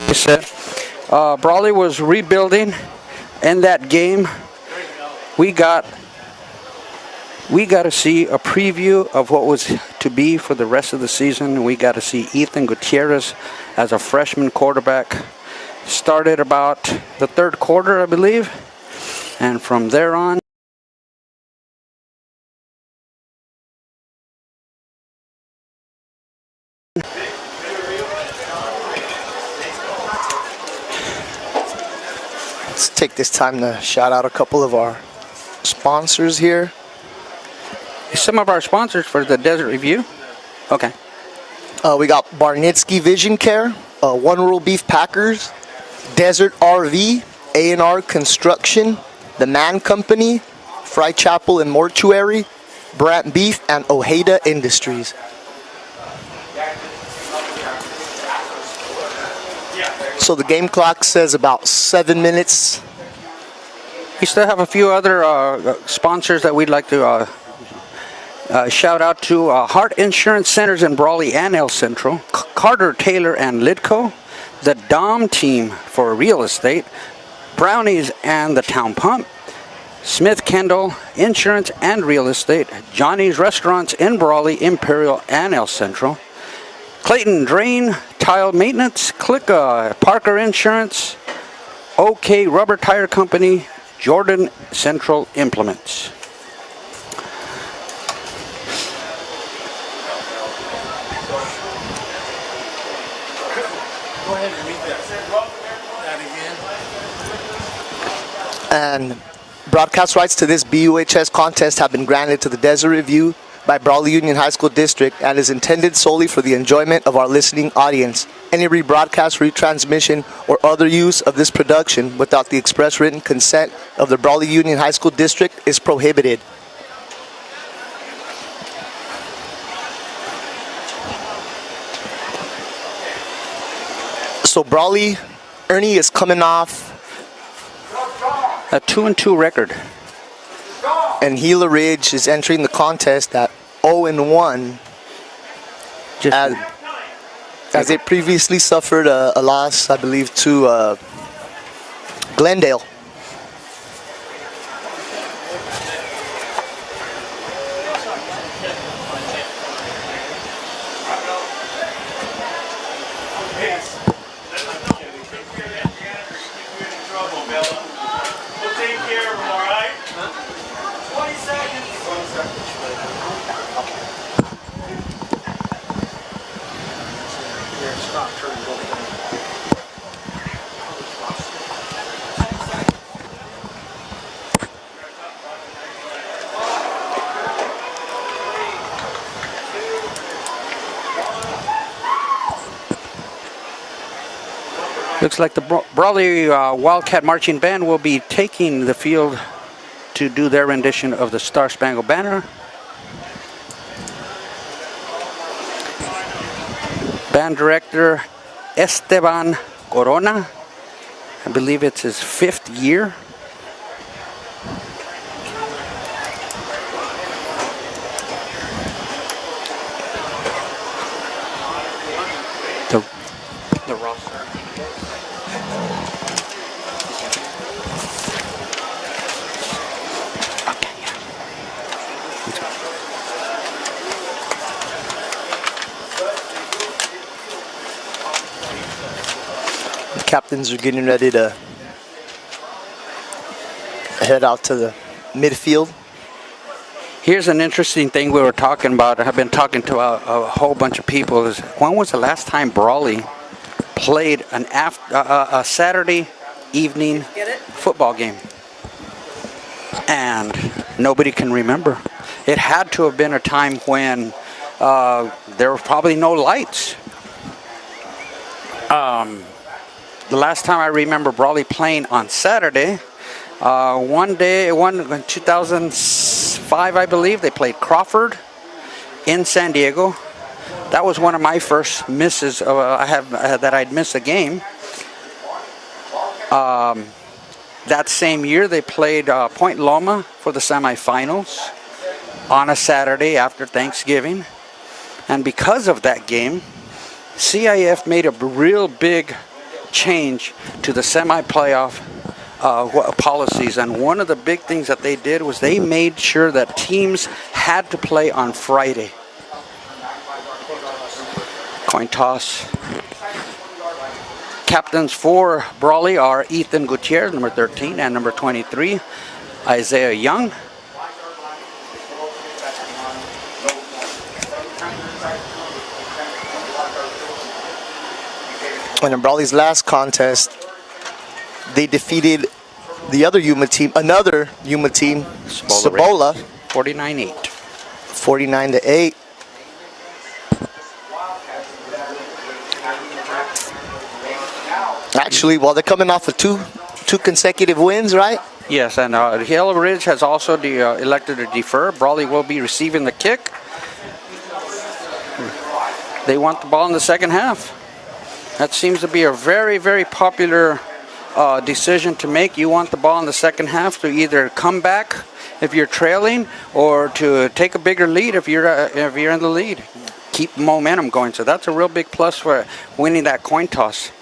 He said Brawley was rebuilding. In that game, we got to see a preview of what was to be for the rest of the season. We got to see Ethan Gutierrez as a freshman quarterback. Started about the third quarter, I believe, and from there on, let's take this time to shout out a couple of our sponsors here. Some of our sponsors for the Desert Review. Okay. We got Barnitsky Vision Care, One Rural Beef Packers, Desert RV, A&R Construction, The Man Company, Fry Chapel and Mortuary, Brant Beef, and Ojeda Industries. So the game clock says about 7 minutes. We still have a few other sponsors that we'd like to shout out to. Hart Insurance Centers in Brawley and El Centro, Carter Taylor and Lidco, the Dom Team for Real Estate, Brownies and the Town Pump, Smith Kendall Insurance and Real Estate, Johnny's Restaurants in Brawley, Imperial and El Centro, Clayton Drain Tile Maintenance, Clicka Parker Insurance, OK Rubber Tire Company, Jordan Central Implements. Go ahead and read that again. And broadcast rights to this BUHS contest have been granted to the Desert Review by Brawley Union High School District and is intended solely for the enjoyment of our listening audience. Any rebroadcast, retransmission, or other use of this production without the express written consent of the Brawley Union High School District is prohibited. So Brawley, Ernie is coming off a 2-2 record. And Gila Ridge is entering the contest at 0-1 as it previously suffered a loss, I believe, to Glendale. Looks like the Brawley Wildcat Marching Band will be taking the field to do their rendition of the Star Spangled Banner. Band director Esteban Corona. I believe it's his 5th year. The roster. The captains are getting ready to head out to the midfield. Here's an interesting thing we were talking about. I've been talking to a whole bunch of people. Is when was the last time Brawley played a Saturday evening football game? And nobody can remember. It had to have been a time when there were probably no lights. The last time I remember Brawley playing on Saturday, one in 2005, I believe, they played Crawford in San Diego. That was one of my first misses that I'd miss a game. That same year, they played Point Loma for the semifinals on a Saturday after Thanksgiving. And because of that game, CIF made a real big change to the semi-playoff policies, and one of the big things that they did was they made sure that teams had to play on Friday. Coin toss. Captains for Brawley are Ethan Gutierrez, number 13, and number 23, Isaiah Young. And in Brawley's last contest, they defeated the other Yuma team, another Yuma team, Cibola, 49-8. 49-8. Actually, well, they're coming off of two consecutive wins, right? Yes, and Gila Ridge has also elected to defer. Brawley will be receiving the kick. They want the ball in the second half. That seems to be a very, very popular decision to make. You want the ball in the second half to either come back if you're trailing, or to take a bigger lead if you're in the lead. Keep momentum going. So that's a real big plus for winning that coin toss.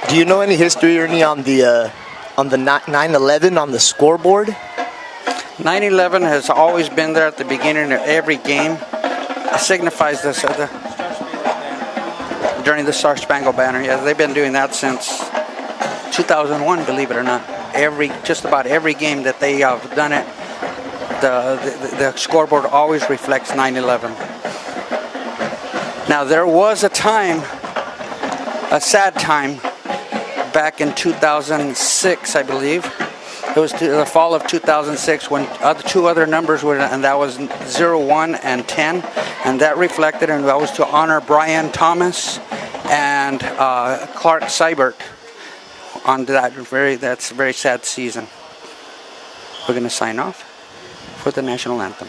Do you know any history, Ernie, on the 9/11 on the scoreboard? 9/11 has always been there at the beginning of every game. It signifies this during the Star Spangled Banner. Yeah, they've been doing that since 2001, believe it or not. Just about every game that they have done it, the scoreboard always reflects 9/11. Now, there was a time, a sad time, back in 2006, I believe. It was the fall of 2006 when two other numbers were, and that was 01 and 10, and that reflected, and that was to honor Brian Thomas and Clark Seibert on that's a very sad season. We're going to sign off for the national anthem.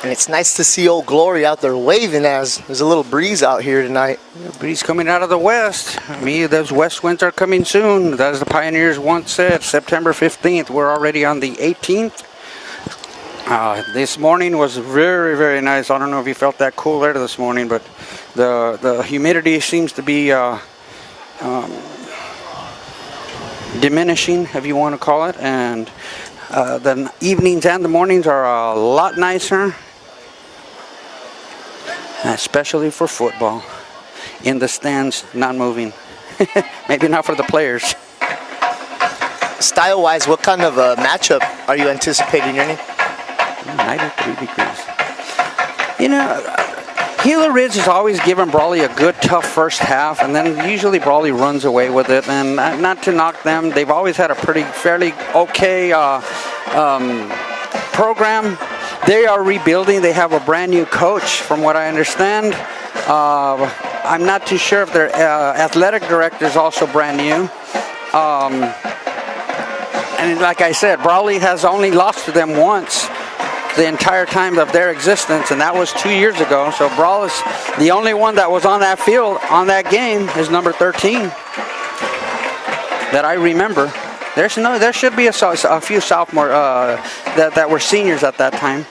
And it's nice to see Old Glory out there waving as there's a little breeze out here tonight. Breeze coming out of the west. Those west winds are coming soon. As the pioneers once said, September 15th. We're already on the 18th. This morning was very, very nice. I don't know if you felt that cool air this morning, but the humidity seems to be diminishing, if you want to call it. And the evenings and the mornings are a lot nicer, especially for football. In the stands, not moving. Maybe not for the players. Style-wise, what kind of a matchup are you anticipating, Ernie? 93 degrees. You know, Gila Ridge has always given Brawley a good, tough first half, and then usually Brawley runs away with it. And not to knock them, they've always had a fairly okay program. They are rebuilding. They have a brand new coach, from what I understand. I'm not too sure if their athletic director is also brand new. And like I said, Brawley has only lost to them once the entire time of their existence, and that was 2 years ago. So Brawley's the only one that was on that field on that game is number 13 that I remember. There should be a few sophomore that were seniors at that time.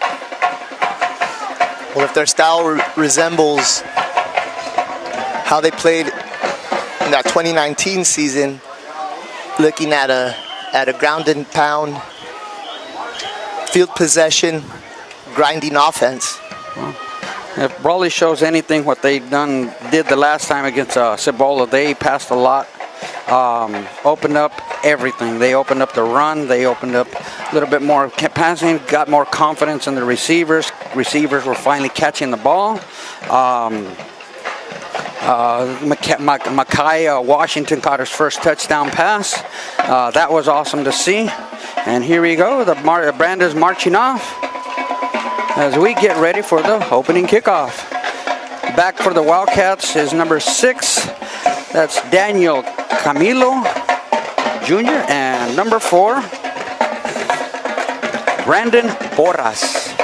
Well, if their style resembles how they played in that 2019 season, looking at a ground and pound, field possession, grinding offense. Well, if Brawley shows anything what they did the last time against Cibola, they passed a lot, opened up everything. They opened up the run. They opened up a little bit more passing, got more confidence in the receivers. Receivers were finally catching the ball. Micaiah Washington caught his first touchdown pass. That was awesome to see. And here we go. The band is marching off as we get ready for the opening kickoff. Back for the Wildcats is number 6. That's Daniel Camilo Jr. And number 4, Brandon Porras.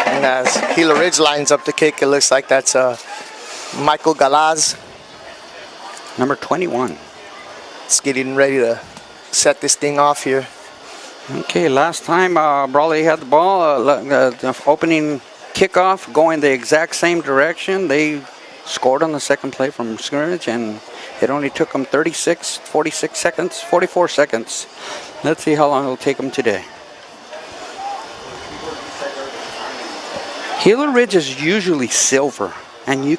And as Gila Ridge lines up the kick, it looks like that's Michael Galaz. Number 21. It's getting ready to set this thing off here. Okay, last time Brawley had the ball, the opening kickoff going the exact same direction. They scored on the second play from scrimmage, and it only took them 44 seconds. Let's see how long it'll take them today. Gila Ridge is usually silver, and you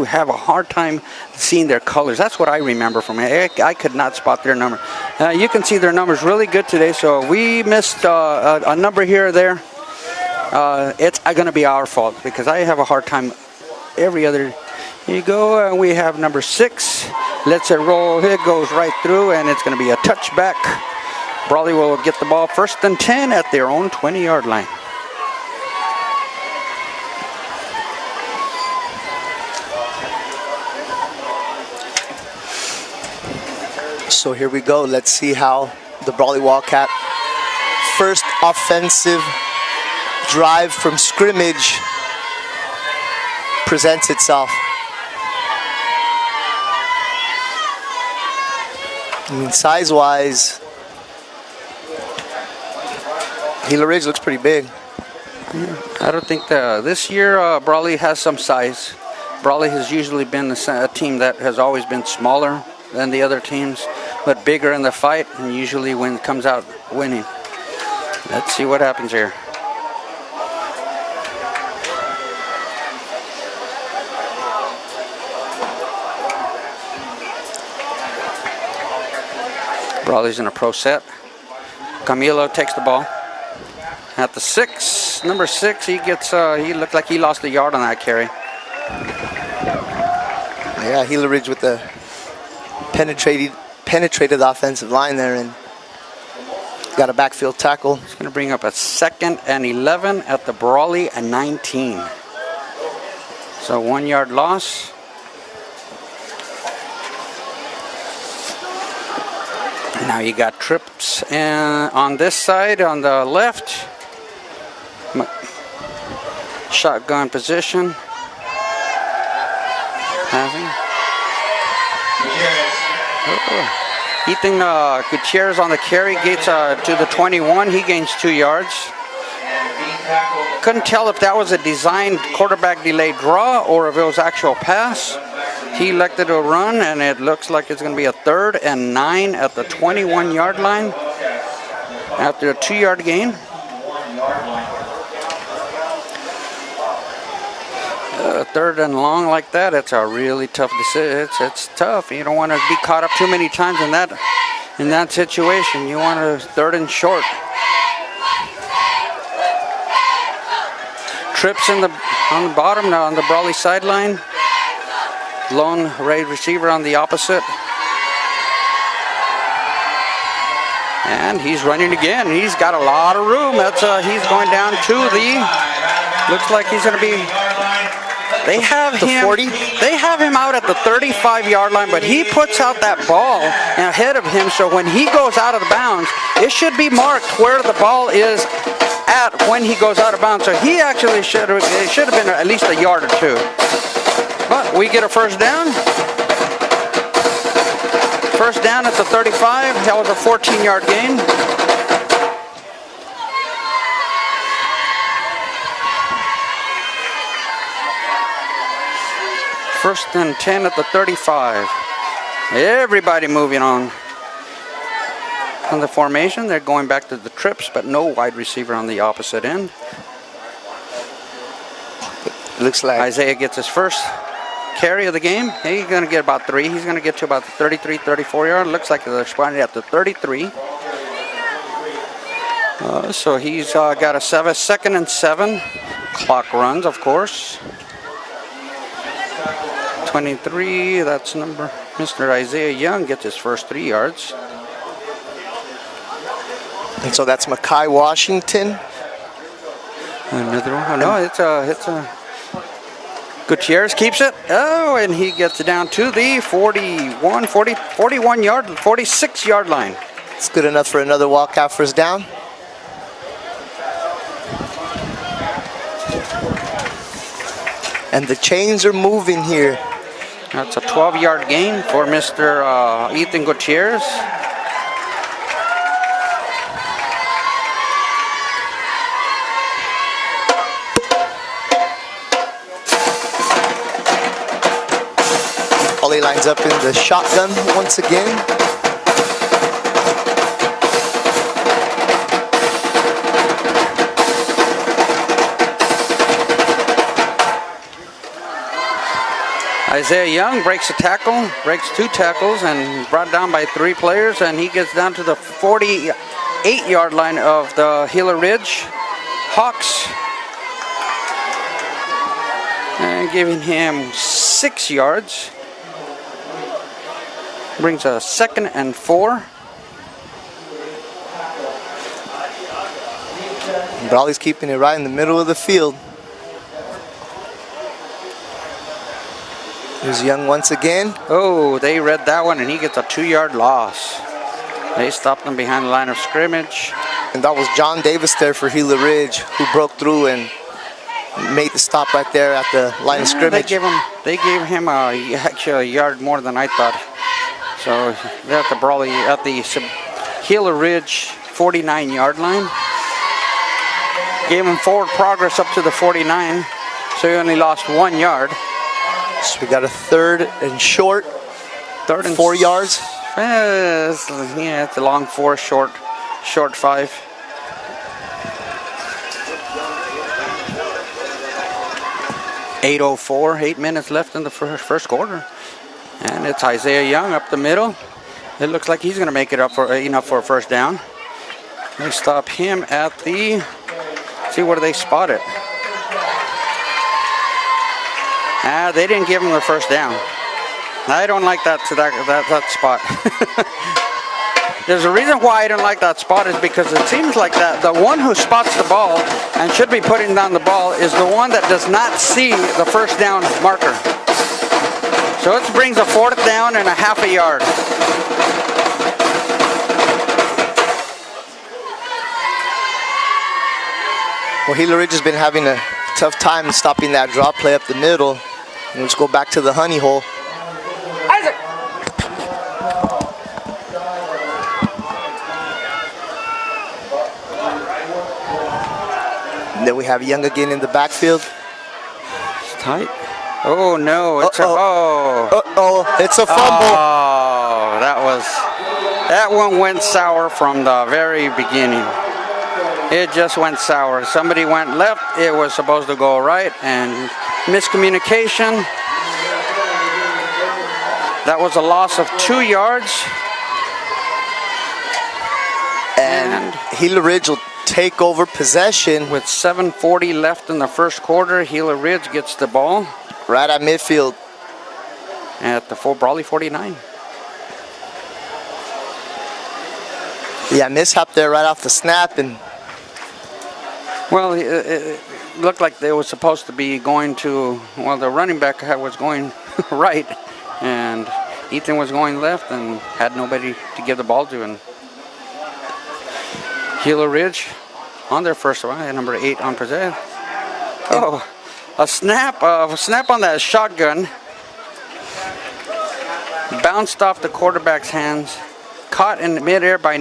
have a hard time seeing their colors. That's what I remember from it. I could not spot their number. You can see their numbers really good today, so we missed a number here or there. It's going to be our fault because I have a hard time every other. Here you go, and we have number 6. Lets it roll. It goes right through, and it's going to be a touchback. Brawley will get the ball 1st and 10 at their own 20-yard line. So here we go. Let's see how the Brawley Wildcat first offensive drive from scrimmage presents itself. I mean, size-wise, Gila Ridge looks pretty big. I don't think this year Brawley has some size. Brawley has usually been a team that has always been smaller than the other teams, but bigger in the fight, and usually comes out winning. Let's see what happens here. Brawley's in a pro set. Camilo takes the ball at the 6. Number 6, he looked like he lost a yard on that carry. Yeah, Gila Ridge with the penetrated the offensive line there and got a backfield tackle. It's going to bring up a 2nd and 11 at the Brawley and 19. So 1 yard loss. Now you got trips on this side, on the left. Shotgun position. Passing. Ethan Gutierrez on the carry gets to the 21. He gains 2 yards. Couldn't tell if that was a designed quarterback delayed draw or if it was actual pass. He elected to run, and it looks like it's going to be a 3rd and 9 at the 21-yard line after a 2-yard gain. Third and long like that, it's a really tough decision. It's tough. You don't want to be caught up too many times in that situation. You want to third and short. Trips on the bottom now on the Brawley sideline. Lone raid receiver on the opposite. And he's running again. He's got a lot of room. He's going down to the. Looks like he's going to be. They have him. 40. They have him out at the 35-yard line, but he puts out that ball ahead of him. So when he goes out of the bounds, it should be marked where the ball is at when he goes out of bounds. So he actually should have been at least a yard or two. But we get a first down. First down at the 35. That was a 14-yard gain. First and 10 at the 35. Everybody moving on the formation. They're going back to the trips, but no wide receiver on the opposite end. Looks like Isaiah gets his first carry of the game. He's going to get about 3. He's going to get to about the 33, 34 yard. Looks like they're spotting at the 33. So he's got a 2nd and 7. Clock runs, of course. 23, that's Mr. Isaiah Young gets his first 3 yards. And so that's Makai Washington. Another one. No, it's a Gutierrez keeps it. Oh, and he gets it down to the 46-yard line. It's good enough for another walkout first down. And the chains are moving here. That's a 12-yard gain for Mr. Ethan Gutierrez. Brawley lines up in the shotgun once again. Isaiah Young breaks a tackle, breaks 2 tackles, and brought down by 3 players, and he gets down to the 48-yard line of the Gila Ridge Hawks. And giving him 6 yards. Brings a 2nd and 4. Brawley's keeping it right in the middle of the field. Here's Young once again. Oh, they read that one, and he gets a 2-yard loss. They stopped him behind the line of scrimmage. And that was John Davis there for Gila Ridge, who broke through and made the stop right there at the line of scrimmage. They gave him actually a yard more than I thought. So they're at the Brawley, at the Gila Ridge 49-yard line. Gave him forward progress up to the 49, so he only lost 1 yard. So we got a 3rd and short. 3rd and 4 yards. It's a long 4, short 5. .804, 8 minutes left in the first quarter. And it's Isaiah Young up the middle. It looks like he's going to make it up for enough for a first down. They stop him at the, see where they spot it. They didn't give him the first down. I don't like that spot. There's a reason why I don't like that spot, is because it seems like that the one who spots the ball and should be putting down the ball is the one that does not see the first down marker. So it brings a 4th down and a half a yard. Well, Gila Ridge has been having a tough time stopping that draw play up the middle. And let's go back to the honey hole. Isaac! And then we have Young again in the backfield. It's tight. Oh no, it's it's a fumble. Oh, that one went sour from the very beginning. It just went sour. Somebody went left. It was supposed to go right, and miscommunication. That was a loss of 2 yards. And Gila Ridge will take over possession. With 7:40 left in the first quarter, Gila Ridge gets the ball Right at midfield. at the Brawley 49. Yeah, mishap there right off the snap. And Well, it looked like they were supposed to be going to, well, the running back was going right, and Ethan was going left and had nobody to give the ball to. And Gila Ridge on their first one, number 8 on possession. Oh, a snap on that shotgun. Bounced off the quarterback's hands. Caught in midair by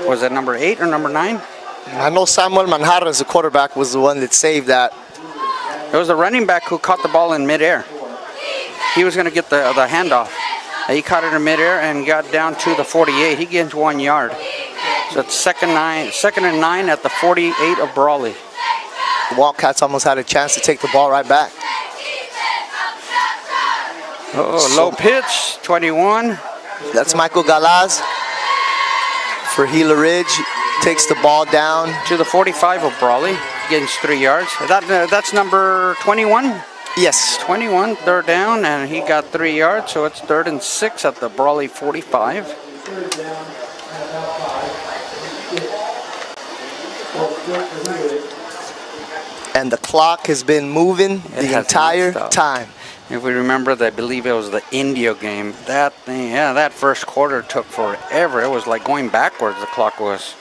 was it number 8 or number 9? I know Samuel Manjarres, the quarterback, was the one that saved that. It was the running back who caught the ball in midair. He was going to get the handoff. He caught it in midair and got down to the 48. He gained 1 yard. So it's second and 9 at the 48 of Brawley. The Wildcats almost had a chance to take the ball right back. Oh, low pitch, 21. That's Michael Galaz for Gila Ridge. Takes the ball down To the 45 of Brawley. Gains 3 yards. That's number 21? Yes. 21, third down, and he got 3 yards. So it's 3rd and 6 at the Brawley 45. And the clock has been moving the entire time. If we remember, I believe it was the Indio game. That thing, yeah, that first quarter took forever. It was like going backwards, the clock was.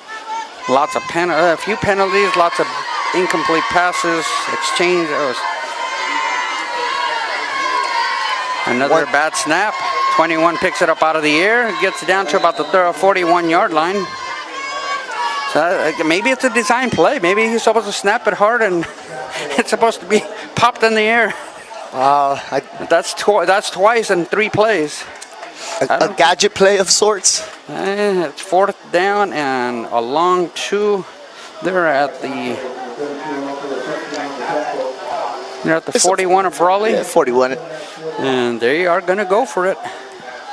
Lots of a few penalties, lots of incomplete passes, exchange. It was another bad snap. 21 picks it up out of the air, gets down to about the 41-yard line. So maybe it's a design play. Maybe he's supposed to snap it hard and it's supposed to be popped in the air. That's twice in 3 plays. A gadget play of sorts. It's 4th down and a long 2. They're at the 41 of Brawley. Yeah, 41. And they are going to go for it.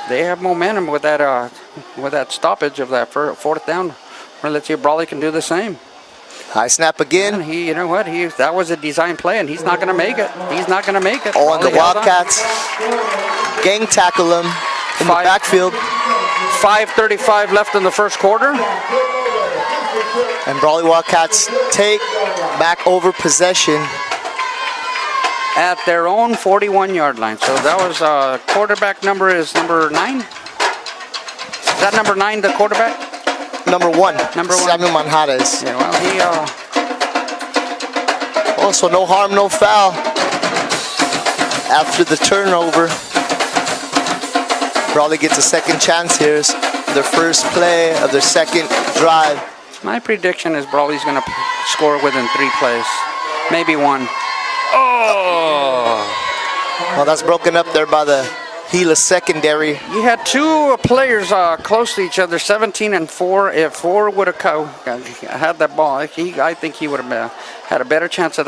They have momentum with that stoppage of that 4th down. Well, let's see if Brawley can do the same. High snap again. And you know what? That was a design play, and he's not going to make it. He's not going to make it. Oh, and the Wildcats gang tackle him in the backfield. 5:35 left in the first quarter. And Brawley Wildcats take back over possession At their own 41-yard line. So that was quarterback number is number 9. Is that number 9, the quarterback? Number 1. Number 1. Samuel Manjarres. Yeah, well, Also, no harm, no foul. After the turnover, Brawley gets a second chance here. It's their first play of their second drive. my prediction is Brawley's going to score within 3 plays. Maybe 1. Oh! Well, that's broken up there by the Gila secondary. You had 2 players close to each other, 17 and 4. If 4 would have had that ball, I think he would have had a better chance of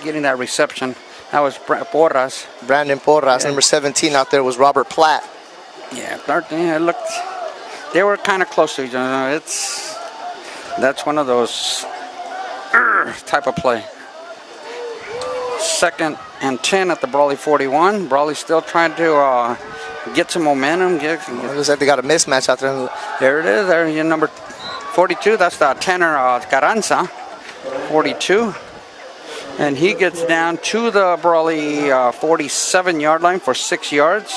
getting that reception. That was Porras. Brandon Porras, number 17 out there was Robert Platt. Yeah, it looked. They were kind of close to each other. That's one of those type of play. 2nd and 10 at the Brawley 41. Brawley still trying to get some momentum. It looks like they got a mismatch out there. There it is. There, number 42. That's the Tanner Carranza. 42. And he gets down to the Brawley 47-yard line for 6 yards.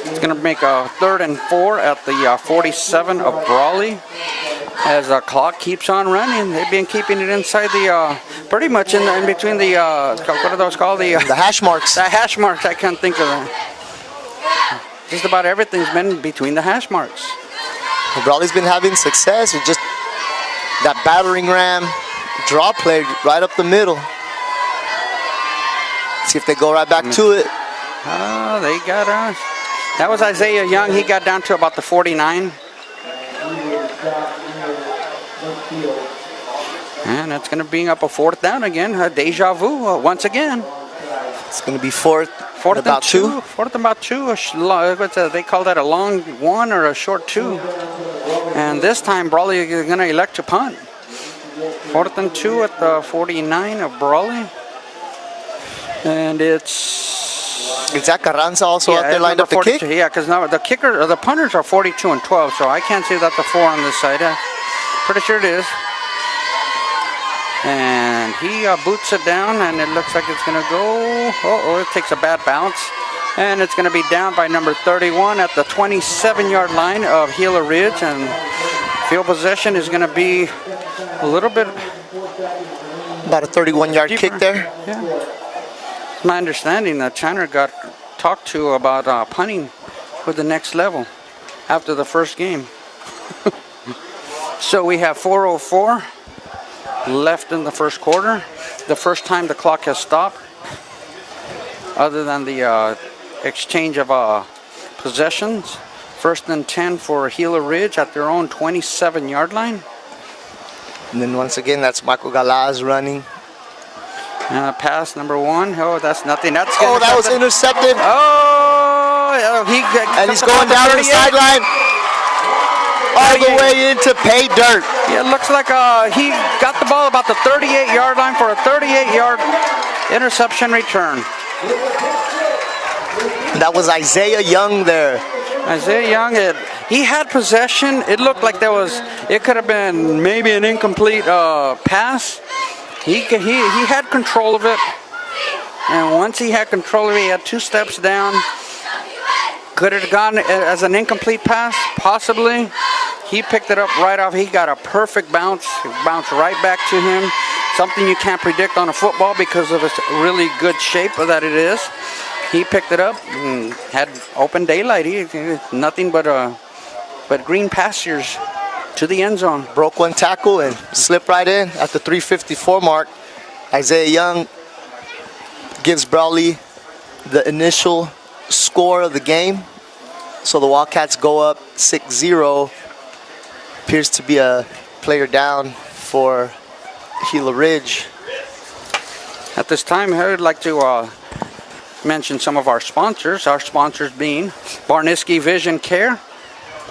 It's going to make a 3rd and 4 at the 47 of Brawley. As the clock keeps on running, they've been keeping it inside the, pretty much in between the, what are those called? The hash marks. The hash marks, I can't think of them. Just about everything's been between the hash marks. Well, Brawley's been having success with just that battering ram draw play right up the middle. See if they go right back to it. Oh, they got us. That was Isaiah Young. He got down to about the 49. And it's going to bring up a fourth down again. A deja vu once again. It's going to be fourth Fourth and about two. Fourth and about two. They call that a long one or a short two. And this time Brawley is going to elect to punt. Fourth and two at the 49 of Brawley. And it's... Is that Carranza also out there lined up to kick? Yeah, because now the punters are 42 and 12, so I can't say that's a 4 on this side. Pretty sure it is. And he boots it down, and it looks like it's going to go... Oh, it takes a bad bounce. And it's going to be down by number 31 at the 27-yard line of Gila Ridge. And field possession is going to be a little bit... About a 31-yard kick there. Yeah. It's my understanding that Chandler got talked to about punting with the next level after the first game. So we have 4:04 left in the first quarter. The first time the clock has stopped, other than the exchange of possessions. First and 10 for Gila Ridge at their own 27-yard line. And then once again, that's Michael Galaz running. Pass number 1. Oh, that's nothing. That was intercepted. Oh, and he's going down the sideline. All the way into pay dirt. Yeah, it looks like he got the ball about the 38-yard line for a 38-yard interception return. That was Isaiah Young there. Isaiah Young, he had possession. It looked like it could have been maybe an incomplete pass. He had control of it. And once he had control of it, he had 2 steps down. Could it have gone as an incomplete pass? Possibly. He picked it up right off. He got a perfect bounce. It bounced right back to him. Something you can't predict on a football because of its really good shape that it is. He picked it up and had open daylight. Nothing but green pastures to the end zone. Broke one tackle and slipped right in at the 3:54 mark. Isaiah Young gives Brawley the initial score of the game. So the Wildcats go up 6-0. Appears to be a player down for Gila Ridge. At this time, I would like to mention some of our sponsors. Our sponsors being Barniski Vision Care,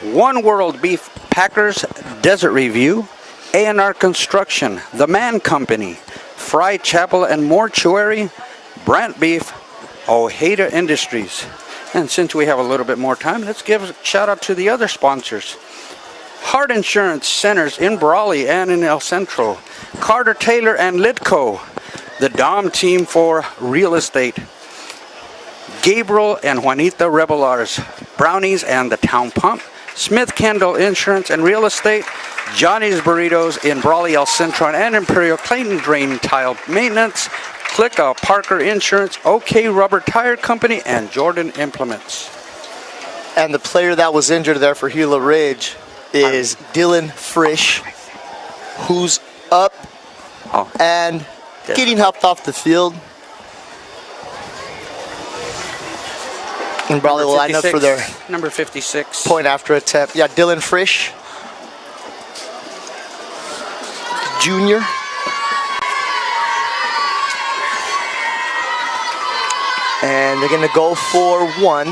One World Beef Packers Desert Review, A&R Construction, The Man Company, Fry Chapel and Mortuary, Brant Beef, Ojeda Industries. And since we have a little bit more time, let's give a shout out to the other sponsors. Heart Insurance Centers in Brawley and in El Centro, Carter Taylor and Lidco, the Dom Team for Real Estate, Gabriel and Juanita Rebelars, Brownies and the Town Pump, Smith Kendall Insurance and Real Estate, Johnny's Burritos in Brawley, El Centro, and Imperial Clayton Drain Tile Maintenance, Clicka Parker Insurance, OK Rubber Tire Company, and Jordan Implements. And the player that was injured there for Gila Ridge is Dylan Frisch, who's up and getting helped off the field. And Brawley will line up for their number 56 point after attempt. Yeah, Dylan Frisch, junior. And they're going to go for 1.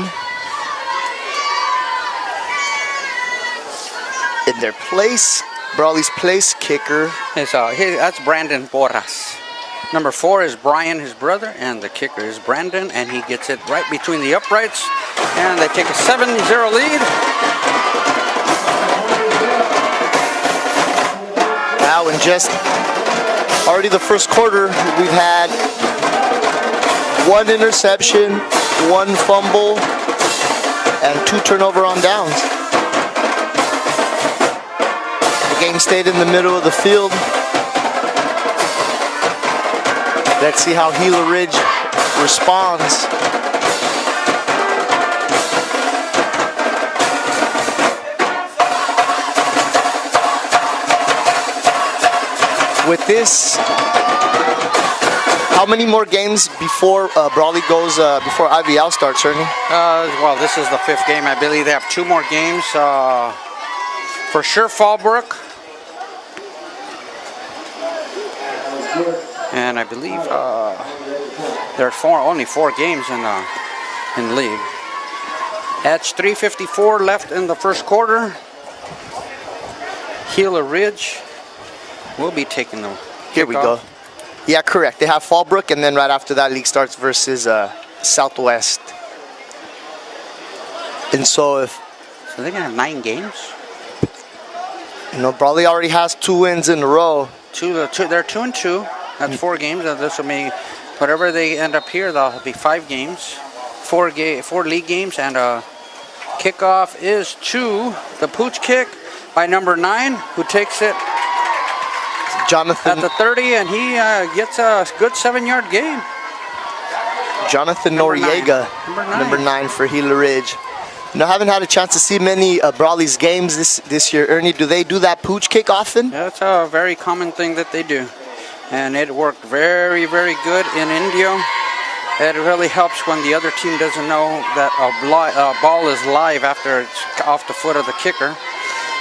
In their place, Brawley's place kicker. That's Brandon Porras. Number 4 is Brian, his brother, and the kicker is Brandon, and he gets it right between the uprights, and they take a 7-0 lead. Now in just already the first quarter, we've had 1 interception, 1 fumble, and 2 turnover on downs. The game stayed in the middle of the field. Let's see how Gila Ridge responds. With this, how many more games before Brawley goes, before IVL starts, Ernie? Well, this is the 5th game. I believe they have 2 more games. For sure, Fallbrook. And I believe there are only 4 games in league. That's 3:54 left in the first quarter. Gila Ridge will be taking the Here we go. Yeah, correct. They have Fallbrook, and then right after that, league starts versus Southwest. And so they're gonna have 9 games. Brawley already has 2 wins in a row. They're 2-2. That's 4 games. This will be whatever they end up here. There'll be 5 games, 4 league games, and kickoff is to the pooch kick by number 9, who takes it Jonathan at the 30, and he gets a good 7-yard gain. Jonathan Noriega, number 9 for Gila Ridge. I haven't had a chance to see many Brawley's games this year. Ernie, do they do that pooch kick often? Yeah, that's a very common thing that they do. And it worked very, very good in Indio. It really helps when the other team doesn't know that a ball is live after it's off the foot of the kicker.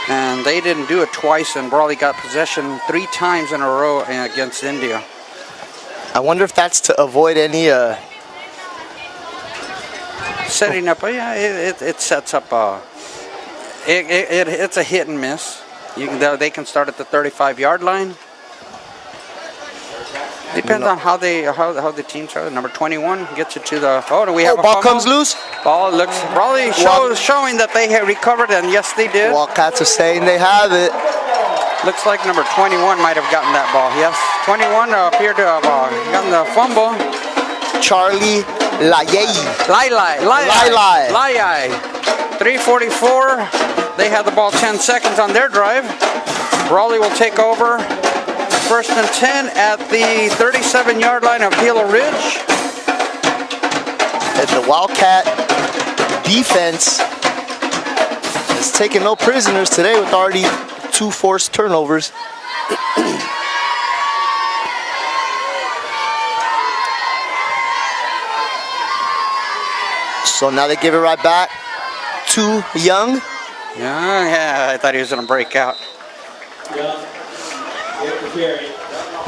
And they didn't do it twice, and Brawley got possession 3 times in a row against India. I wonder if that's to avoid any... Setting up, it sets up. It's a hit and miss. They can start at the 35-yard line. Depends on how the teams are. Number 21 gets it to the. Oh, do we have a ball fumble? comes loose? Ball looks. Brawley showing that they have recovered, and yes, they did. Wildcats are saying they have it. Looks like number 21 might have gotten that ball. Yes, 21 appeared to have gotten the fumble. Charlie Lai. 3:44. They had the ball 10 seconds on their drive. Brawley will take over. 1st and 10 at the 37-yard line of Gila Ridge. And the Wildcat defense has taken no prisoners today with already 2 forced turnovers. So now they give it right back to Young. Yeah, I thought he was going to break out.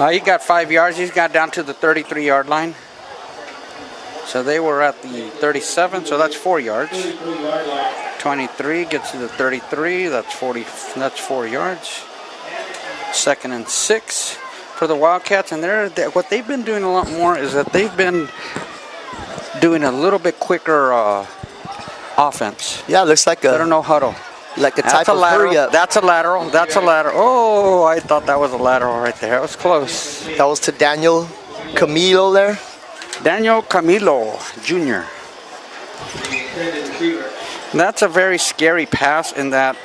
He got 5 yards. He's got down to the 33-yard line. So they were at the 37, so that's 4 yards. 23 gets to the 33, that's 40. That's 4 yards. 2nd and 6 for the Wildcats, and what they've been doing a lot more is that they've been doing a little bit quicker offense. Yeah, looks like I don't know huddle. Like a type of hurry up. That's a lateral. That's a lateral. Oh, I thought that was a lateral right there. That was close. That was to Daniel Camilo there. Daniel Camilo Jr. That's a very scary pass in that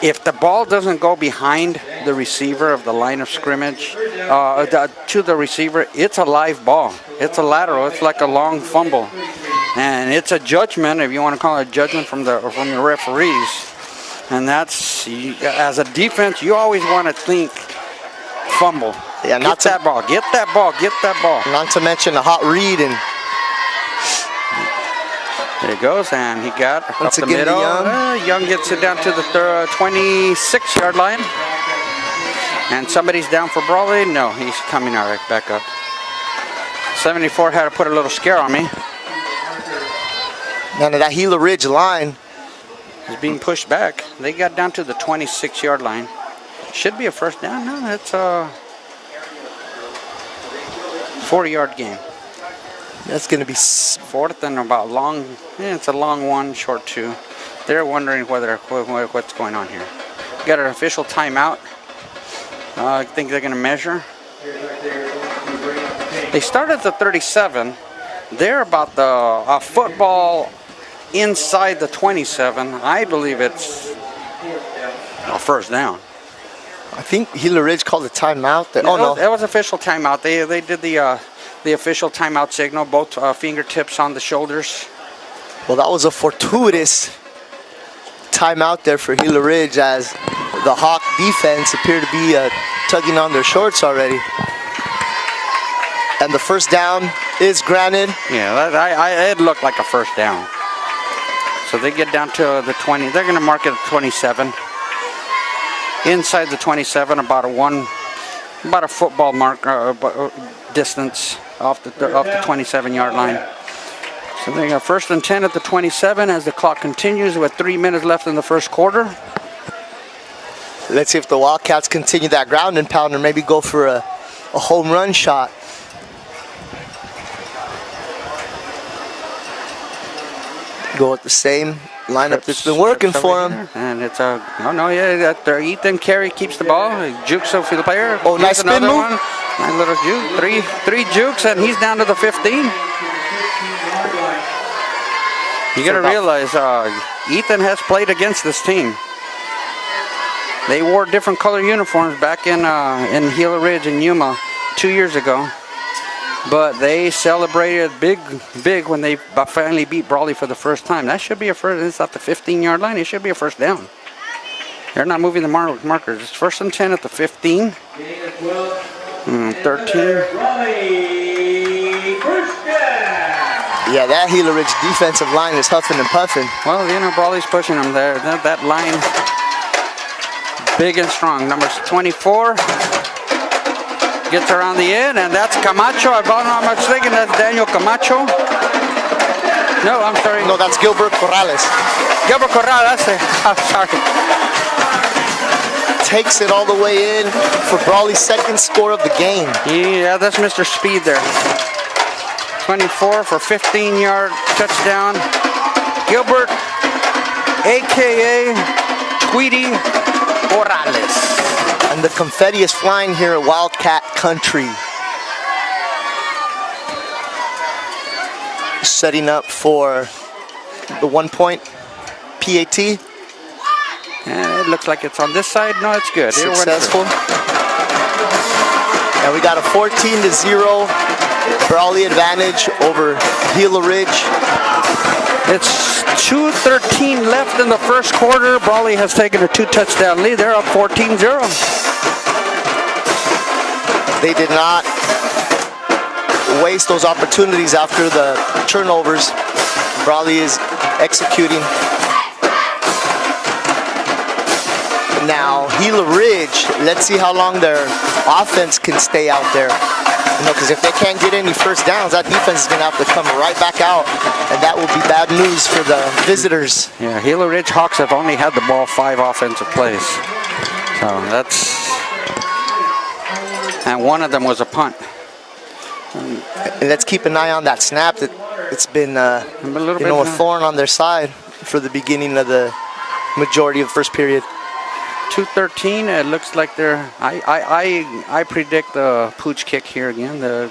if the ball doesn't go behind the receiver of the line of scrimmage to the receiver, it's a live ball. It's a lateral. It's like a long fumble. And it's a judgment, if you want to call it a judgment from the referees. And that's, as a defense, you always want to think fumble. Yeah, get that ball. Get that ball. Get that ball. Not to mention a hot read. And there he goes, and he got once up the again middle. Young gets it down to the 26-yard line. And somebody's down for Brawley. No, he's coming right back up. 74 had to put a little scare on me. Now that Gila Ridge line is being pushed back. They got down to the 26-yard line. Should be a first down. No, it's a 40-yard game. That's going to be 4th and about long. Yeah, it's a long 1, short 2. They're wondering what's going on here. Got an official timeout. I think they're going to measure. They start at the 37. They're about a football inside the 27. I believe it's a first down. I think Gila Ridge called a timeout there. No, that was official timeout. They did the official timeout signal, both fingertips on the shoulders. Well, that was a fortuitous timeout there for Gila Ridge as the Hawk defense appeared to be tugging on their shorts already. And the first down is granted. Yeah, it looked like a first down. So they get down to the 20. They're going to mark it at 27. Inside the 27, about a 1 about a football distance off the 27-yard line. So they got 1st and 10 at the 27 as the clock continues with 3 minutes left in the first quarter. Let's see if the Wildcats continue that ground and pound or maybe go for a home run shot. Go with the same lineup that's been working for him. And it's Ethan Carey keeps the ball. Jukes over the player. Oh, nice spin move. One. Nice little juke. Three jukes, and he's down to the 15. You got to realize Ethan has played against this team. They wore different color uniforms back in Gila Ridge and Yuma 2 years ago. But they celebrated big when they finally beat Brawley for the first time. That should be a first. It's at the 15-yard line. It should be a first down. They're not moving the markers. It's 1st and 10 at the 15. 13. Yeah, that Gila Ridge defensive line is huffing and puffing. Well, Brawley's pushing them there. That line, big and strong. Number 24. Gets around the end, and that's Camacho. I'm not much thinking that's Daniel Camacho. No, I'm sorry. No, that's Gilbert Corrales. Gilbert Corrales. I'm sorry. Takes it all the way in for Brawley's 2nd score of the game. Yeah, that's Mr. Speed there. 24 for 15-yard touchdown. Gilbert, a.k.a. Tweety Corrales. And the confetti is flying here at Wildcat Country. Setting up for the 1-point PAT. And it looks like it's on this side. No, it's good. Successful. And we got a 14-0 Brawley advantage over Gila Ridge. It's 2:13 left in the first quarter. Brawley has taken a 2-touchdown lead. They're up 14-0. They did not waste those opportunities after the turnovers. Brawley is executing. Now, Gila Ridge, let's see how long their offense can stay out there. Because if they can't get any first downs, that defense is going to have to come right back out, and that will be bad news for the visitors. Yeah, Gila Ridge Hawks have only had the ball 5 offensive plays. So that's... And one of them was a punt. And let's keep an eye on that snap. It's been a thorn on their side for the beginning of the majority of the first period. 2:13. It looks like they're. I predict the pooch kick here again. The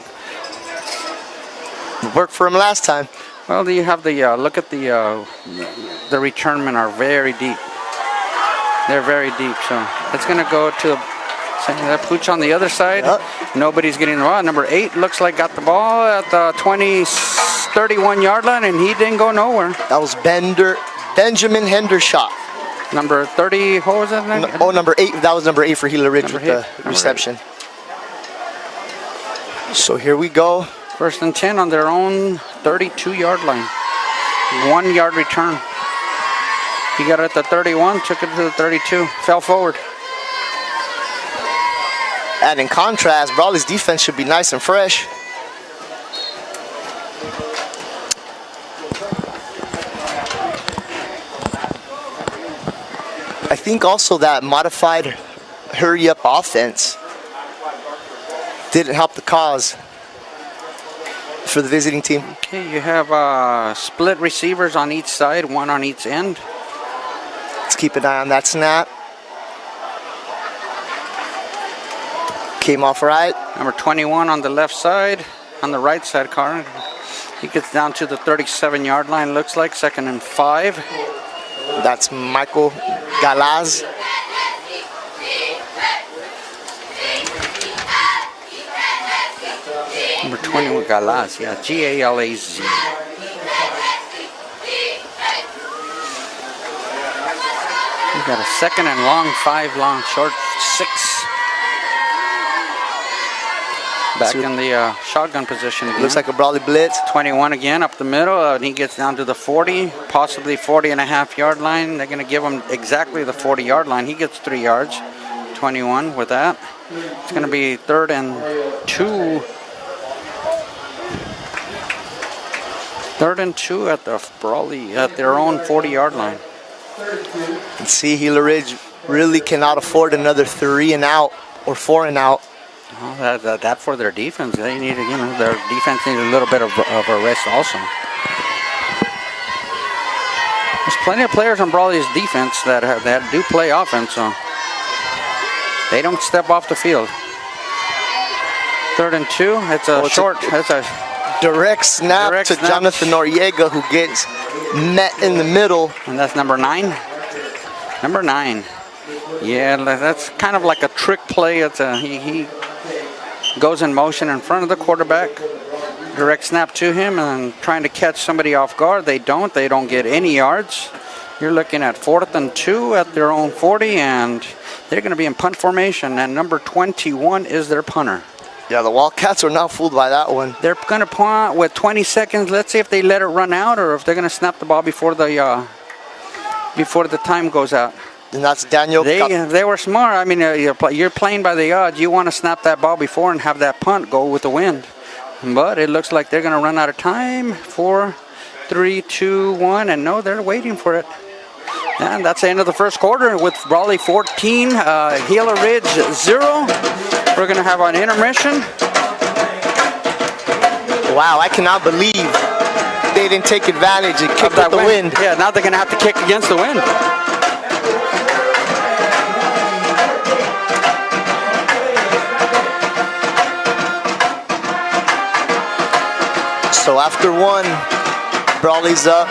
worked for him last time. Well, you have the look at the returnmen are very deep. They're very deep. So it's going to go to that pooch on the other side. Yep. Nobody's getting the ball. Number 8 looks like got the ball at the 31-yard line, and he didn't go nowhere. That was Benjamin Hendershot. Number 30, what was that name? Number 8. That was number 8 for Gila Ridge with the reception. So here we go. 1st and 10 on their own 32-yard line. 1-yard return. He got it at the 31, took it to the 32, fell forward. And in contrast, Brawley's defense should be nice and fresh. I think also that modified hurry-up offense didn't help the cause for the visiting team. Okay, you have split receivers on each side, one on each end. Let's keep an eye on that snap. Came off right. Number 21 on the left side, on the right side, Carter. He gets down to the 37-yard line, looks like, 2nd and 5. That's Michael Galaz. Number 21, Galaz, yeah, G-A-L-A-Z. We got a 2nd and long, 5 long, short 6. Back in the shotgun position again. Looks like a Brawley blitz. 21 again up the middle, and he gets down to the 40, possibly 40-and-a-half-yard line. They're going to give him exactly the 40-yard line. He gets 3 yards. 21 with that. It's going to be 3rd and 2. 3rd and 2 at the Brawley, at their own 40-yard line. And see, Gila Ridge really cannot afford another 3 and out or 4 and out. Well, that for their defense. They need, their defense needs a little bit of a rest also. There's plenty of players on Brawley's defense that do play offense, so they don't step off the field. 3rd and 2. It's a direct snap to Jonathan Noriega, who gets met in the middle. And that's number 9. Number 9. Yeah, that's kind of like a trick play. It's he goes in motion in front of the quarterback. Direct snap to him and trying to catch somebody off guard. They don't get any yards. You're looking at 4th and 2 at their own 40, and they're going to be in punt formation, and number 21 is their punter. Yeah, the Wildcats are not fooled by that one. They're going to punt with 20 seconds. Let's see if they let it run out or if they're going to snap the ball before the time goes out. And that's Daniel. They were smart. I mean, you're playing by the odds. You want to snap that ball before and have that punt go with the wind. But it looks like they're going to run out of time. 4, 3, 2, 1, and no, they're waiting for it. And that's the end of the first quarter with Brawley 14, Gila Ridge 0. We're going to have an intermission. Wow, I cannot believe they didn't take advantage and kick with the wind. Yeah, now they're going to have to kick against the wind. So after 1, Brawley's up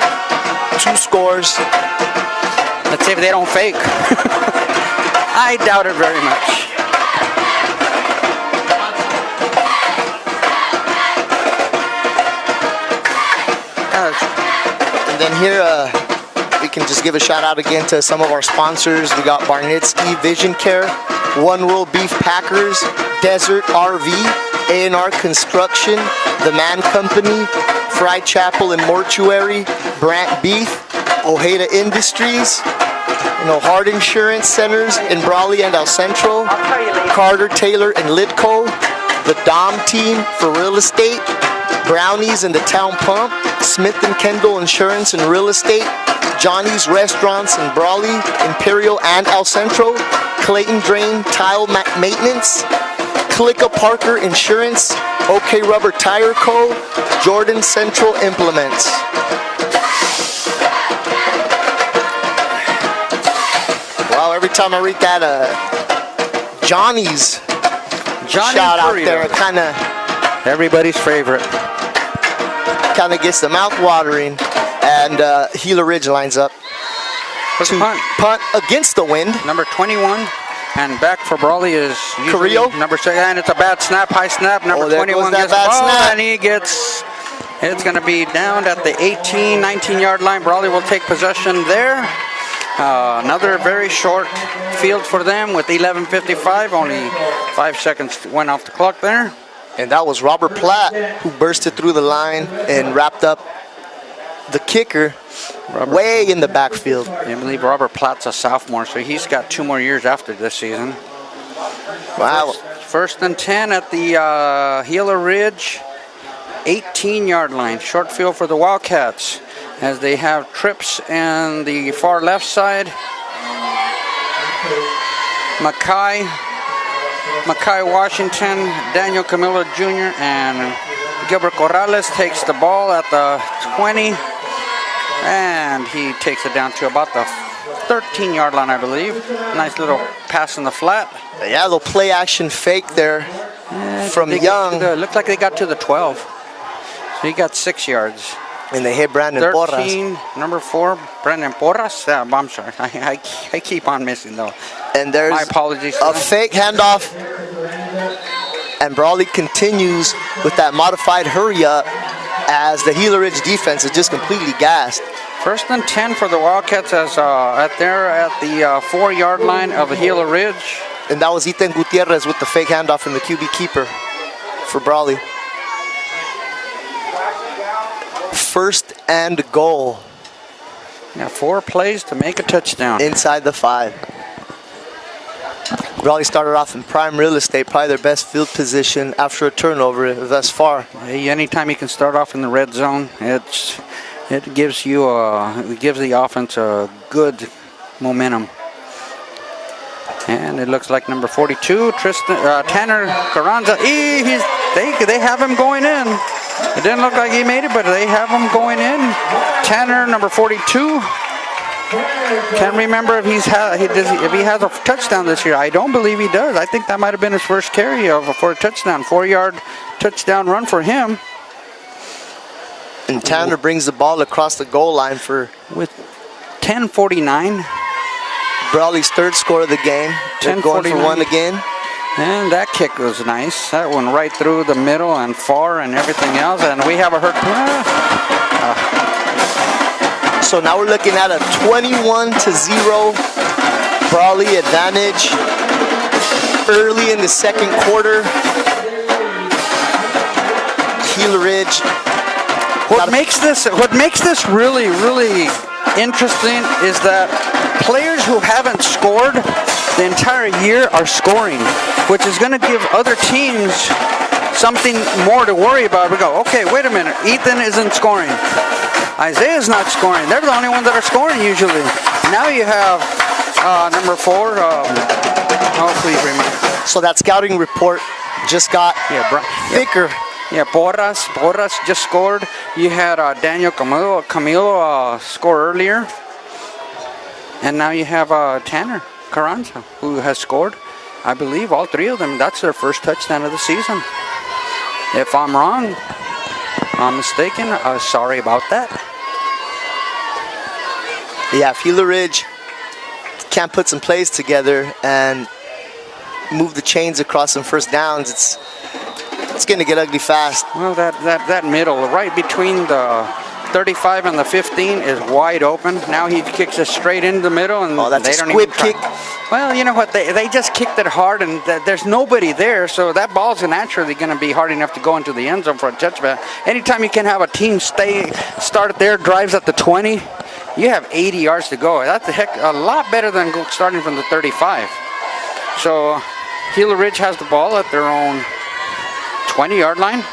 2 scores. Let's see if they don't fake. I doubt it very much. And then here we can just give a shout out again to some of our sponsors. We got Barnitsky Vision Care, One World Beef Packers, Desert RV, A&R Construction, The Man Company, Fry Chapel and Mortuary, Brant Beef, Ojeda Industries, Hard Insurance Centers in Brawley and El Centro, Carter Taylor and Litco, the Dom Team for Real Estate, Brownies and the Town Pump, Smith & Kendall Insurance and Real Estate, Johnny's Restaurants in Brawley, Imperial and El Centro, Clayton Drain Tile Maintenance, Clicka Parker Insurance, OK Rubber Tire Co., Jordan Central Implements. Wow, every time I read that Johnny's shout out there, kind of everybody's favorite. Kind of gets the mouth watering, and Gila Ridge lines up to punt against the wind. Number 21, and back for Brawley is Carrillo. Number 6, and it's a bad snap, high snap. Number 21 gets the ball, and it's going to be down at the 18, 19-yard line. Brawley will take possession there. Another very short field for them with 11:55. Only 5 seconds went off the clock there. And that was Robert Platt who bursted through the line and wrapped up the kicker way in the backfield. I believe Robert Platt's a sophomore, so he's got 2 more years after this season. Wow. First and 10 at the Gila Ridge 18-yard line. Short field for the Wildcats as they have trips in the far left side. Mackay Washington, Daniel Camilo Jr., and Gilbert Corrales takes the ball at the 20, and he takes it down to about the 13-yard line, I believe. Nice little pass in the flat. Yeah, little play action fake there from Young. Looked like they got to the 12. So he got 6 yards. And they hit Brandon 13, Porras. Number 4, Brandon Porras. I'm sorry. I keep on missing, though. And there's my apologies. A fake handoff. And Brawley continues with that modified hurry up as the Gila Ridge defense is just completely gassed. First and 10 for the Wildcats as at the 4-yard line of the Gila Ridge. And that was Ethan Gutierrez with the fake handoff from the QB keeper for Brawley. First and goal. Yeah, 4 plays to make a touchdown. Inside the 5. Brawley started off in prime real estate, probably their best field position after a turnover thus far. Hey, anytime you can start off in the red zone, it gives the offense a good momentum. And it looks like number 42, Tanner Carranza. They have him going in. It didn't look like he made it, but they have him going in. Tanner, number 42. Can't remember if he has a touchdown this year. I don't believe he does. I think that might have been his first carry for a touchdown, 4-yard touchdown run for him. And Tanner brings the ball across the goal line with 10:49. Brawley's third score of the game. They're going for one again. And that kick was nice. That went right through the middle and far and everything else. And we have a hurt. So now we're looking at a 21-0 Brawley advantage early in the second quarter. Gila Ridge. What makes this really, really interesting is that players who haven't scored the entire year are scoring, which is going to give other teams something more to worry about. We go, okay, wait a minute, Ethan isn't scoring. Isaiah's not scoring. They're the only ones that are scoring usually. Now you have number 4. Please remind. So that scouting report just got thicker. Yeah, Porras just scored. You had Daniel Camilo score earlier. And now you have Tanner Carranza, who has scored, I believe, all 3 of them. That's their first touchdown of the season. If I'm wrong, I'm mistaken, sorry about that. Yeah, if Gila Ridge can't put some plays together and move the chains across some first downs, it's going to get ugly fast. Well, that middle, right between the 35 and the 15 is wide open. Now he kicks it straight into the middle, and that's they a don't squib even try. kick. Well, you know what? They just kicked it hard, and there's nobody there, so that ball's naturally going to be hard enough to go into the end zone for a touchback. Anytime you can have a team start there, drives at the 20, you have 80 yards to go. That's a lot better than starting from the 35. So Gila Ridge has the ball at their own 20-yard line.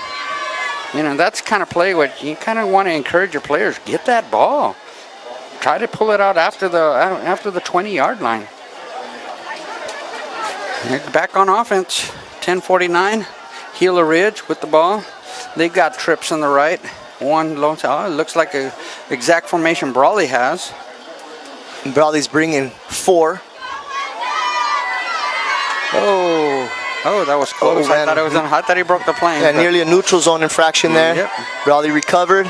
You know, that's the kind of play where you kind of want to encourage your players, get that ball. Try to pull it out after the 20-yard line. Back on offense, 10:49. Gila Ridge with the ball. They've got trips on the right. One lone side. It looks like a exact formation Brawley has. And Brawley's bringing 4. Oh, that was close. I thought he broke the plane. Yeah, nearly a neutral zone infraction there. Yep. Brawley recovered.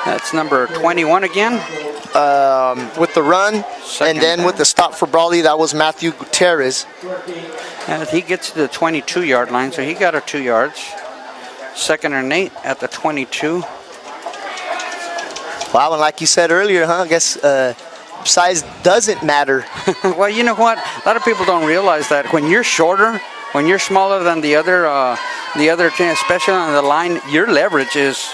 That's number 21 again. With the run, and then with the stop for Brawley, that was Matthew Gutierrez. And he gets to the 22-yard line, so he got 2 yards. 2nd and 8 at the 22. Wow, and like you said earlier, I guess size doesn't matter. Well, you know what? A lot of people don't realize that when you're shorter, when you're smaller than the other team, especially on the line, your leverage is.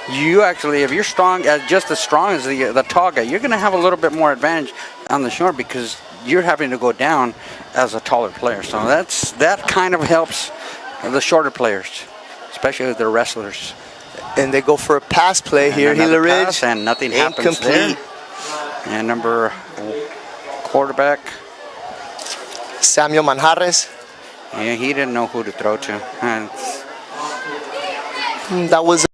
You actually, if you're strong, just as strong as the tall guy, you're going to have a little bit more advantage on the short because you're having to go down as a taller player. So that kind of helps the shorter players, especially if they're wrestlers. And they go for a pass play And here, Gila Ridge. And nothing happens there. And number quarterback Samuel Manjarres. Yeah, he didn't know who to throw to. And that was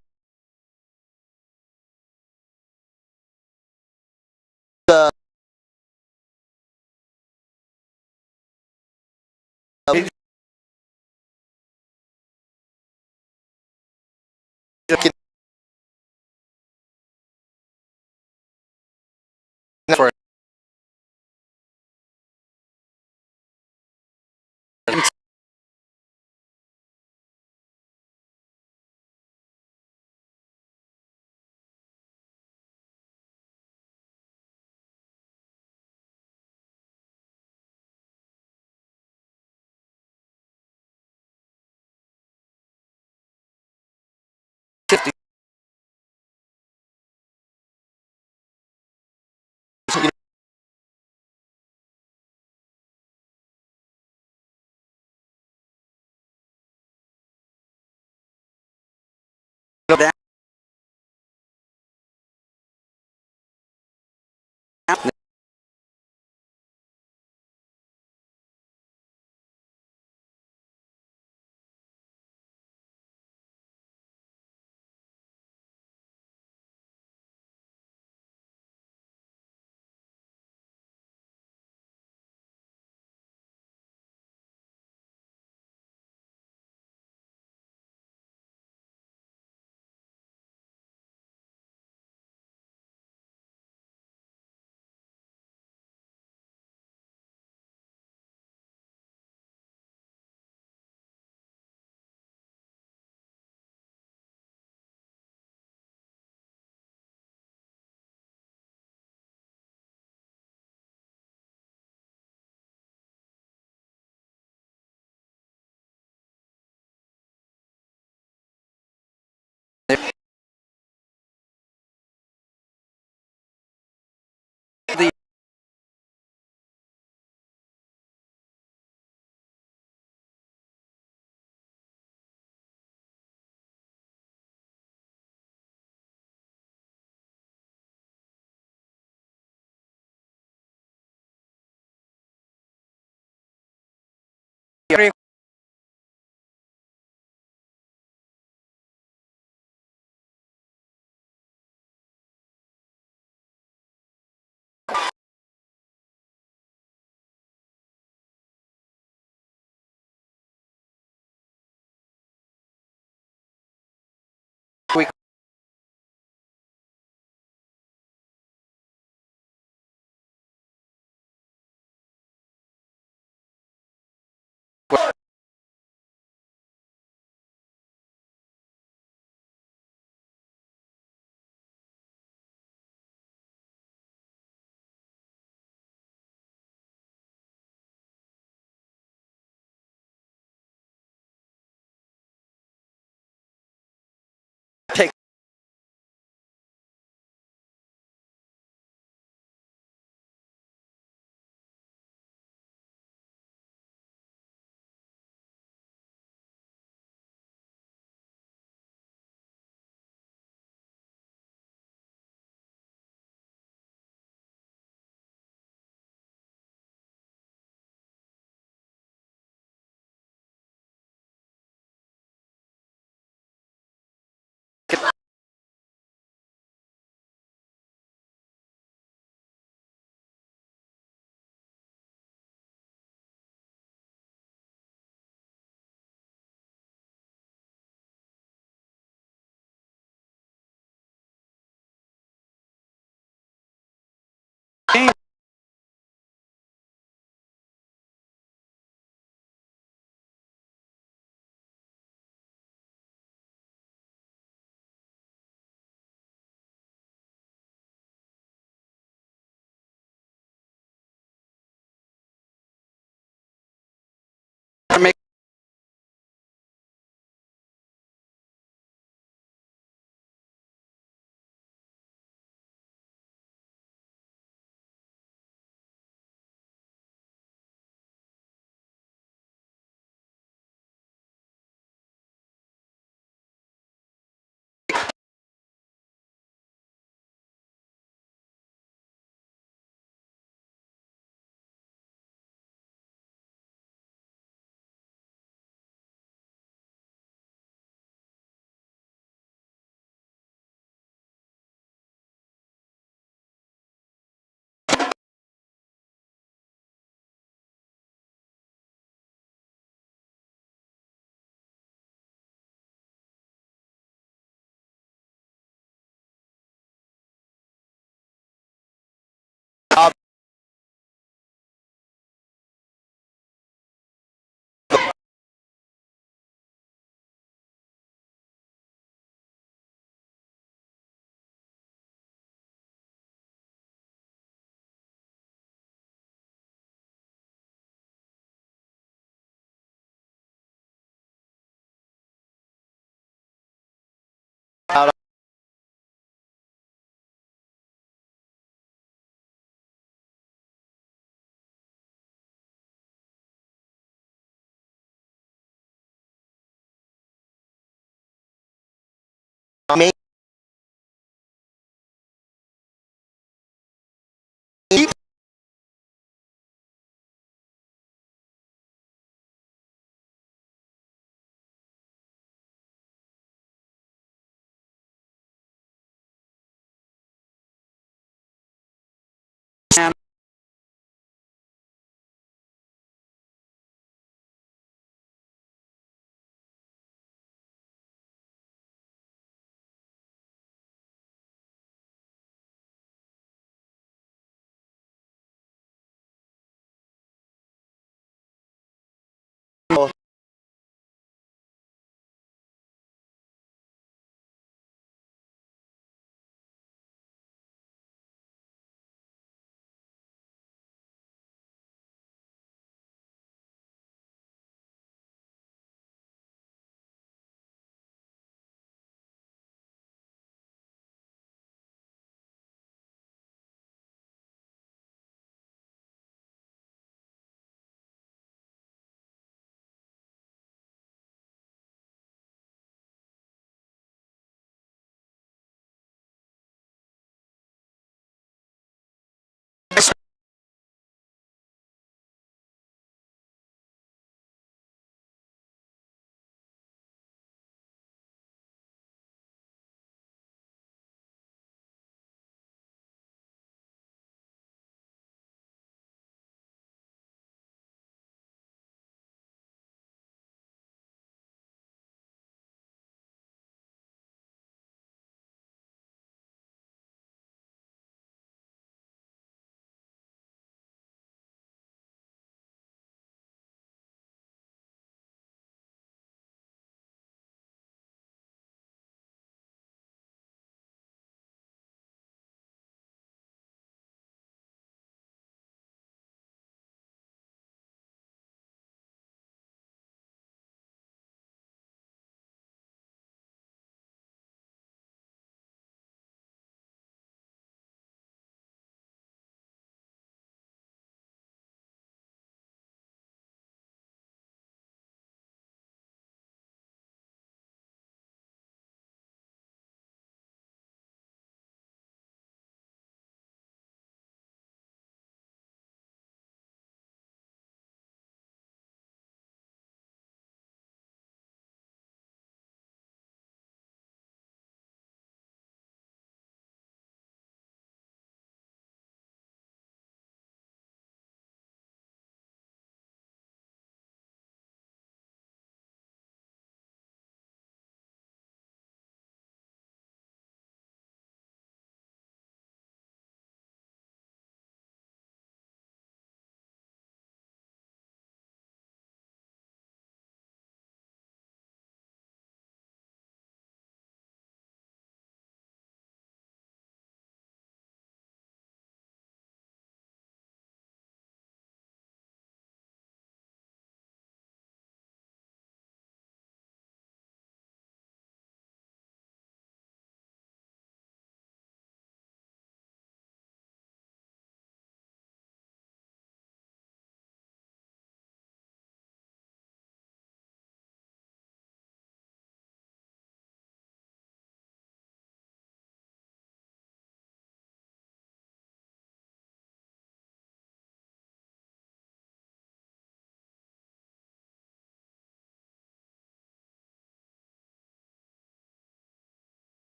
May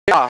Yeah.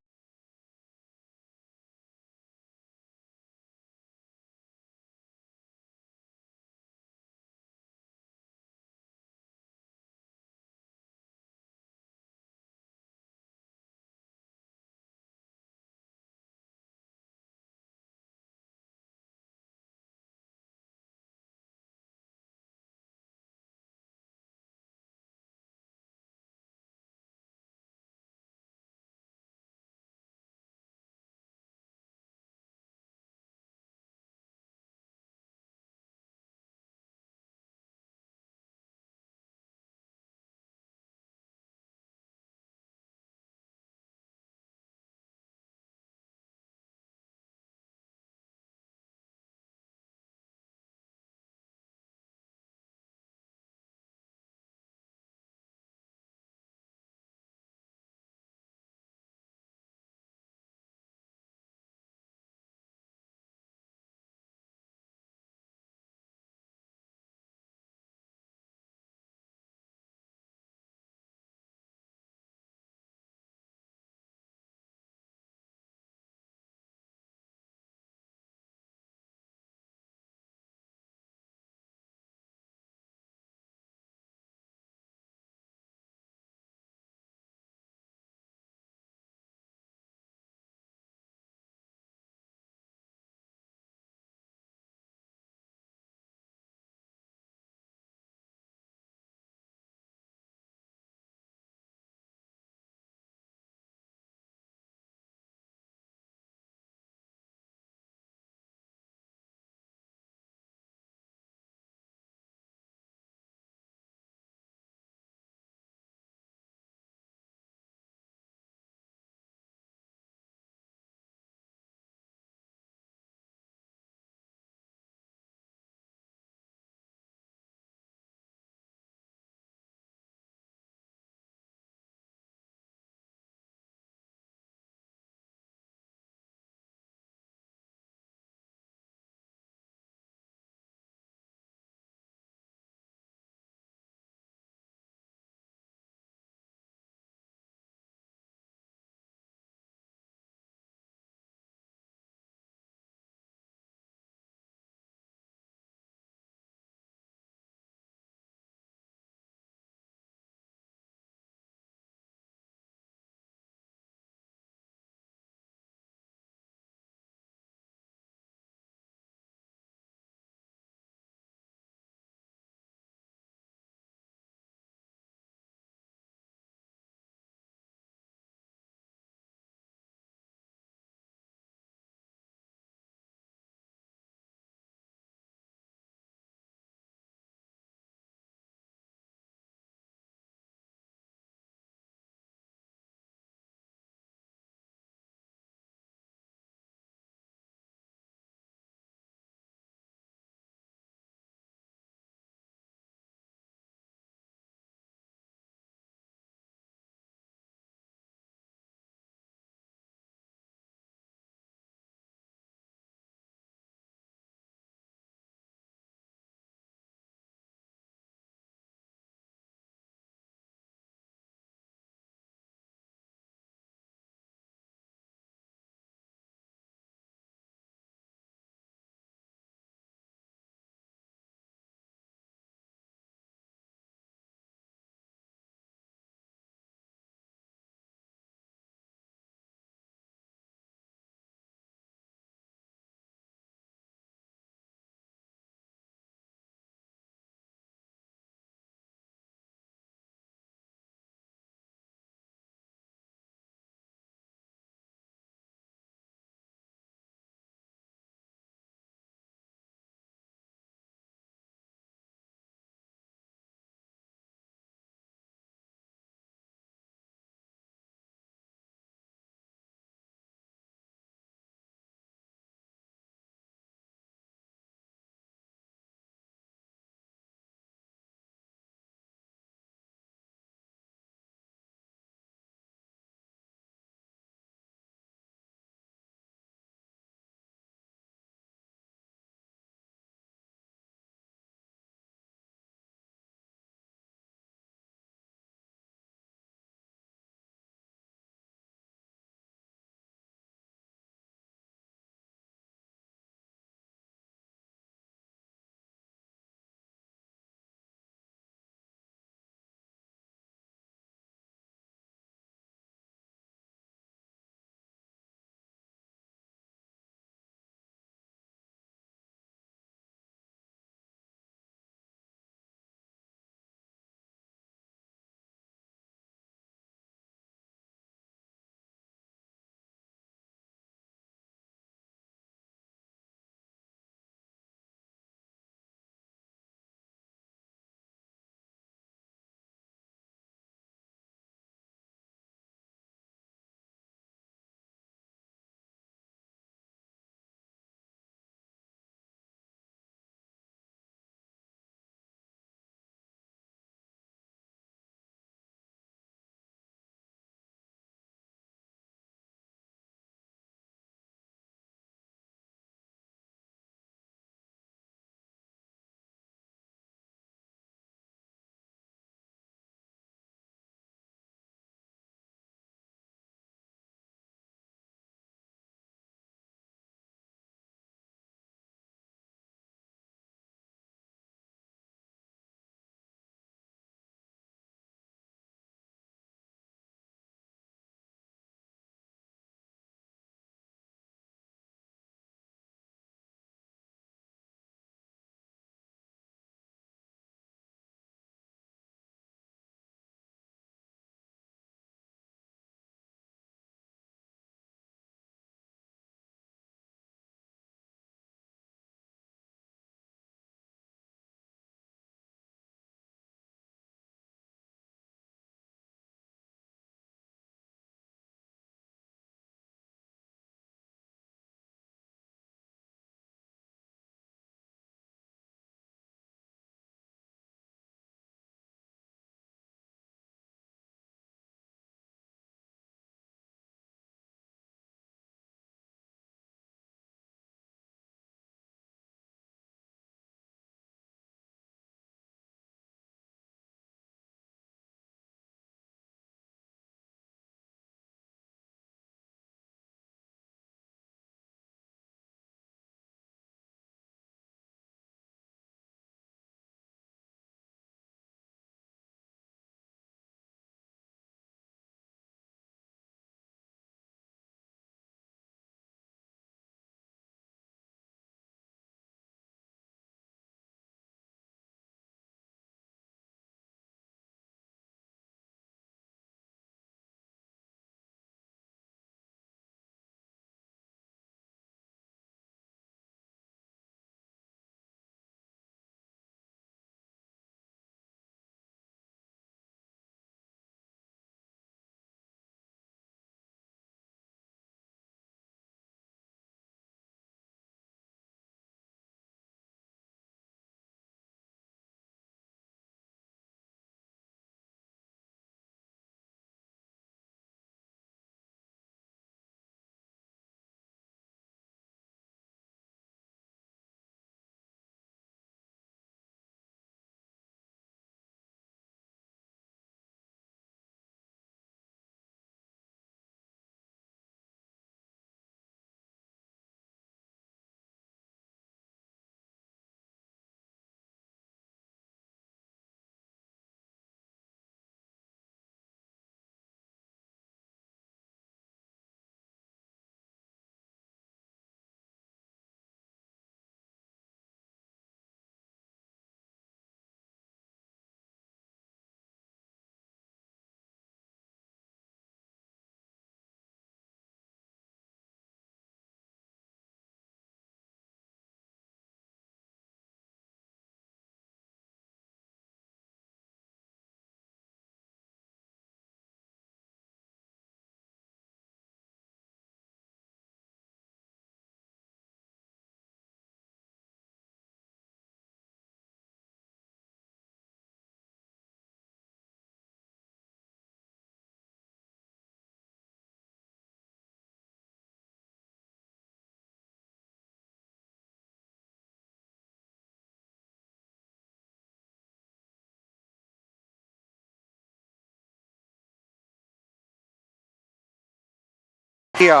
Yeah.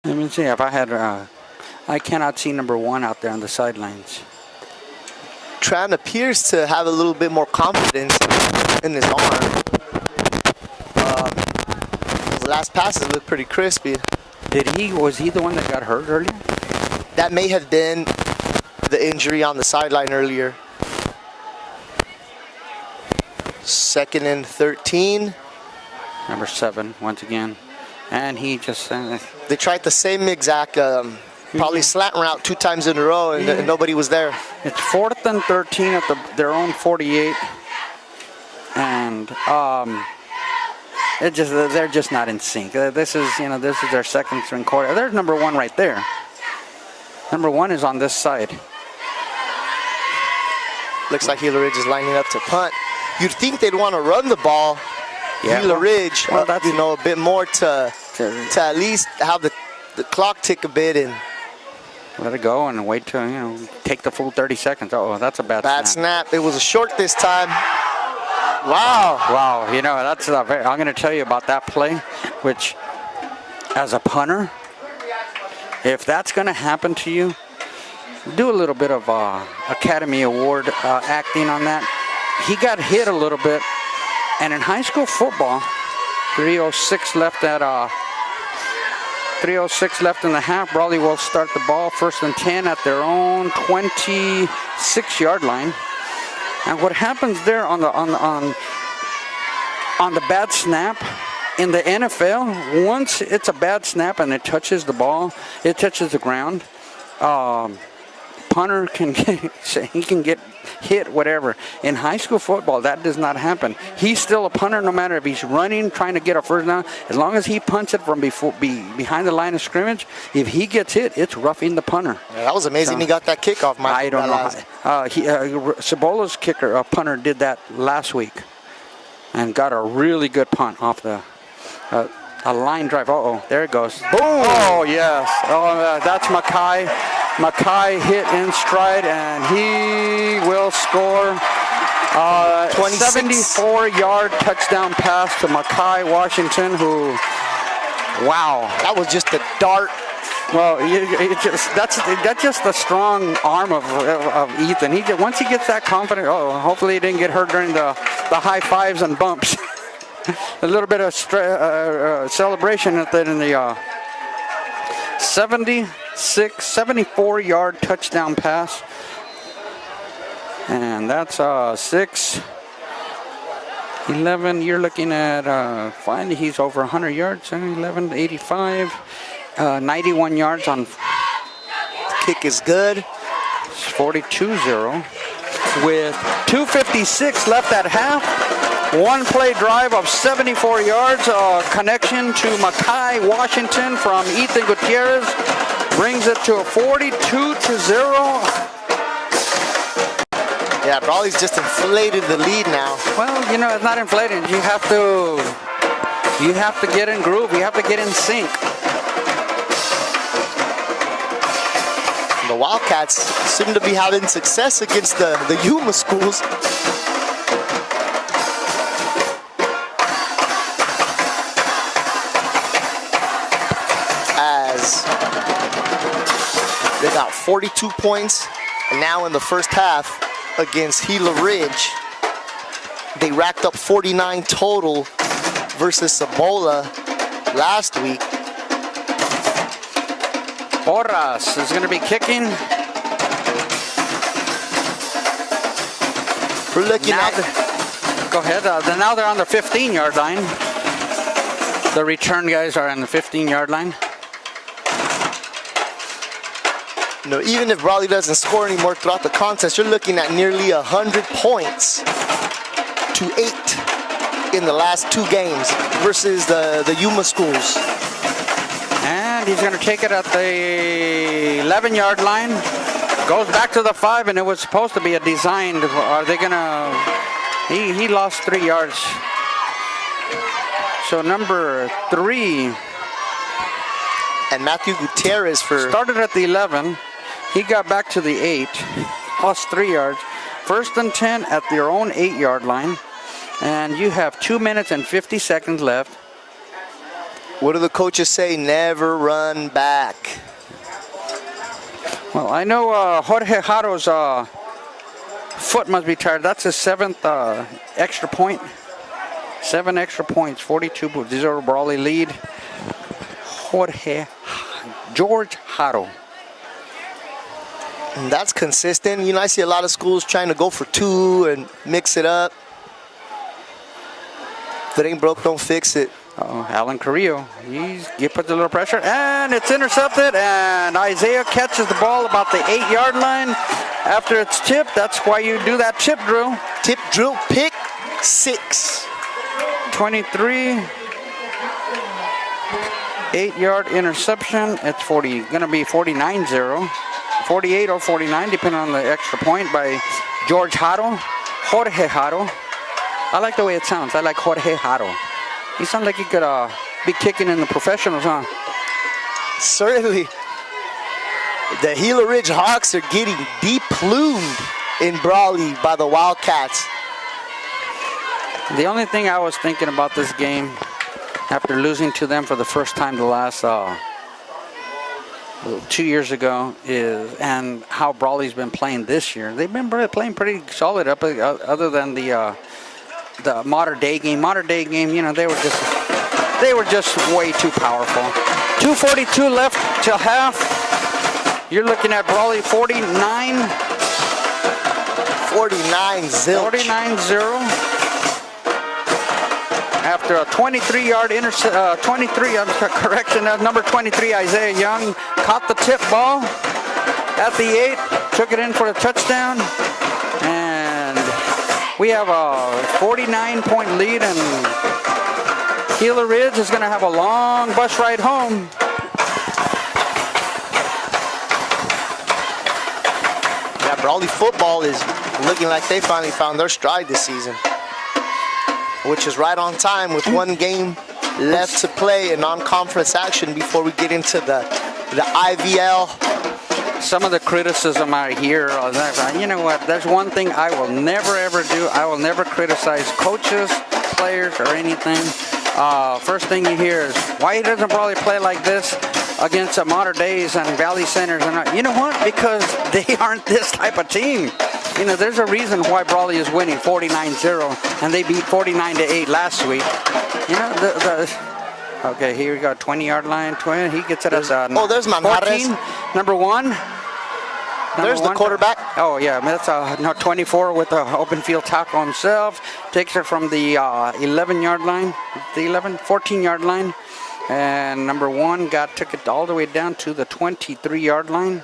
Let me see if I had. I cannot see number 1 out there on the sidelines. Tran appears to have a little bit more confidence in his arm. The last passes looked pretty crispy. Was he the one that got hurt earlier? That may have been the injury on the sideline earlier. 2nd and 13. Number 7 once again, and he just. They tried the same exact, probably slant route 2 times in a row, and nobody was there. It's 4th and 13 at their own 48, and they're just not in sync. This is their second string quarter. There's number 1 right there. Number 1 is on this side. Looks like Gila Ridge is lining up to punt. You'd think they'd want to run the ball. Yeah, Gila Ridge, well, that's a bit more to at least have the clock tick a bit and let it go and wait to take the full 30 seconds. Oh, that's a bad snap. It was a short this time. Wow. That's I'm going to tell you about that play, which as a punter, if that's going to happen to you, do a little bit of Academy Award acting on that. He got hit a little bit, and in high school football, 3:06 left at 3:06 left in the half. Brawley will start the ball 1st and 10 at their own 26-yard line. And what happens there on the bad snap in the NFL, once it's a bad snap and it touches the ball, it touches the ground, punter can get hit, whatever. In high school football, that does not happen. He's still a punter no matter if he's running, trying to get a first down. As long as he punts it from behind the line of scrimmage, if he gets hit, it's roughing the punter. Yeah, that was amazing. He got that kickoff. I don't know. Cebola's punter did that last week and got a really good punt off the a line drive. There it goes. Boom! Oh, yes. That's Mackay. Mackay hit in stride, and he will score. 74-yard touchdown pass to Mackay Washington, who, wow. That was just a dart. Well, that's just the strong arm of Ethan. Once he gets that confident, hopefully he didn't get hurt during the high fives and bumps. A little bit of celebration at that in the 74-yard touchdown pass. And that's 6-11. You're looking at finally he's over 100 yards. 11, 85, 91 yards on. Kick is good. 42-0 with 2:56 left at half. One play drive of 74 yards. Connection to Mackay Washington from Ethan Gutierrez brings it to a 42-0. Yeah, Brawley's just inflated the lead now. Well, it's not inflated. You have to get in groove. You have to get in sync. The Wildcats seem to be having success against the Yuma schools. As they got 42 points, and now in the first half against Gila Ridge, they racked up 49 total versus Cebola last week. Porras is going to be kicking. We're looking Go ahead. Now they're on the 15-yard line. The return guys are on the 15-yard line. Even if Brawley doesn't score anymore throughout the contest, you're looking at nearly 100 points to 8 in the last 2 games versus the Yuma schools. And he's going to take it at the 11-yard line. Goes back to the 5, and it was supposed to be a designed. Are they going to? He lost 3 yards. So number 3. And Matthew Gutierrez started at the 11. He got back to the 8. Lost 3 yards. 1st and 10 at their own 8-yard line. And you have 2 minutes and 50 seconds left. What do the coaches say? Never run back. Well, I know Jorge Jaro's foot must be tired. That's his 7th extra point. 7 extra points, 42-0 Brawley lead. George Jaro. And that's consistent. You know, I see a lot of schools trying to go for 2 and mix it up. If it ain't broke, don't fix it. Alan Carrillo, he puts a little pressure, and it's intercepted, and Isaiah catches the ball about the 8-yard line after it's tipped. That's why you do that tip drill. Tip drill, pick 6. 23, 8-yard interception. It's gonna be 49-0, 48 or 49, depending on the extra point by Jorge Jaro. I like the way it sounds. I like Jorge Jaro. He sounds like he could be kicking in the professionals, huh? Certainly. The Gila Ridge Hawks are getting de-plumed in Brawley by the Wildcats. The only thing I was thinking about this game, after losing to them for the first time the last 2 years ago, and how Brawley's been playing this year. They've been playing pretty solid, other than the Modern Day game. Modern Day game, you know, they were just way too powerful. 2:42 left till half. You're looking at Brawley 49. 49-0. 49-0. After a 23-yard correction, number 23 Isaiah Young caught the tip ball at the 8, took it in for a touchdown, and we have a 49-point lead, and Gila Ridge is going to have a long bus ride home. Yeah, Brawley football is looking like they finally found their stride this season, which is right on time with one game left to play in non-conference action before we get into the IVL. Some of the criticism I hear, you know what, there's one thing I will never ever do. I will never criticize coaches, players, or anything. First thing you hear is, why doesn't Brawley play like this against Modern Days and Valley Centers? And you know what? Because they aren't this type of team. You know, there's a reason why Brawley is winning 49-0, and they beat 49-8 last week. You know, okay, here we go, 20-yard line. He gets it as there's Manjarres. 14, number 1. There's the quarterback. Oh, yeah, that's 24 with an open field tackle himself. Takes it from the 11-yard line, 14-yard line. And number 1 took it all the way down to the 23-yard line.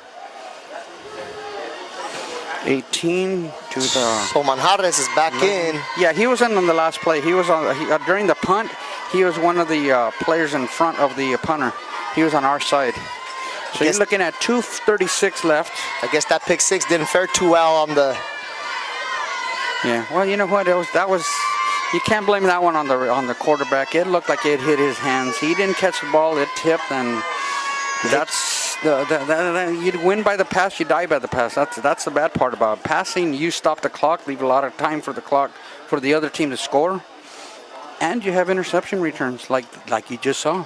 18 to the... So Manjarres is back in. Yeah, he was in on the last play. He was on during the punt. He was one of the players in front of the punter. He was on our side. So you're looking at 2:36 left. I guess that pick 6 didn't fare too well on the... Yeah, well, you know what? That was you can't blame that one on the quarterback. It looked like it hit his hands. He didn't catch the ball. It tipped, and that's... you win by the pass, you die by the pass. That's the bad part about passing. You stop the clock, leave a lot of time for the other team to score, and you have interception returns like you just saw.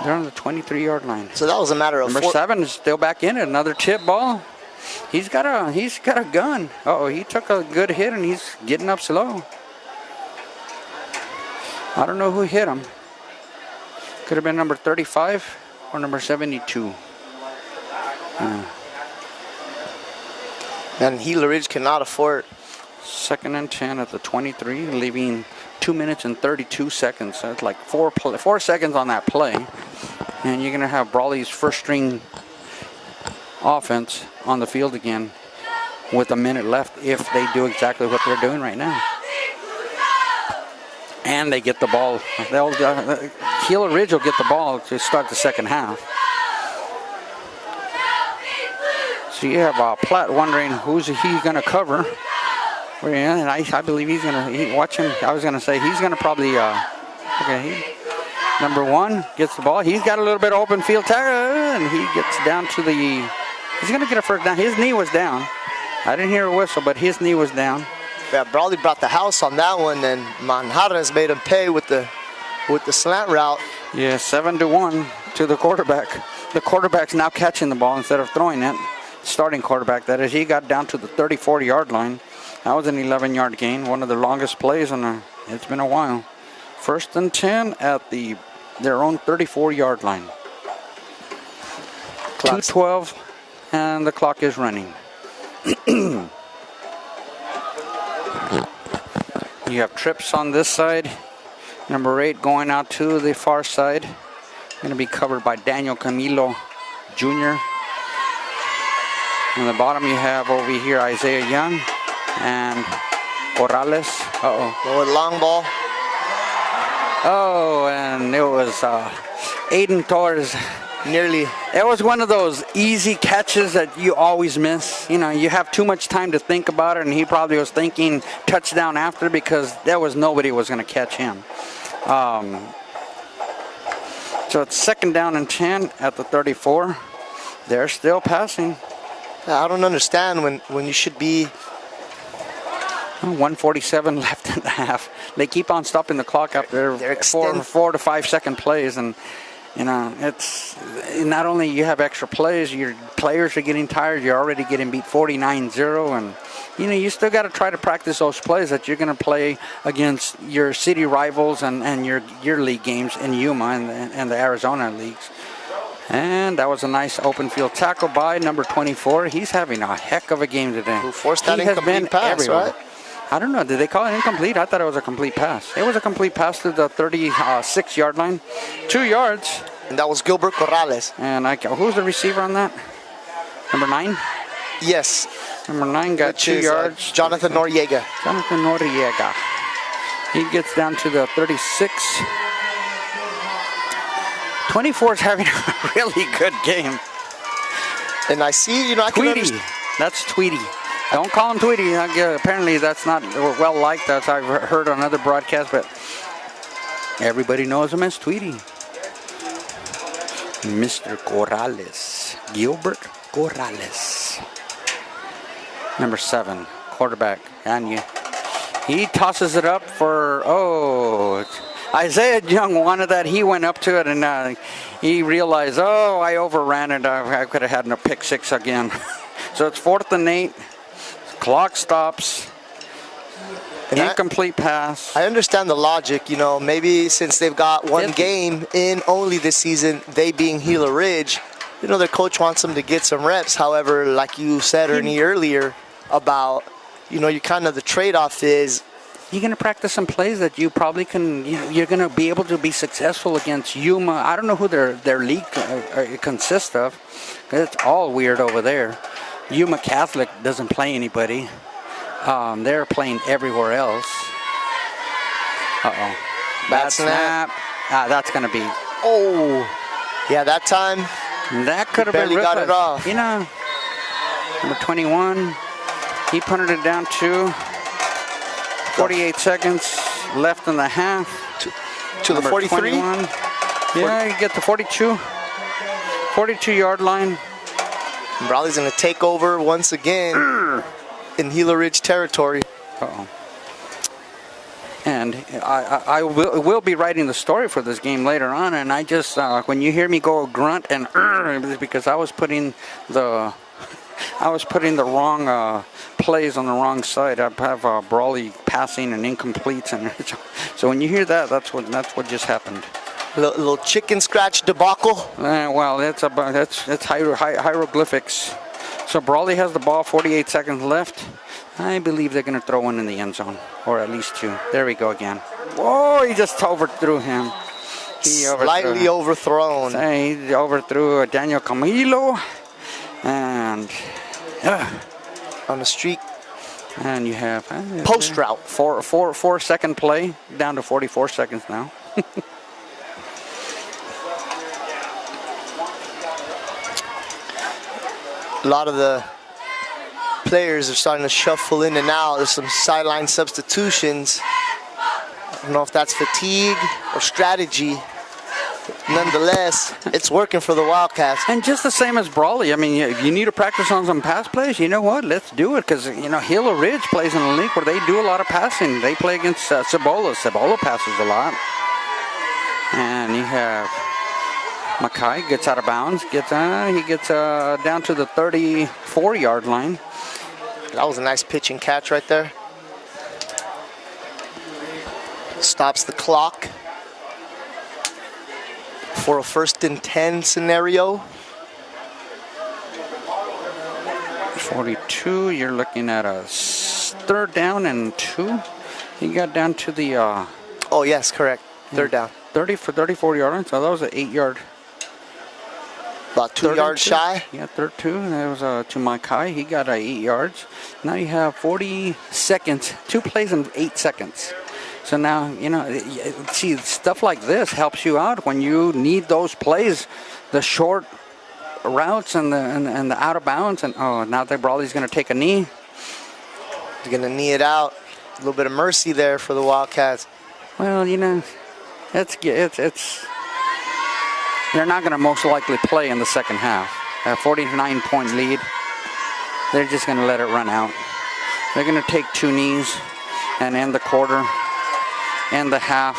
They're on the 23-yard line. So that was a matter of... Number 7 is still back in it. Another tip ball. He's got a gun. He took a good hit, and he's getting up slow. I don't know who hit him. Could have been number 35. Or number 72. And Gila Ridge cannot afford. 2nd and 10 at the 23, leaving 2 minutes and 32 seconds. So it's like 4 seconds on that play. And you're going to have Brawley's first-string offense on the field again with a minute left if they do exactly what they're doing right now. And they get the ball. Gila Ridge will get the ball to start the second half. So you have Platt wondering who's he going to cover. And I believe he's going to watch him. I was going to say he's going to probably. Number 1 gets the ball. He's got a little bit of open field tackle, and he gets down to the. He's going to get a first down. His knee was down. I didn't hear a whistle, but his knee was down. Yeah, Brawley brought the house on that one, and Manjarres made him pay with the slant route. Yeah, 7-1 to the quarterback. The quarterback's now catching the ball instead of throwing it. Starting quarterback, that is. He got down to the 34-yard line. That was an 11-yard gain, one of the longest plays, and it's been a while. 1st and 10 at their own 34-yard line. 2:12, and the clock is running. You have trips on this side. Number 8 going out to the far side. Going to be covered by Daniel Camilo Jr. On the bottom you have over here Isaiah Young and Corrales. Lower long ball. Oh, and it was Aiden Torres. Nearly. It was one of those easy catches that you always miss. You know, you have too much time to think about it, and he probably was thinking touchdown after because there was nobody was going to catch him. So it's 2nd down and 10 at the 34. They're still passing. I don't understand when you should be. 1:47 left in the half. They keep on stopping the clock after 4 to 5 second plays, and you know it's not only you have extra plays, your players are getting tired. You're already getting beat 49-0, and you know you still got to try to practice those plays that you're going to play against your city rivals and your league games in Yuma and the Arizona leagues. And that was a nice open field tackle by number 24. He's having a heck of a game today. Who forced that incomplete pass, right? I don't know. Did they call it incomplete? I thought it was a complete pass. It was a complete pass to the 36-yard line. 2 yards. And that was Gilbert Corrales. And who's the receiver on that? Number 9? Yes. Number 9 got 2 yards. Jonathan Noriega. Jonathan Noriega. He gets down to the 36. 24 is having a really good game. And I see, I can Tweety. That's Tweety. Don't call him Tweety. Apparently that's not well liked, as I've heard on other broadcasts, but everybody knows him as Tweety. Mr. Corrales. Gilbert Corrales. Number 7, quarterback. And he tosses it up for, Isaiah Young wanted that. He went up to it, and he realized, I overran it. I could have had a pick 6 again. So it's 4th and 8. Clock stops. And incomplete pass. I understand the logic. Maybe since they've got one game in only this season, they being Gila Ridge, their coach wants them to get some reps. However, like you said, Ernie, earlier about, you kind of the trade-off is you're going to practice some plays that you probably can, you're going to be able to be successful against Yuma. I don't know who their league consists of. It's all weird over there. Yuma Catholic doesn't play anybody. They're playing everywhere else. Bad snap. That's going to be. Yeah, that time. That could have been barely got it off. Number 21. He punted it down to 48 seconds left in the half. To the 43? 21. Yeah, you get the 42. 42-yard line. Brawley's going to take over once again in Gila Ridge territory. And I will be writing the story for this game later on, and I just when you hear me go grunt and it's because I was putting the wrong plays on the wrong side. I have Brawley passing and incompletes, and so when you hear that, that's what just happened. Little chicken scratch debacle. Well, it's hieroglyphics. So Brawley has the ball, 48 seconds left. I believe they're going to throw one in the end zone, or at least 2. There we go again. Whoa, he just overthrew him. Slightly overthrown. He overthrew Daniel Camilo. And on the street. And you have post route. 4 second play, down to 44 seconds now. A lot of the players are starting to shuffle in and out. There's some sideline substitutions. I don't know if that's fatigue or strategy nonetheless, it's working for the Wildcats. And just the same as Brawley. I mean, if you need to practice on some pass plays, you know what? Let's do it. Because, Gila Ridge plays in a league where they do a lot of passing. They play against Cibola. Cibola passes a lot. And you have Mackay gets out of bounds. He gets down to the 34-yard line. That was a nice pitch and catch right there. Stops the clock for a 1st and 10 scenario. 42, you're looking at a 3rd down and 2. He got down to the... oh, yes, correct. 3rd down. 34-yard line, so that was an 8-yard. About 2 yards shy. Yeah, 32. That was to Mackay. He got 8 yards. Now you have 40 seconds. 2 plays in 8 seconds. So now, see, stuff like this helps you out when you need those plays, the short routes and the out of bounds. And now that Brawley's going to take a knee. He's going to knee it out. A little bit of mercy there for the Wildcats. Well, it's they're not going to most likely play in the second half. A 49-point lead. They're just going to let it run out. They're going to take 2 knees and end the quarter. And the half,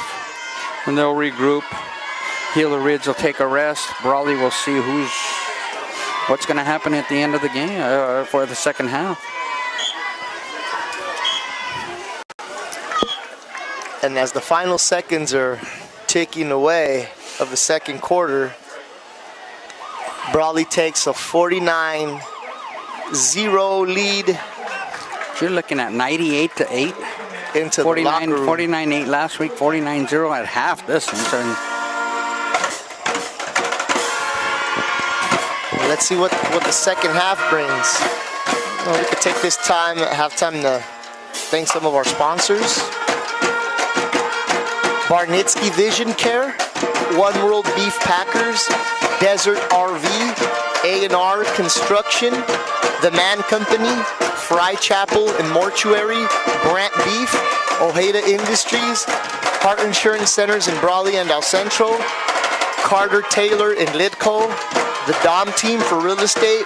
and they'll regroup. Gila Ridge will take a rest. Brawley will see what's going to happen at the end of the game for the second half. And as the final seconds are ticking away of the second quarter, Brawley takes a 49-0 lead. You're looking at 98-8. Into 49-8 last week, 49-0 at half this one. So let's see what the second half brings. Well, we could take this time at halftime to thank some of our sponsors. Barnitsky Vision Care, One World Beef Packers, Desert RV, A&R Construction, The Man Company, Fry Chapel and Mortuary, Brant Beef, Ojeda Industries, Heart Insurance Centers in Brawley and El Centro, Carter Taylor in Lidco, the Dom Team for Real Estate,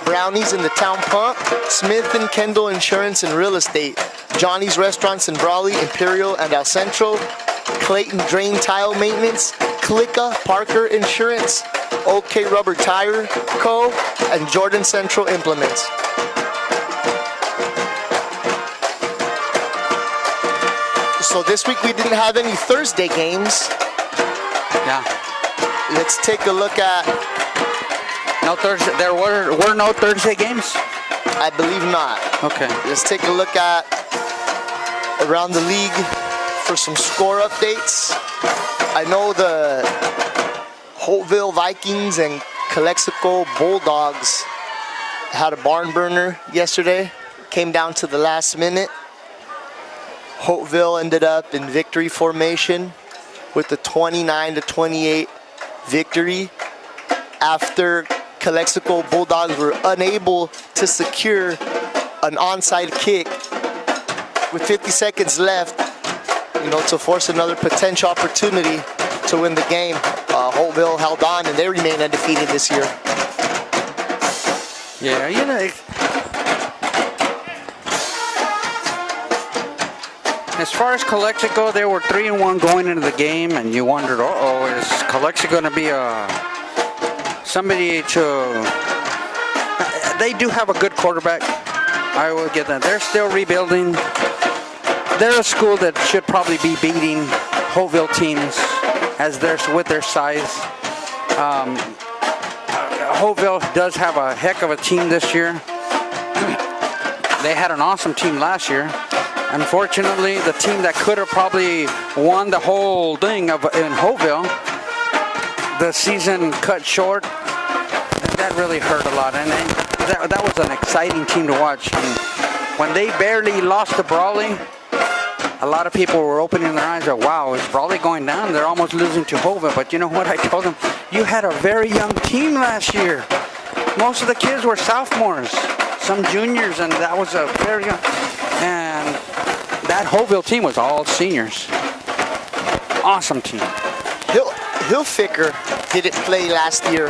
Brownies in the Town Pump, Smith & Kendall Insurance and Real Estate, Johnny's Restaurants in Brawley, Imperial and El Centro, Clayton Drain Tile Maintenance, Clicka Parker Insurance, OK Rubber Tire Co., and Jordan Central Implements. So this week we didn't have any Thursday games. yeah, Let's take a look at, no Thursday. There were no Thursday games. I believe not. Okay. Let's take a look at around the league for some score updates. I know the Holtville Vikings and Calexico Bulldogs had a barn burner yesterday. Came down to the last minute. Holtville ended up in victory formation with the 29-28 victory after Calexico Bulldogs were unable to secure an onside kick with 50 seconds left, to force another potential opportunity to win the game. Holtville held on and they remain undefeated this year. Yeah, as far as Calexico, they were 3-1 going into the game, and you wondered, is Calexico going to be somebody to... They do have a good quarterback. I will give them. They're still rebuilding. They're a school that should probably be beating Holtville teams with their size. Holtville does have a heck of a team this year. They had an awesome team last year. Unfortunately, the team that could have probably won the whole thing in Holtville, the season cut short. That really hurt a lot, and that was an exciting team to watch. And when they barely lost to Brawley, a lot of people were opening their eyes. Wow, is Brawley going down? They're almost losing to Holtville. But you know what? I told them, you had a very young team last year. Most of the kids were sophomores, some juniors, and that was a very young. And that Holtville team was all seniors. Awesome team. Hilfiger didn't play last year.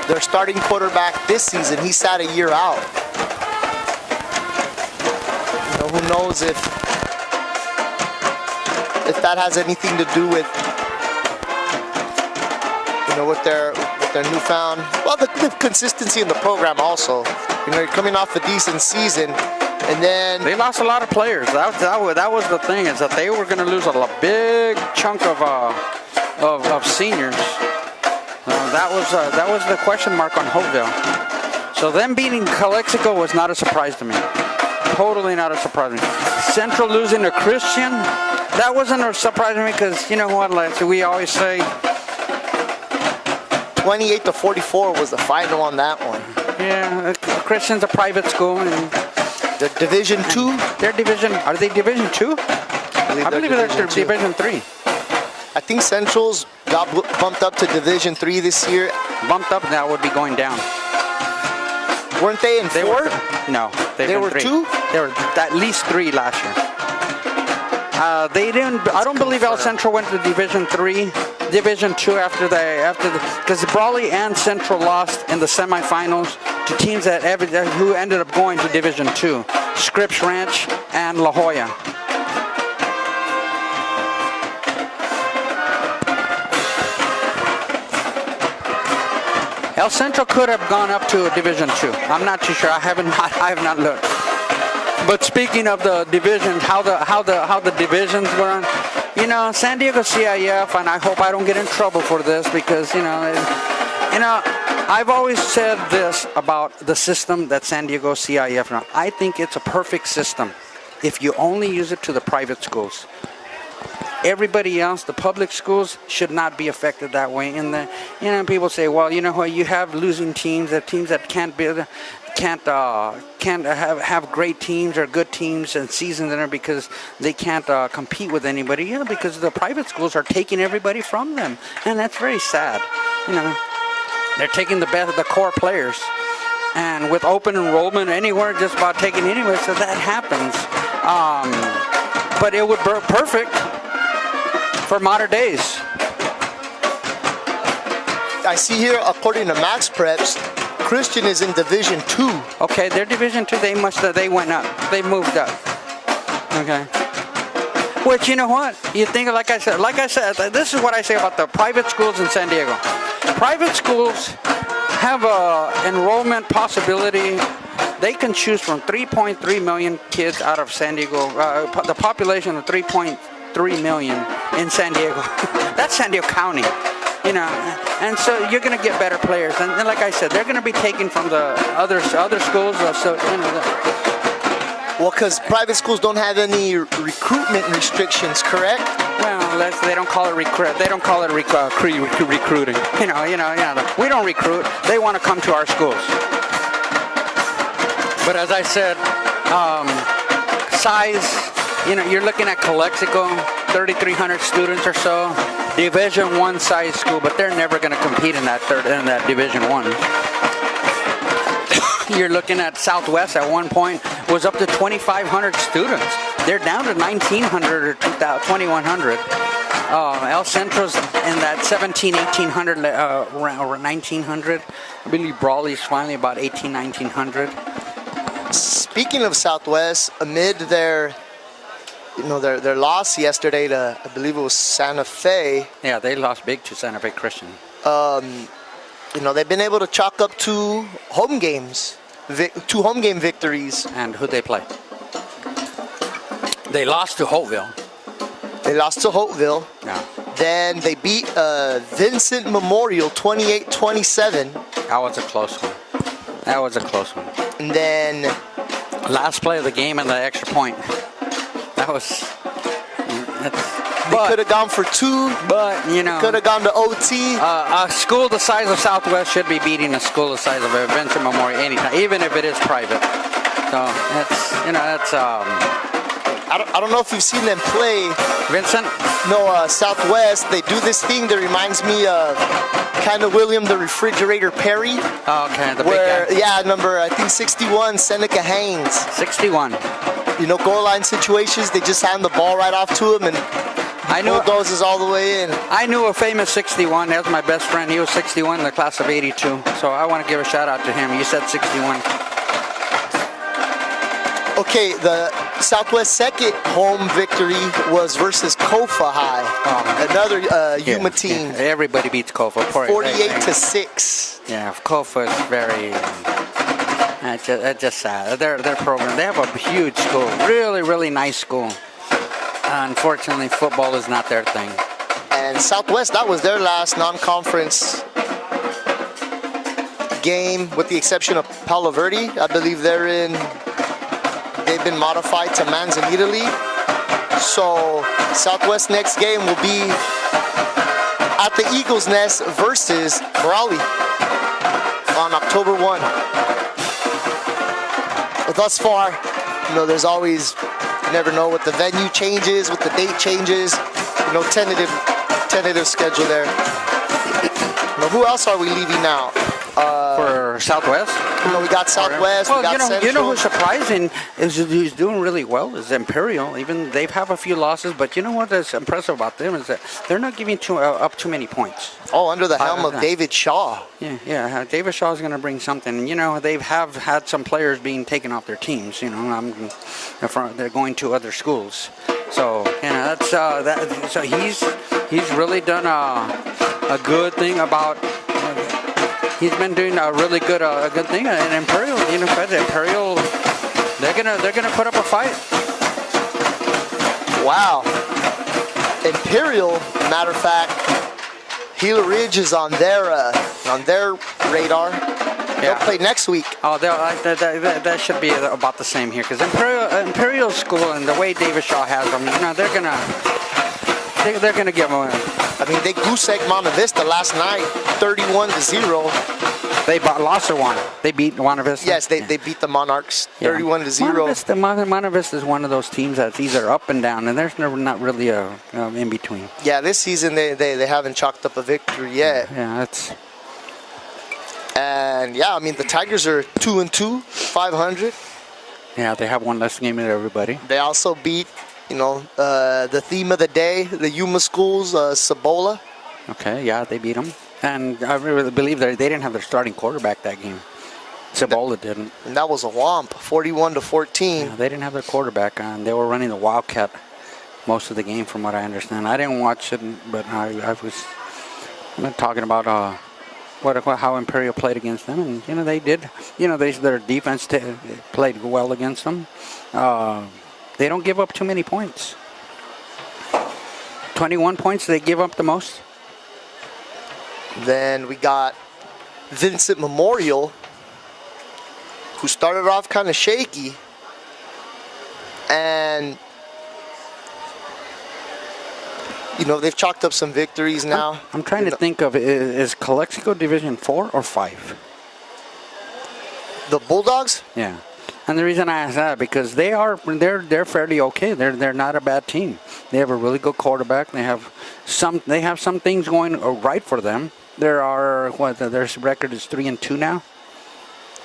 Their starting quarterback this season, he sat a year out. Who knows if that has anything to do with with their newfound the consistency in the program also. You're coming off a decent season, and then they lost a lot of players. That was the thing, is that they were going to lose a big chunk of seniors. That was the question mark on Hopeville. So them beating Calexico was not a surprise to me. Totally not a surprise to me. Central losing to Christian, that wasn't a surprise to me, because you know what, like we always say, 28-44 was the final on that one. Yeah, Christian's a private school, and the Division 2. They're Division. Are they Division 2? I believe they're Division 3. I think Central's got bumped up to Division 3 this year. Bumped up, that would be going down. Weren't they in 4? No, they were 3. 2. They were at least 3 last year. They didn't. I don't believe El Central went to Division 3, Division 2 because Brawley and Central lost in the semifinals to teams who ended up going to Division 2, Scripps Ranch and La Jolla. El Central could have gone up to a Division 2. I'm not too sure. I have not looked. But speaking of the divisions, how the divisions were, San Diego CIF, and I hope I don't get in trouble for this, because I've always said this about the system that San Diego CIF run. I think it's a perfect system if you only use it to the private schools. Everybody else, the public schools, should not be affected that way. And people say, well, you have losing teams, teams that can't have great teams or good teams and seasons in there because they can't compete with anybody. Yeah, because the private schools are taking everybody from them, and that's very sad. They're taking the best of the core players, and with open enrollment anywhere, just about taking anywhere, so that happens. But it would be perfect for modern days. I see here, according to Max Preps, Christian is in Division 2. Okay, they're Division 2. They went up. They moved up. Okay. Which, you know what? You think, like I said, this is what I say about the private schools in San Diego. Private schools have a enrollment possibility. They can choose from 3.3 million kids out of San Diego. The population of 3.3 million in San Diego. That's San Diego County. And so you're going to get better players. And like I said, they're going to be taken from the other schools. Well, because private schools don't have any recruitment restrictions, correct? Well, they don't call it recruit. They don't call it recruiting. We don't recruit. They want to come to our schools. But as I said, size. You're looking at Calexico, 3,300 students or so. Division 1 size school, but they're never going to compete in that Division 1. You're looking at Southwest at one point was up to 2,500 students. They're down to 1,900 or 2,100. El Centro's in that 1,800 or 1,900. I believe Brawley's finally about 1,900. Speaking of Southwest, amid their loss yesterday to, I believe it was Santa Fe. Yeah, they lost big to Santa Fe Christian. They've been able to chalk up 2 home game victories. And who'd they play? They lost to Hopeville. Yeah. Then they beat Vincent Memorial 28-27. That was a close one. And then last play of the game and the extra point. They could have gone for 2, but could have gone to OT. A school the size of Southwest should be beating a school the size of Vincent Memorial anytime, even if it is private. So that's I don't know if you've seen them play. Vincent? No, Southwest. They do this thing that reminds me of kind of William the Refrigerator Perry. Oh, okay, the big guy. Yeah, number I think 61, Seneca Haynes. 61. Goal line situations, they just hand the ball right off to him, and Bulldozes all the way in. I knew a famous 61. That was my best friend. He was 61 in the class of 82. So I want to give a shout out to him. You said 61. Okay, the Southwest second home victory was versus Kofa High, another Yuma team. Yeah. Everybody beats Kofa. 48-6. Yeah, Kofa is very. It's just sad. Their program. They have a huge school. Really, really nice school. Unfortunately, football is not their thing. And Southwest, that was their last non-conference game, with the exception of Palo Verde. I believe they've been modified to Manzanita League. So Southwest next game will be at the Eagles Nest versus Brawley on October 1. But thus far, there's always, you never know what the venue changes, what the date changes. Tentative schedule there. Now, who else are we leaving out? For Southwest? We got Southwest, we got Central. You know who's surprising is who's doing really well is Imperial. Even they have a few losses, but you know what is impressive about them is that they're not giving up too many points. Oh, under the helm of David Shaw. Yeah. David Shaw is going to bring something. And, they have had some players being taken off their teams. They're going to other schools. So, that's that. So he's really done a good thing about. He's been doing a really good thing. And Imperial, Imperial, they're gonna put up a fight. Wow. Imperial, matter of fact, Gila Ridge is on their radar. They'll play next week. Oh, that should be about the same here, because Imperial School and the way David Shaw has them, they're gonna give them. I mean, they goose-egged Monte Vista last night, 31-0. They lost or won? They beat Monte Vista? Yes, they beat the Monarchs, 31-0. Monte Vista is one of those teams that's either up and down, and there's not really a in between. Yeah, this season they haven't chalked up a victory yet. Yeah, that's. And the Tigers are 2-2, 500. Yeah, they have one less game than everybody. They also beat. The theme of the day, the Yuma schools, Cibola. Okay, yeah, they beat them. And I really believe they didn't have their starting quarterback that game. Cibola didn't. And that was a whomp, 41-14. Yeah, they didn't have their quarterback on. They were running the Wildcat most of the game, from what I understand. I didn't watch it, but I was talking about how Imperial played against them. And, they did. Their defense played well against them. They don't give up too many points. 21 points, they give up the most. Then we got Vincent Memorial, who started off kind of shaky. And, they've chalked up some victories now. I'm trying to think of, is Calexico Division 4 or 5? The Bulldogs? Yeah. And the reason I ask that, because they're fairly okay. They're not a bad team. They have a really good quarterback. They have some things going right for them. Their record is 3-2 now.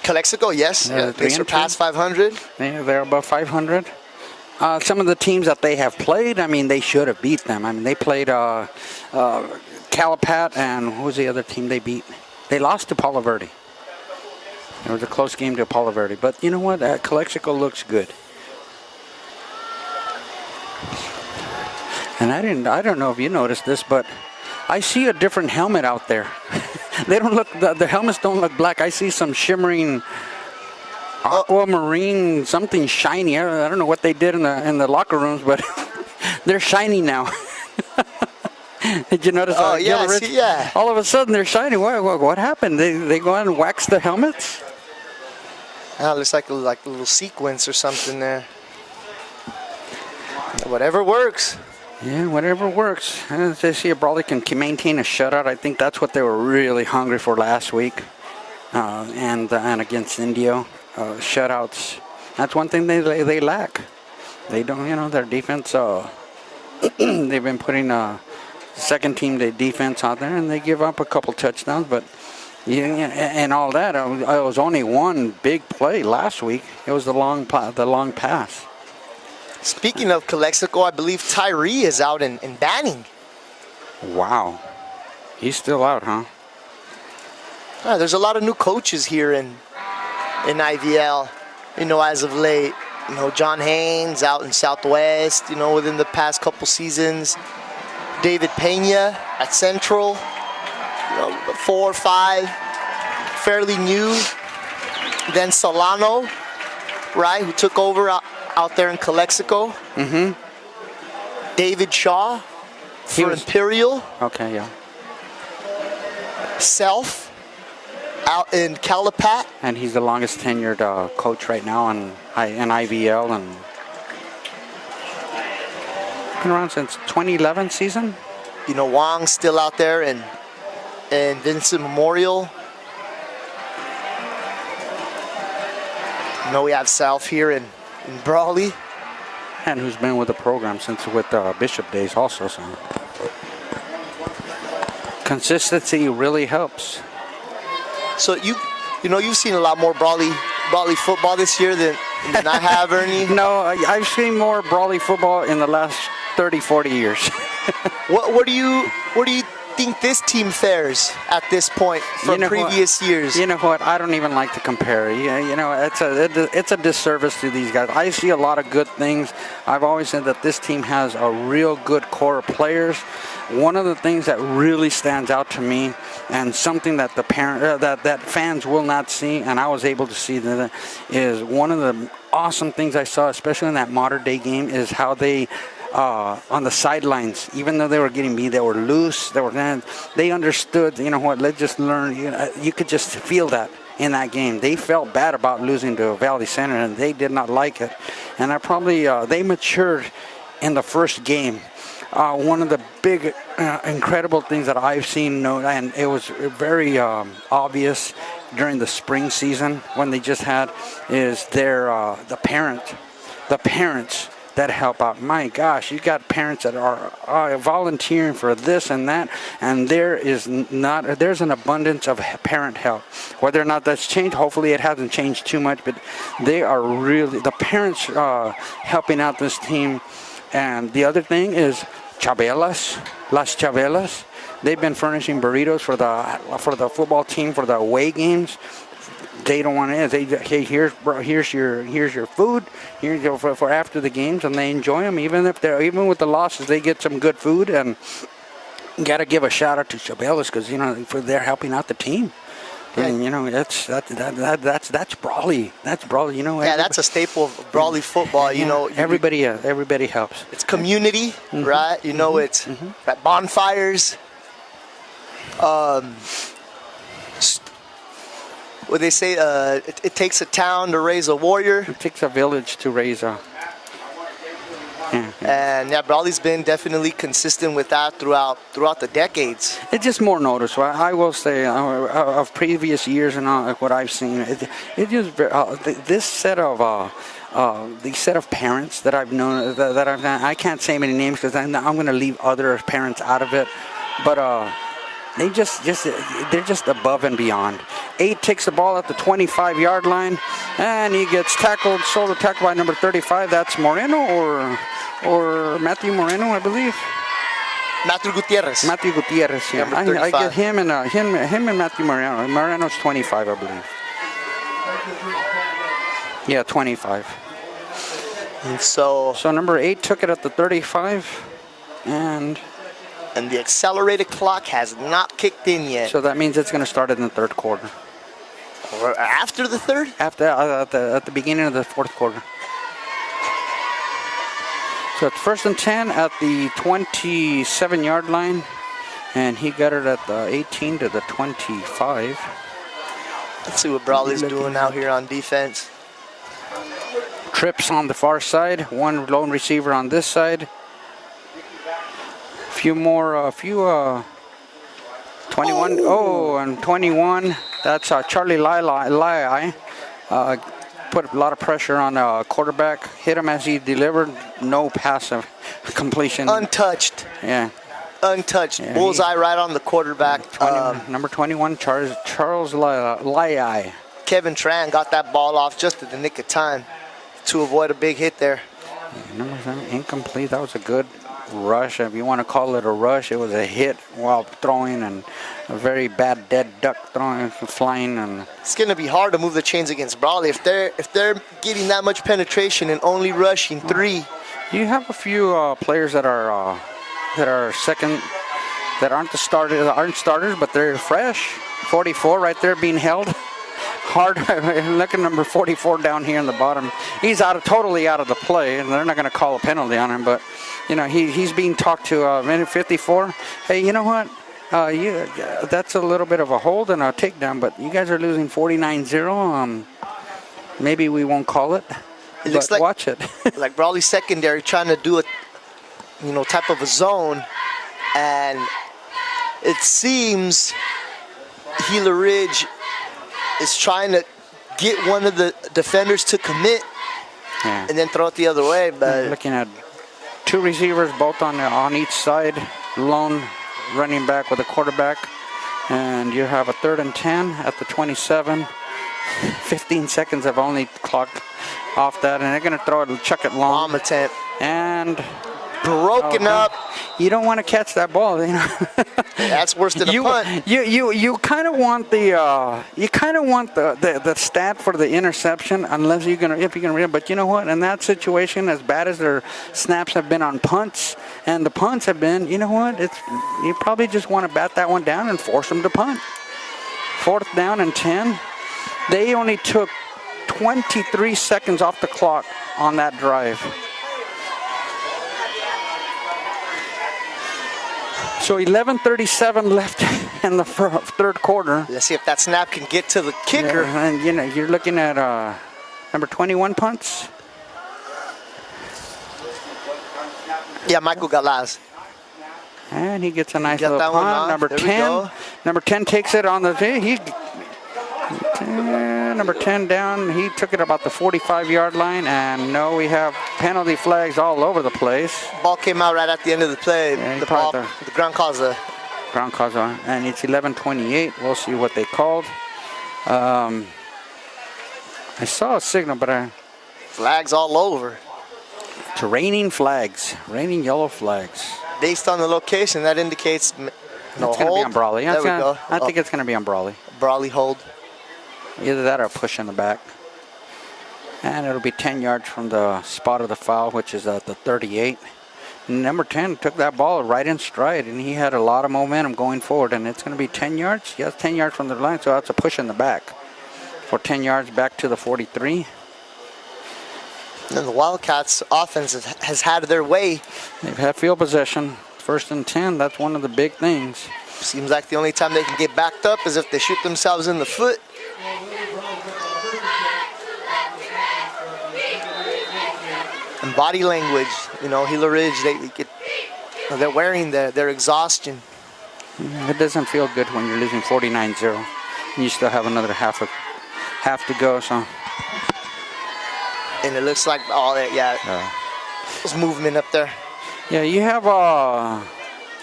Calexico, yes. They surpassed 500. They're above 500. Some of the teams that they have played, they should have beat them. They played Calapat, and who was the other team they beat? They lost to Palo Verde. It was a close game to Palo Verde. But you know what? Calexico looks good. And I don't know if you noticed this, but I see a different helmet out there. They don't look, the helmets don't look black. I see some shimmering aquamarine, something shiny. I don't know what they did in the locker rooms, but they're shiny now. Did you notice? Oh, yeah, yeah. All of a sudden they're shiny. What happened? They go out and wax the helmets? Looks like a little sequence or something there. Whatever works. Yeah, whatever works. As they see if Brawley can maintain a shutout, I think that's what they were really hungry for last week. And against Indio, shutouts. That's one thing they lack. They don't, their defense. They've been putting second team defense out there, and they give up a couple touchdowns, but. Yeah, and all that. It was only one big play last week. It was the long pass. Speaking of Calexico, I believe Tyree is out in Banning. Wow. He's still out, huh? There's a lot of new coaches here in IVL, as of late. John Haynes out in Southwest, within the past couple seasons. David Pena at Central, 4 or 5, fairly new. Then Solano, right, who took over out there in Calexico. Mm-hmm. David Shaw for Imperial. Okay, yeah. Self out in Calipat. And he's the longest tenured coach right now in IVL, and been around since 2011 season. Wong's still out there, and Vincent Memorial. We have Self here in Brawley. And who's been with the program since with Bishop days also. So consistency really helps. So you've seen a lot more Brawley football this year than I have, Ernie. No, I've seen more Brawley football in the last 30, 40 years. What do you think this team fares at this point from previous years? You know what? I don't even like to compare. It's a disservice to these guys. I see a lot of good things. I've always said that this team has a real good core of players. One of the things that really stands out to me, and something that that fans will not see, and I was able to see that, is one of the awesome things I saw, especially in that modern day game, is how they. On the sidelines, even though they were getting beat, they were loose. They understood. Let's just learn. You could just feel that in that game. They felt bad about losing to Valley Center, and they did not like it. And they matured in the first game. One of the big, incredible things that I've seen, and it was very obvious during the spring season when they just had, is the parents that help out. My gosh, you got parents that are volunteering for this and that, and there's an abundance of parent help. Whether or not that's changed, hopefully it hasn't changed too much, but they are really, the parents helping out this team. And the other thing is Las Chabelas. They've been furnishing burritos for the football team for the away games. They don't want to. Here's your food. For after the games, and they enjoy them. Even with the losses, they get some good food. And got to give a shout out to Chabelas because they're helping out the team. And that's Brawley. That's Brawley. That's a staple of Brawley football. Everybody helps. It's community, right? It's at bonfires. What they say, it takes a town to raise a warrior. It takes a village to raise a. And Brawley's been definitely consistent with that throughout the decades. It's just more noticeable. I will say of previous years and what I've seen, it just this set of the set of parents that I've known that I can't say many names because I'm going to leave other parents out of it, but they're just above and beyond. 8 takes the ball at the 25-yard line, and he gets shoulder tackled by number 35. That's Moreno or Matthew Moreno, I believe. Matthew Gutierrez. Yeah. I get him and Matthew Moreno. Moreno's 25, I believe. Yeah, 25. And so number 8 took it at the 35, and the accelerated clock has not kicked in yet. So that means it's going to start in the third quarter. Or after the third? At the beginning of the fourth quarter. So it's 1st and 10 at the 27-yard line, and he got it at the 18 to the 25. Let's see what Brawley's doing out here on defense. Trips on the far side, one lone receiver on this side. Few 21. Oh, and 21. That's Charlie Lai. Put a lot of pressure on the quarterback. Hit him as he delivered. No passive completion. Untouched. Yeah. Untouched. Yeah, bullseye right on the quarterback. Number 21, Charles Lai. Kevin Tran got that ball off just at the nick of time to avoid a big hit there. Number 7, incomplete. That was a good rush. If you want to call it a rush, it was a hit while throwing, and a very bad dead duck throwing, flying. And it's going to be hard to move the chains against Brawley if they're getting that much penetration and only rushing 3. you have a few players that are second, that aren't starters, but they're fresh. 44 right there being held hard. Look at number 44 down here in the bottom. He's totally out of the play, and they're not going to call a penalty on him. But he's being talked to. Minute 54. Hey, you know what? That's a little bit of a hold and a takedown, but you guys are losing 49-0. Maybe we won't call it. It looks like, watch it. like Brawley secondary trying to do a type of a zone, and it seems Gila Ridge is trying to get one of the defenders to commit and then throw it the other way. But looking at 2 receivers, both on each side, lone running back with a quarterback, and you have a 3rd and 10 at the 27. 15 seconds have only clocked off that, and they're going to throw it, chuck it long. Bomb attempt. And broken up. You don't want to catch that ball, That's worse than a punt. You kind of want the stat for the interception, unless if you're gonna read it. But you know what? In that situation, as bad as their snaps have been on punts, and the punts have been, you know what? You probably just want to bat that one down and force them to punt. 4th down and 10. They only took 23 seconds off the clock on that drive. So 11:37 left in the 3rd quarter. Let's see if that snap can get to the kicker. Yeah, and you're looking at number 21 punts. Yeah, Michael Galaz. And he gets a nice little punt. Number 10. Number 10 takes it on the. Number 10 down. He took it about the 45-yard line, and we have penalty flags all over the place. Ball came out right at the end of the play. Yeah, the ground calls and it's 11:28. We'll see what they called. I saw a signal, but flags all over. It's raining flags, raining yellow flags. Based on the location, that indicates no hold. It's going to be on Brawley. There we go. I think it's going to be on Brawley. Brawley hold. Either that or a push in the back. And it'll be 10 yards from the spot of the foul, which is at the 38. Number 10 took that ball right in stride, and he had a lot of momentum going forward. And it's going to be 10 yards. Yes, 10 yards from the line, so that's a push in the back. For 10 yards back to the 43. And the Wildcats offense has had their way. They've had field possession. 1st and 10, that's one of the big things. Seems like the only time they can get backed up is if they shoot themselves in the foot. And body language, Gila Ridge, they're wearing their exhaustion. It doesn't feel good when you're losing 49-0. And you still have another half to go, so. And it looks like, there's movement up there. Yeah, you have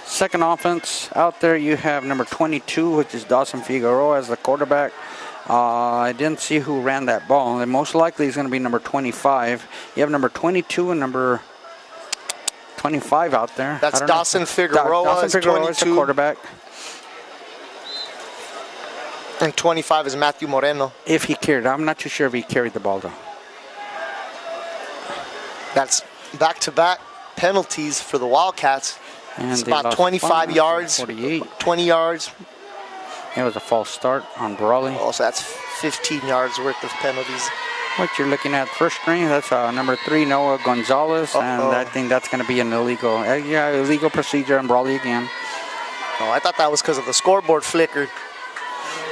second offense out there. You have number 22, which is Dawson Figueroa as the quarterback. I didn't see who ran that ball. And most likely is going to be number 25. You have number 22 and number 25 out there. That's Dawson Figueroa. Dawson Figueroa is the quarterback. And 25 is Matthew Moreno. If he carried. I'm not too sure if he carried the ball, though. That's back-to-back penalties for the Wildcats. And it's about 25 yards, 48. 20 yards. It was a false start on Brawley. Oh, so that's 15 yards worth of penalties. What you're looking at, first string, that's number 3, Noah Gonzalez. And I think that's going to be an illegal procedure on Brawley again. Oh, I thought that was because of the scoreboard flickered.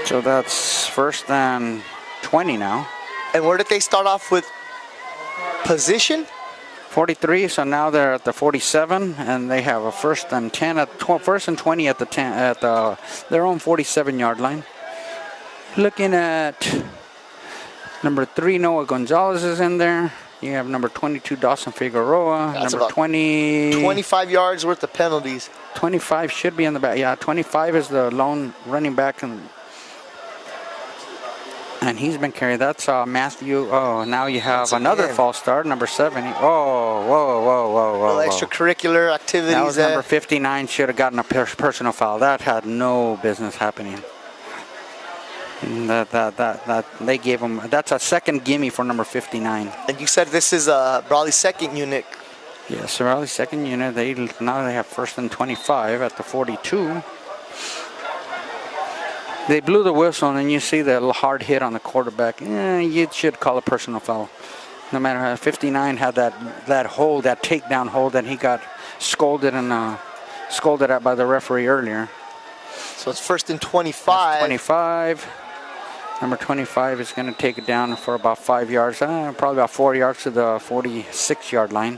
So that's 1st and 20 now. And where did they start off with position? 43, so now they're at the 47, and they have a 1st and 10 1st and 20 at the 10 at their own 47-yard line. Looking at number 3, Noah Gonzalez is in there. You have number 22, Dawson Figueroa. That's number 25 yards worth of penalties. 25 should be in the back. Yeah, 25 is the lone running back. And And he's been carried. That's Matthew. Oh, now you have Once another again. false start, number 7. Whoa, whoa, whoa, whoa, whoa. Little extracurricular activities That was there. number 59. Should have gotten a personal foul. That had no business happening. That they gave him. That's a second gimme for number 59. And you said this is Brawley's second unit. Yes, Brawley's second unit. Now they have first and 25 at the 42. They blew the whistle, and then you see the hard hit on the quarterback. You should call a personal foul. No matter how 59 had that hold, that takedown hold, that he got scolded at by the referee earlier. So it's first and 25. 25. Number 25 is going to take it down for about 5 yards, probably about 4 yards to the 46-yard line.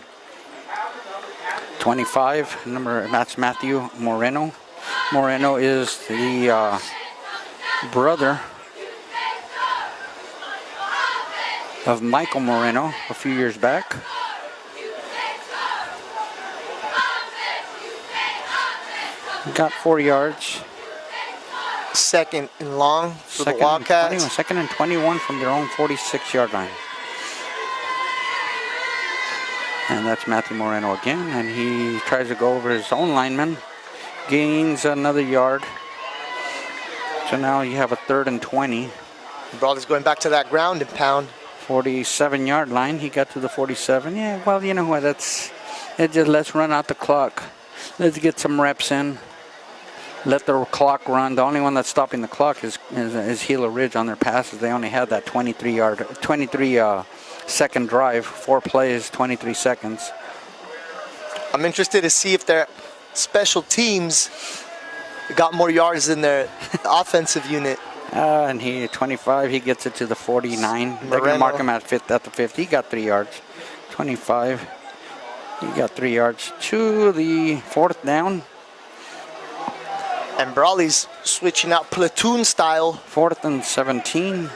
25, that's Matthew Moreno. Moreno is the brother of Michael Moreno a few years back. Got 4 yards. Second and long for the Second Wildcats. second and 21 from their own 46-yard line. And that's Matthew Moreno again, and he tries to go over his own lineman. Gains another yard. So now you have a 3rd and 20. Brawley's going back to that ground and pound. 47-yard line. He got to the 47. Yeah, well, you know what? Let's run out the clock. Let's get some reps in. Let the clock run. The only one that's stopping the clock is Gila Ridge on their passes. They only had that 23 second drive, 4 plays, 23 seconds. I'm interested to see if their special teams got more yards than their offensive unit. And 25, he gets it to the 49. They're going to Moreno. mark him at the 50. He got 3 yards. 25, he got 3 yards to the 4th down. And Brawley's switching out platoon style, 4th and 17.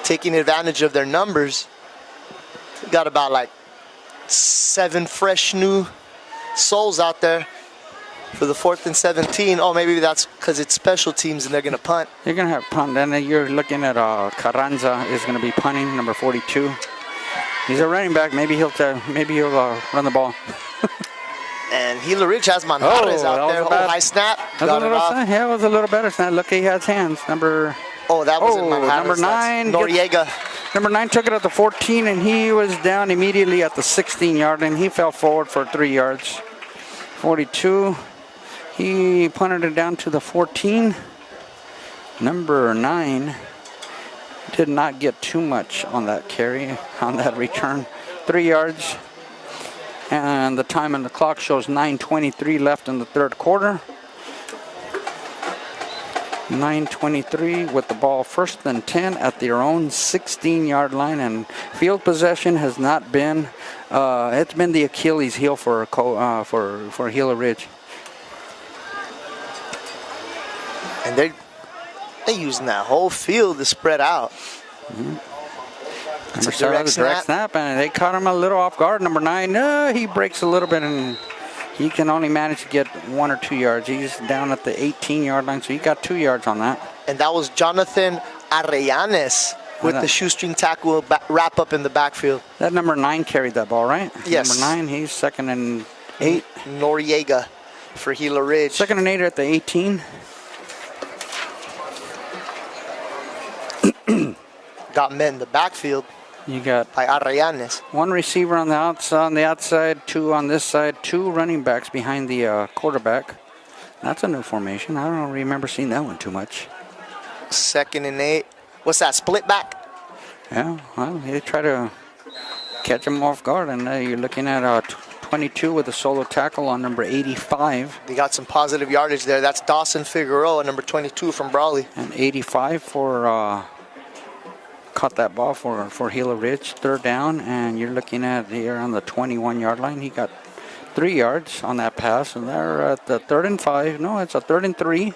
taking advantage of their numbers. Got about like 7 fresh new souls out there for the 4th and 17. Oh, maybe that's because it's special teams and they're going to punt. You're going to have punt. And then you're looking at Carranza is going to be punting, number 42. He's a running back. Maybe he'll run the ball. And Gila Ridge has Manjarres out there. High snap. Got it off. Yeah, it was a little better snap. Look, he has hands. That wasn't Manjarres. Number 9. Noriega. Number 9 took it at the 14, and he was down immediately at the 16-yard line. He fell forward for 3 yards. 42. He punted it down to the 14. Number 9 did not get too much on that carry, on that return. 3 yards. And the time on the clock shows 9:23 left in the 3rd quarter. 9:23 with the ball 1st and 10 at their own 16-yard line, and field possession has not been. It's been the Achilles heel for Gila Ridge. And they're using that whole field to spread out. Mm-hmm. It's Number a direct snap, and they caught him a little off guard. Number 9, he breaks a little bit, and he can only manage to get 1 or 2 yards. He's down at the 18-yard line, so he got 2 yards on that. And that was Jonathan Arellanes with the shoestring tackle wrap up in the backfield. That number 9 carried that ball, right? Yes. Number 9, he's 2nd and 8. Noriega for Gila Ridge. 2nd and 8 at the 18. Got met in the backfield You got by Arellanes. 1 receiver on the outside, 2 on this side, 2 running backs behind the quarterback. That's a new formation. I don't remember seeing that one too much. 2nd and 8. What's that, split back? Yeah, well, they try to catch him off guard, and you're looking at 22 with a solo tackle on number 85. They got some positive yardage there. That's Dawson Figueroa, number 22 from Brawley. And 85 for caught that ball for Gila Ridge, 3rd down, and you're looking at here on the 21-yard line. He got 3 yards on that pass, and they're at the 3rd and 5. No, it's a 3rd and 3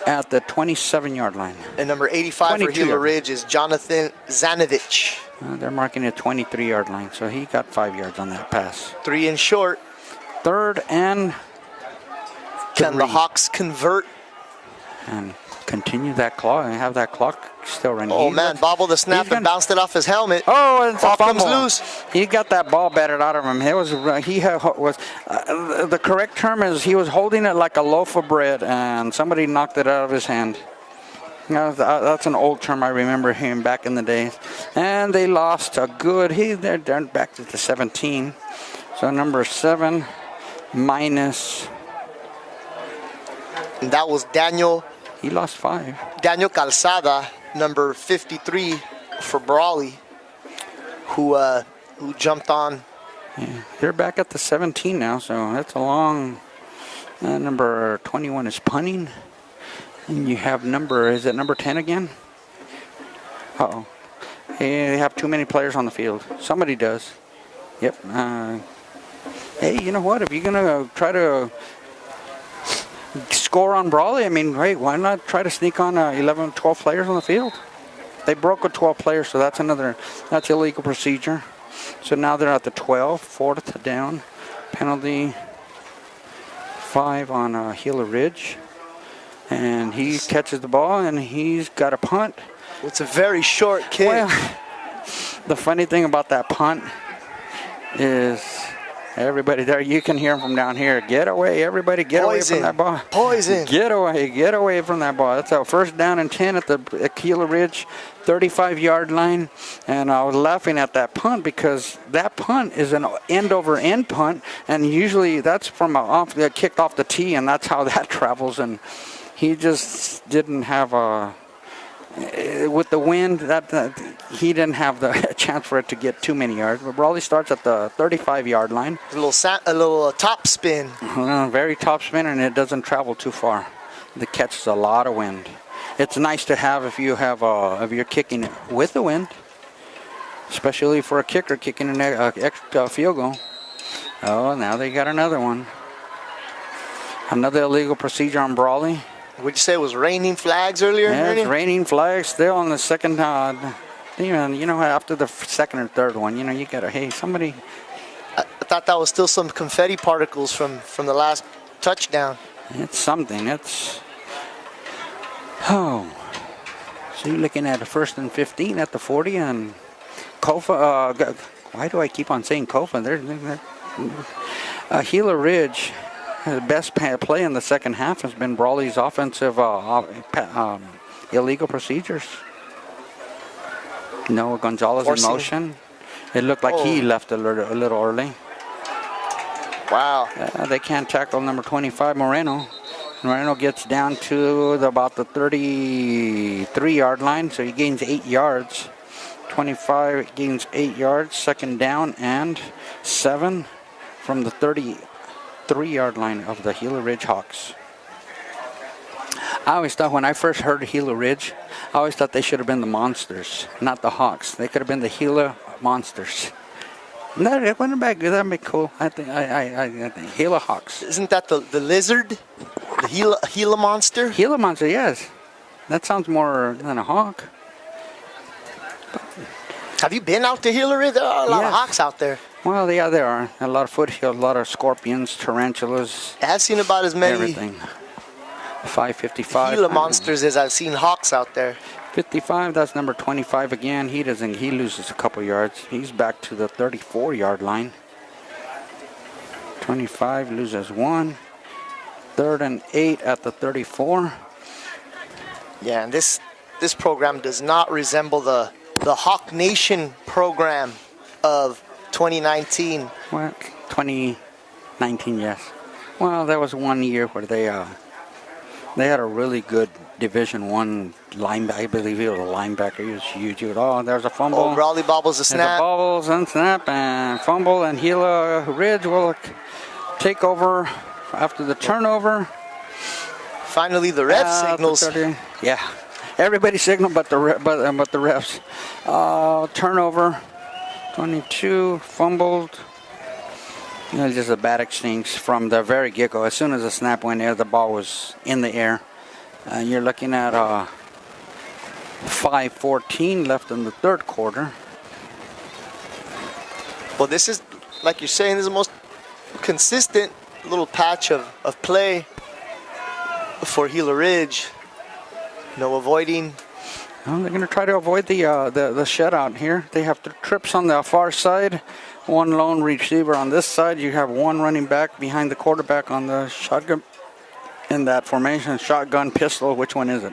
at the 27-yard line. And number 85 for Gila Ridge is Jonathan Zanovich. They're marking a 23-yard line, so he got 5 yards on that pass. 3 and short. 3rd and 3. Can the Hawks convert? And continue that clock and have that clock still running. Oh, man, bobbled the snap and bounced it off his helmet. Oh, it's off a fumble. comes loose. He got that ball batted out of him. It was the correct term is he was holding it like a loaf of bread, and somebody knocked it out of his hand. That's an old term. I remember him back in the days. And they lost a good. They're down back to the 17. So number 7 minus. And that was Daniel. He lost 5. Daniel Calzada, number 53 for Brawley, who jumped on. Yeah, they're back at the 17 now. So that's a long. Number 21 is punting. And you have is it number 10 again? Uh-oh. They have too many players on the field. Somebody does. Yep. Hey, you know what? If you're going to try to score on Brawley, I mean, hey, why not try to sneak on 11, 12 players on the field? They broke with 12 players, so that's illegal procedure. So now they're at the 12, 4th down. Penalty 5 on Gila Ridge. And he catches the ball, and he's got a punt. It's a very short kick. Well, the funny thing about that punt is everybody there, you can hear him from down here. Get away, everybody, get away from that ball. Poison. Get away from that ball. That's a 1st down and 10 at the Gila Ridge, 35-yard line. And I was laughing at that punt because that punt is an end-over-end punt, and usually that's from a kick off the tee, and that's how that travels. And he just didn't have with the wind, he didn't have the chance for it to get too many yards. But Brawley starts at the 35-yard line. A little top spin. Very top spin, and it doesn't travel too far. It catches a lot of wind. It's nice to have if you're kicking it with the wind, especially for a kicker kicking an extra field goal. Oh, now they got another one. Another illegal procedure on Brawley. Would you say it was raining flags earlier? Yeah, it's raining flags still on the second. After the 2nd or 3rd one, you gotta, hey, somebody. I thought that was still some confetti particles from the last touchdown. It's something. So you're looking at a 1st and 15 at the 40, and Kofa. Why do I keep on saying Kofa? Gila Ridge. The best play in the second half has been Brawley's offensive illegal procedures. No, Gonzalez in motion. It looked like he left a little early. Wow. They can't tackle number 25, Moreno. Moreno gets down to about the 33-yard line, so he gains 8 yards. 25 gains 8 yards, 2nd down and 7 from the 33-yard line of the Gila Ridge Hawks. I always thought when I first heard Gila Ridge, I always thought they should have been the Monsters, not the Hawks. They could have been the Gila Monsters. That wouldn't be good. That'd be cool. I think Gila Hawks. Isn't that the lizard? The Gila monster? Gila monster, yes. That sounds more than a hawk. Have you been out to Gila Ridge? There are a lot of hawks out there. Well, yeah, there are. A lot of foothills, a lot of scorpions, tarantulas. I've seen about as many everything. 555. Gila monsters as I've seen hawks out there. 55, that's number 25 again. He loses a couple yards. He's back to the 34-yard line. 25 loses 1. 3rd and 8 at the 34. Yeah, and this program does not resemble the Hawk Nation program of 2019. Well, 2019, yes. Well, that was one year where they had a really good Division I linebacker. I believe he was a linebacker. He was huge. There's a fumble. Oh, Brawley bobbles a snap. Bobbles and snap and fumble, and Gila Ridge will take over after the turnover. Finally, the ref signals. Yeah, everybody signaled, but the refs. Turnover, 22 fumbled. Just a bad exchange from the very get-go. As soon as the snap went there, the ball was in the air. You're looking at 5:14 left in the 3rd quarter. Well, this is, like you're saying, this is the most consistent little patch of play for Gila Ridge. No avoiding. Well, they're going to try to avoid the shutout here. They have the trips on the far side, one lone receiver on this side. You have one running back behind the quarterback on the shotgun. In that formation, shotgun, pistol, which one is it?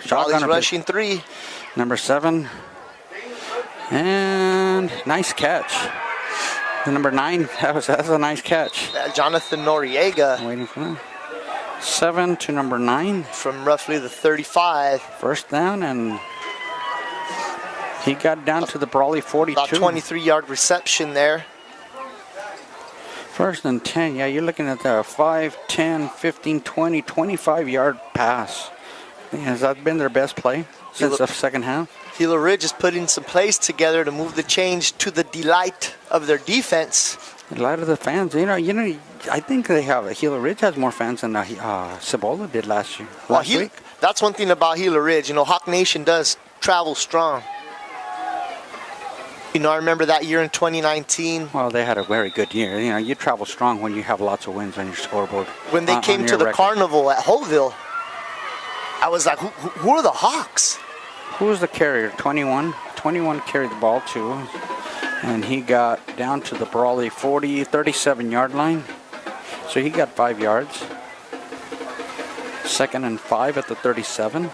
Shotgun or rushing 3. Number 7. And nice catch. The number 9, that's a nice catch. Jonathan Noriega. Waiting for that. 7 to number 9. From roughly the 35. First down, and he got down to the Brawley 42. About 23-yard reception there. First and 10. Yeah, you're looking at the 5, 10, 15, 20, 25-yard pass. Has that been their best play since the second half? Gila Ridge is putting some plays together to move the change to the delight of their defense. Delight of the fans. You know, I think they have. Gila Ridge has more fans than Cibola did last week. That's one thing about Gila Ridge. You know, Hawk Nation does travel strong. You know, I remember that year in 2019. Well, they had a very good year. You know, you travel strong when you have lots of wins on your scoreboard. When they came to the carnival at Hoville, I was like, who are the Hawks? Who was the carrier? 21. 21 carried the ball too. And he got down to the Brawley 37-yard line. So he got 5 yards. 2nd and 5 at the 37.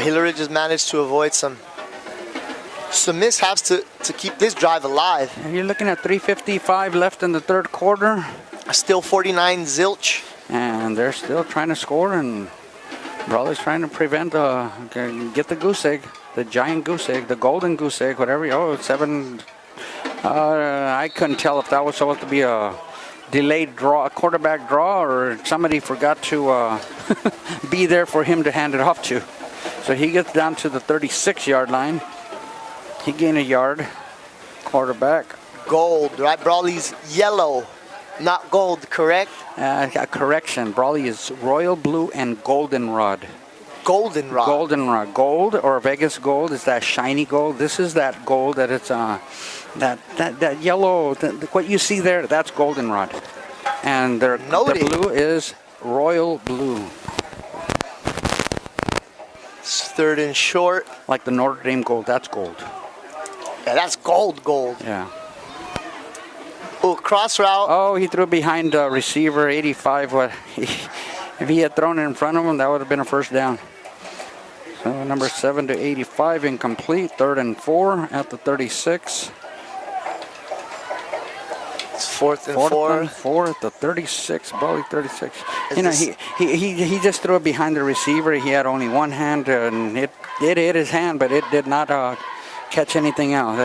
Gila Ridge has managed to avoid some mishaps to keep this drive alive. And you're looking at 3:55 left in the third quarter. Still 49 zilch. And they're still trying to score, and Brawley's trying to get the goose egg, the giant goose egg, the golden goose egg, whatever. Oh, 7. I couldn't tell if that was supposed to be a delayed draw, a quarterback draw, or somebody forgot to be there for him to hand it off to. So he gets down to the 36-yard line. He gained a yard. Quarterback. Gold, right? Brawley's yellow, not gold, correct? Correction. Brawley is royal blue and goldenrod. Goldenrod. Goldenrod. Gold or Vegas gold is that shiny gold. This is that gold that it's that yellow. What you see there, that's goldenrod. And the blue is royal blue. It's 3rd and short. Like the Notre Dame gold, that's gold. Yeah, that's gold. Yeah. Oh, cross route. Oh, he threw behind receiver 85. If he had thrown it in front of him, that would have been a first down. So number 7 to 85 incomplete. 3rd and 4 at the 36. It's 4th and 4. 4 at the 36. Brawley 36. He just threw it behind the receiver. He had only one hand, and it hit his hand, but it did not catch anything else.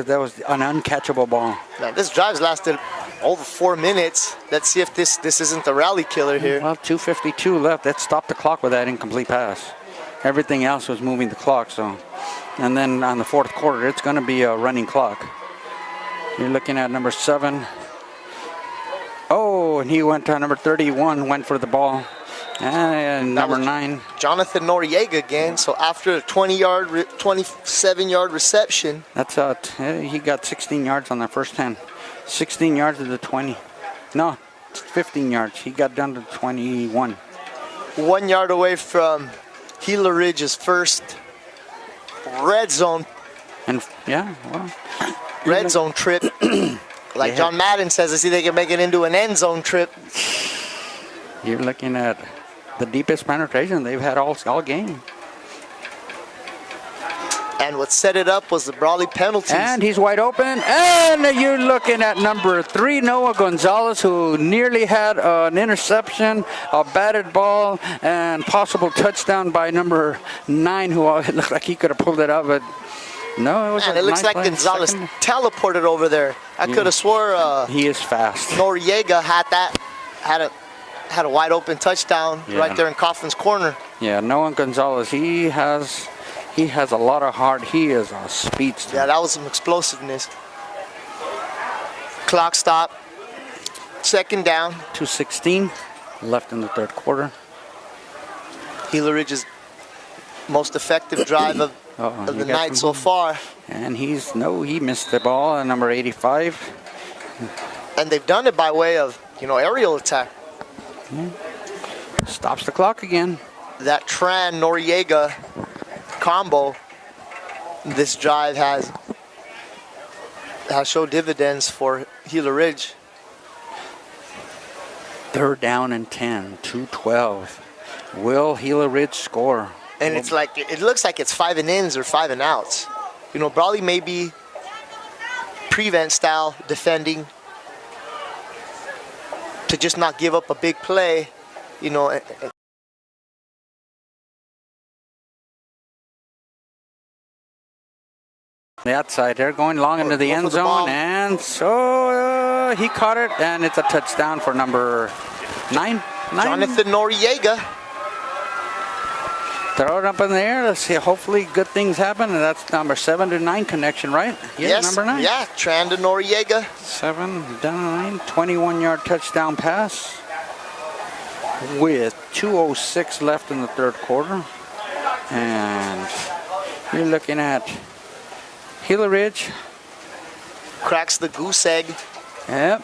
That was an uncatchable ball. Now, this drive's lasted over 4 minutes. Let's see if this isn't the rally killer here. Well, 2:52 left. That stopped the clock with that incomplete pass. Everything else was moving the clock. So, and then on the fourth quarter, it's going to be a running clock. You're looking at number 7. Oh, and he went to number 31, went for the ball. And number 9. Jonathan Noriega again. So after a 27-yard reception. That's he got 16 yards on the first 10. 16 yards to the 20. No, 15 yards. He got down to 21. 1 yard away from Gila Ridge's first red zone. And yeah, well, red zone trip. Like John Madden says, I see they can make it into an end zone trip. You're looking at the deepest penetration they've had all game. And what set it up was the Brawley penalties. And he's wide open. And you're looking at number 3, Noah Gonzalez, who nearly had an interception, a batted ball, and possible touchdown by number 9, who it looked like he could have pulled it out, but no, it was. And it looks like Gonzalez teleported over there. I could have swore he is fast. Noriega had a wide open touchdown right there in Coffin's corner. Yeah, Noah Gonzalez, he has a lot of heart. He is a speedster. Yeah, that was some explosiveness. Clock stop. 2nd down. 2:16 left in the third quarter. Gila Ridge's most effective drive of the night so far. And he missed the ball at number 85. And they've done it by way of, aerial attack. Stops the clock again. That Tran Noriega combo, this drive has showed dividends for Gila Ridge. 3rd down and 10, 2:12. Will Gila Ridge score? And it's like, it looks like it's 5 and ins or 5 and outs. You know, Brawley may be prevent style defending to just not give up a big play, you know. The outside, they're going long into the end zone, and so he caught it, and it's a touchdown for number 9. Jonathan Noriega. Throw it up in the air. Let's see. Hopefully, good things happen, and that's number 7 to 9 connection, right? Yeah, yes, number 9. Yeah, Tranda Noriega. 7 down 9, 21-yard touchdown pass with 2:06 left in the 3rd quarter, and you're looking at Gila Ridge. Cracks the goose egg. Yep.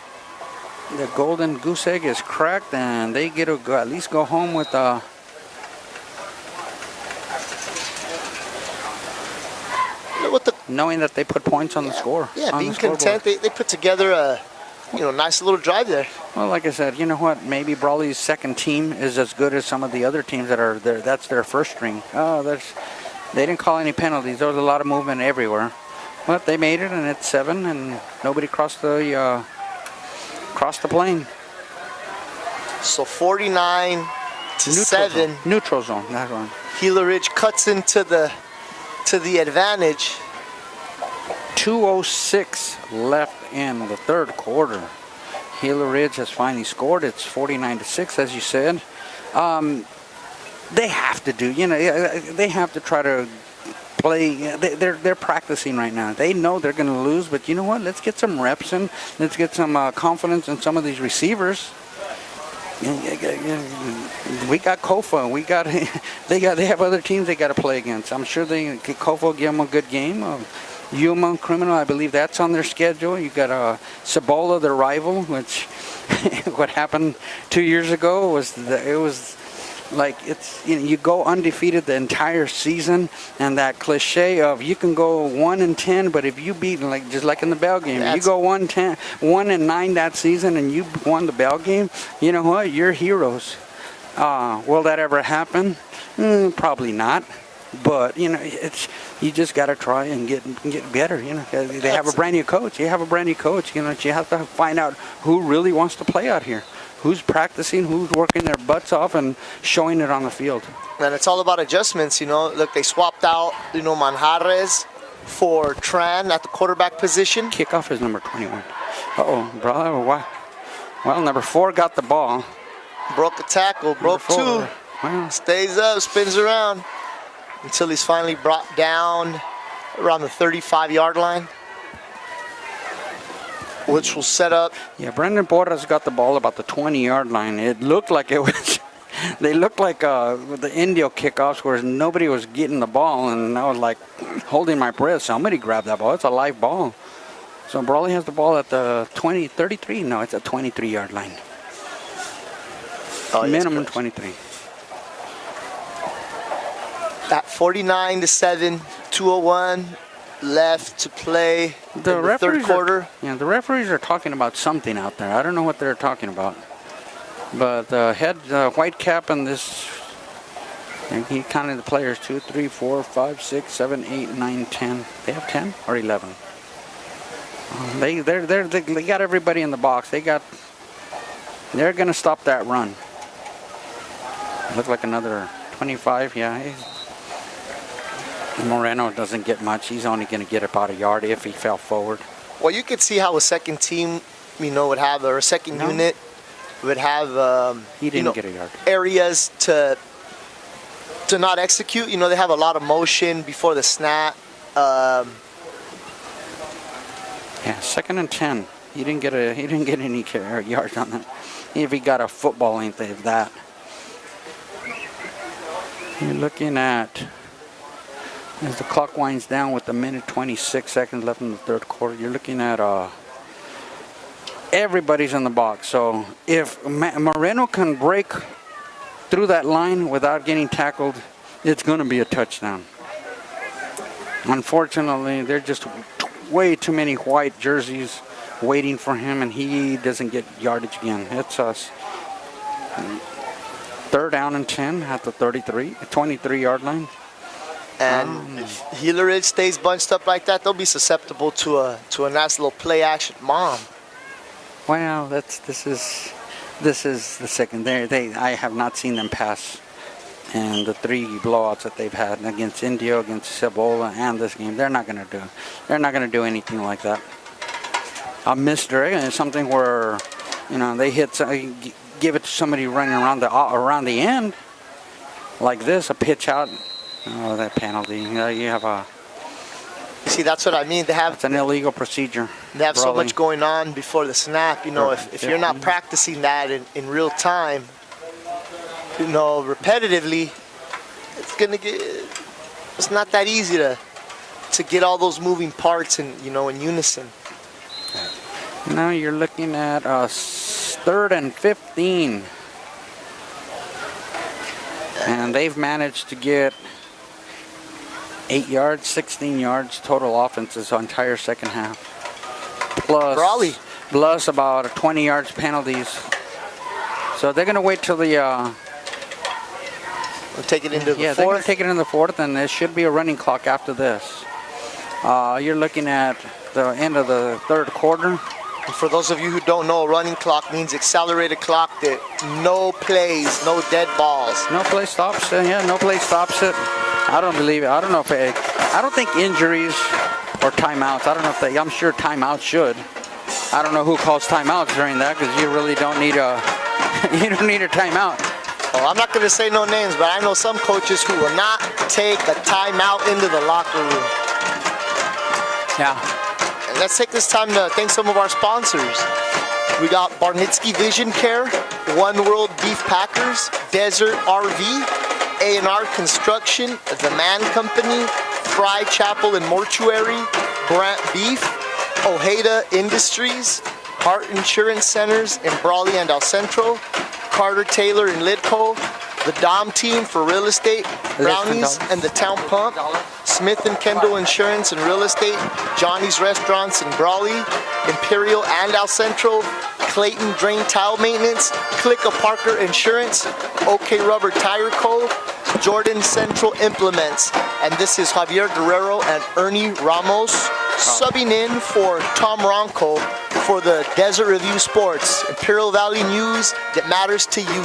The golden goose egg is cracked, and they get to go, at least go home with knowing that they put points on the score. Yeah, being content. They put together a nice little drive there. Well, like I said, you know what? Maybe Brawley's second team is as good as some of the other teams that are there. That's their first string. They didn't call any penalties. There was a lot of movement everywhere. But they made it, and it's 7, and nobody crossed the plane. So 49 to 7. Neutral zone. That one. Gila Ridge cuts into the advantage. 2:06 left in the 3rd quarter. Gila Ridge has finally scored. It's 49 to 6, as you said. They have to do. They have to try to play. They're practicing right now. They know they're going to lose, but you know what? Let's get some reps in. Let's get some confidence in some of these receivers. We got Kofa. They have other teams they got to play against. I'm sure Kofa will give them a good game. Yuma Criminal, I believe that's on their schedule. You got Cibola, their rival, which what happened 2 years ago was like you go undefeated the entire season, and that cliche of you can go 1-10, but if you beat just like in the Bell game, you go 1-9 that season and you won the Bell game, you know what? You're heroes. Will that ever happen? Probably not. But you just got to try and get better. They have a brand new coach. You have a brand new coach. You have to find out who really wants to play out here. Who's practicing, who's working their butts off and showing it on the field. And it's all about adjustments, Look, they swapped out, Manjarres for Tran at the quarterback position. Kickoff is number 21. Brother. Well, number 4 got the ball. Broke a tackle, broke 2. Wow. Stays up, spins around until he's finally brought down around the 35-yard line, which will set up. Yeah, Brendan Porras got the ball about the 20-yard line. It looked like it was. They looked like the Indio kickoffs where nobody was getting the ball, and I was like holding my breath. Somebody grabbed that ball. It's a live ball. So Brawley has the ball at the 33. No, it's a 23-yard line. Minimum 23. At 49 to 7, 2:01 left to play in the 3rd quarter. The referees are talking about something out there. I don't know what they're talking about. But the head white cap and this, he counted the players 2, 3, 4, 5, 6, 7, 8, 9, 10. They have 10 or 11. They got everybody in the box. They're going to stop that run. Look like another 25. Yeah. Moreno doesn't get much. He's only going to get about a yard if he fell forward. Well, you could see how a second team, would have, or a second unit would have, he didn't get a yard. Areas to not execute. They have a lot of motion before the snap. Yeah, 2nd and 10. He didn't get any yards on that. If he got a football length of that. You're looking at, as the clock winds down with 1 minute 26 seconds left in the 3rd quarter, you're looking at everybody's in the box. So if Moreno can break through that line without getting tackled, it's going to be a touchdown. Unfortunately, there are just way too many white jerseys waiting for him, and he doesn't get yardage again. It's us. 3rd down and 10 at the 23-yard line. And if Gila Ridge stays bunched up like that, they'll be susceptible to a nice little play action mom. Well, this is the second. I have not seen them pass, and the 3 blowouts that they've had against Indio, against Cebola, and this game, they're not going to do anything like that. A misdirect is something where, they give it to somebody running around the end, like this, a pitch out. Oh, that penalty! You have a. See, that's what I mean. It's an illegal procedure. They have so much going on before the snap. If you're not practicing that in real time, repetitively, it's not that easy to get all those moving parts in unison. Now you're looking at 3rd and 15, and they've managed to get 8 yards, 16 yards total offenses entire second half. Plus Brawley. Plus about 20 yards penalties. So they're going to wait till the... We'll take it into the 4th. They're going to take it in the 4th, and there should be a running clock after this. You're looking at the end of the 3rd quarter. And for those of you who don't know, a running clock means accelerated clock, that no plays, no dead balls. No play stops. No play stops it. I don't believe it. I don't know if I don't think injuries or timeouts. I don't know if I'm sure timeouts should. I don't know who calls timeouts during that, because you really don't need a timeout. Well, I'm not going to say no names, but I know some coaches who will not take a timeout into the locker room. Yeah. And let's take this time to thank some of our sponsors. We got Barnitsky Vision Care, One World Beef Packers, Desert RV, A&R Construction, The Man Company, Fry Chapel and Mortuary, Brant Beef, Ojeda Industries, Hart Insurance Centers in Brawley and El Centro, Carter Taylor in Lidco, the Dom Team for Real Estate, Brownies and the Town Pump, Smith & Kendall Insurance and Real Estate, Johnny's Restaurants in Brawley, Imperial and El Centro, Clayton Drain Tile Maintenance, Clicka Parker Insurance, OK Rubber Tire Co., Jordan Central Implements. And this is Javier Guerrero and Ernie Ramos subbing in for Tom Ronco for the Desert Review Sports, Imperial Valley news that matters to you.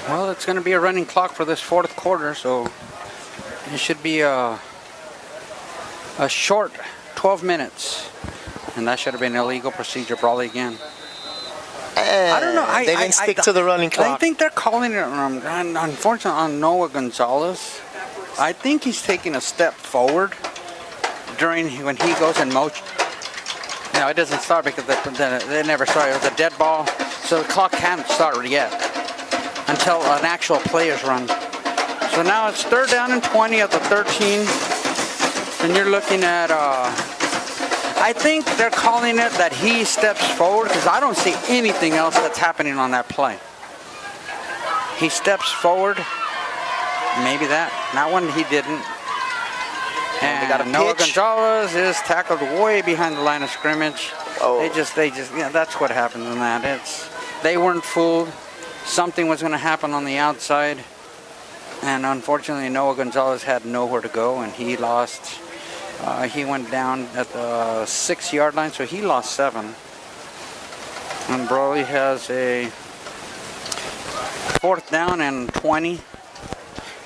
Well, it's going to be a running clock for this 4th quarter, so it should be a short 12 minutes. And that should have been an illegal procedure, Brawley again. I don't know. They didn't stick to the running clock. I think they're calling it, unfortunately, on Noah Gonzalez. I think he's taking a step forward when he goes in motion. It doesn't start because they never started. It was a dead ball, so the clock can't start yet until an actual play is run. So now it's 3rd down and 20 at the 13, and you're looking at... I think they're calling it that he steps forward, because I don't see anything else that's happening on that play. He steps forward. Maybe that. That one he didn't. And Noah Gonzalez is tackled way behind the line of scrimmage. Oh. They just, that's what happened in that. They weren't fooled. Something was going to happen on the outside. And unfortunately, Noah Gonzalez had nowhere to go, and he lost. He went down at the 6-yard line, so he lost 7. And Brawley has a 4th down and 20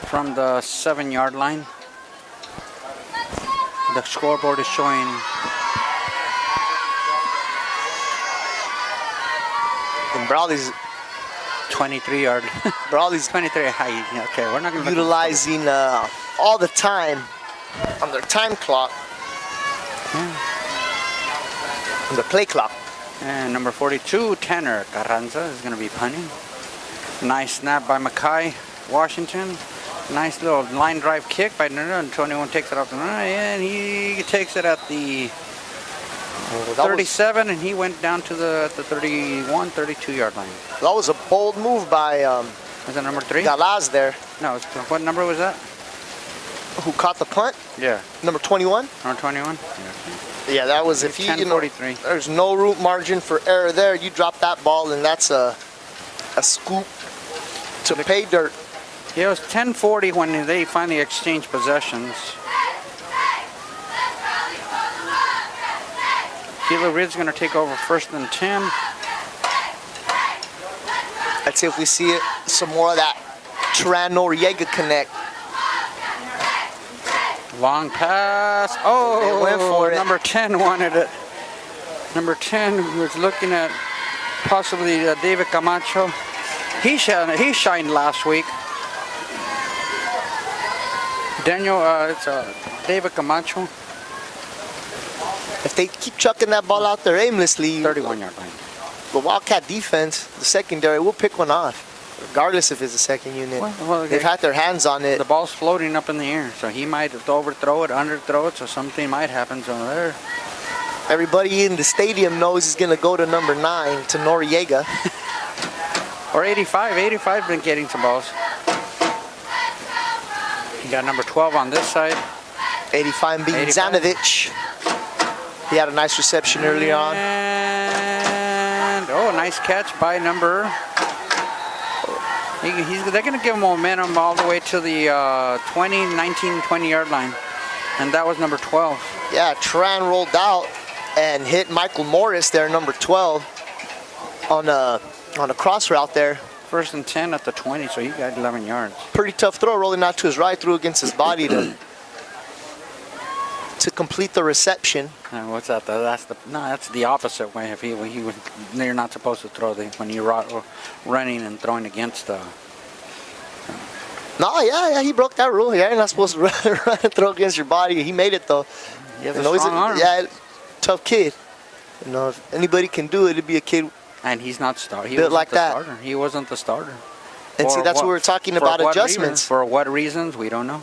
from the 7-yard line. The scoreboard is showing and Brawley's 23-yard. Brawley's 23 high. Okay, we're not going to utilizing all the time on their time clock. On the play clock. And number 42, Tanner Carranza, is going to be punting. Nice snap by Mackay, Washington. Nice little line drive kick by Nuna, and 21 takes it off the line, and he takes it at the 37, and he went down to the 31, 32 yard line. That was a bold move by Was that number 3? Galaz there. No, what number was that? Who caught the punt? Yeah. Number 21? Number 21? Yeah, that was if you know, 10:43. there's no root margin for error there. You drop that ball, and that's a scoop to pay dirt. Yeah, it was 10:40 when they finally exchanged possessions. Gila Ridge is going to take over 1st and 10. Let's see if we see it, some more of that Tran-Noriega connect. Long pass. Oh, They went for it. Number 10 wanted it. Number 10 was looking at possibly David Camacho. He shined last week. Daniel, it's David Camacho. If they keep chucking that ball out there aimlessly, 31 yard line. the Wildcat defense, the secondary, will pick one off, regardless if it's a second unit. Well, They've had their hands on it. The ball's floating up in the air, so he might overthrow it, underthrow it, so something might happen. So there. Everybody in the stadium knows he's going to go to number 9, to Noriega. Or 85. 85 been getting some balls. You got number 12 on this side. 85 being 85. Zanovich. He had a nice reception early on. And nice catch by number. They're going to give him momentum all the way to the 20 yard line. And that was number 12. Yeah, Tran rolled out and hit Michael Morris there, number 12, on a cross route there. 1st and 10 at the 20, so he got 11 yards. Pretty tough throw, rolling out to his right, threw against his body to complete the reception. What's that? That's the opposite way. If you're not supposed to throw when you're running and throwing against the. No, yeah, he broke that rule. Yeah, you're not supposed to run and throw against your body. He made it though. He has a strong arm. Yeah, tough kid. If anybody can do it, it'd be a kid. And he's not starter. He built wasn't like the that. Starter. He wasn't the starter. And see, that's what we're talking about, adjustments. For what reasons, we don't know.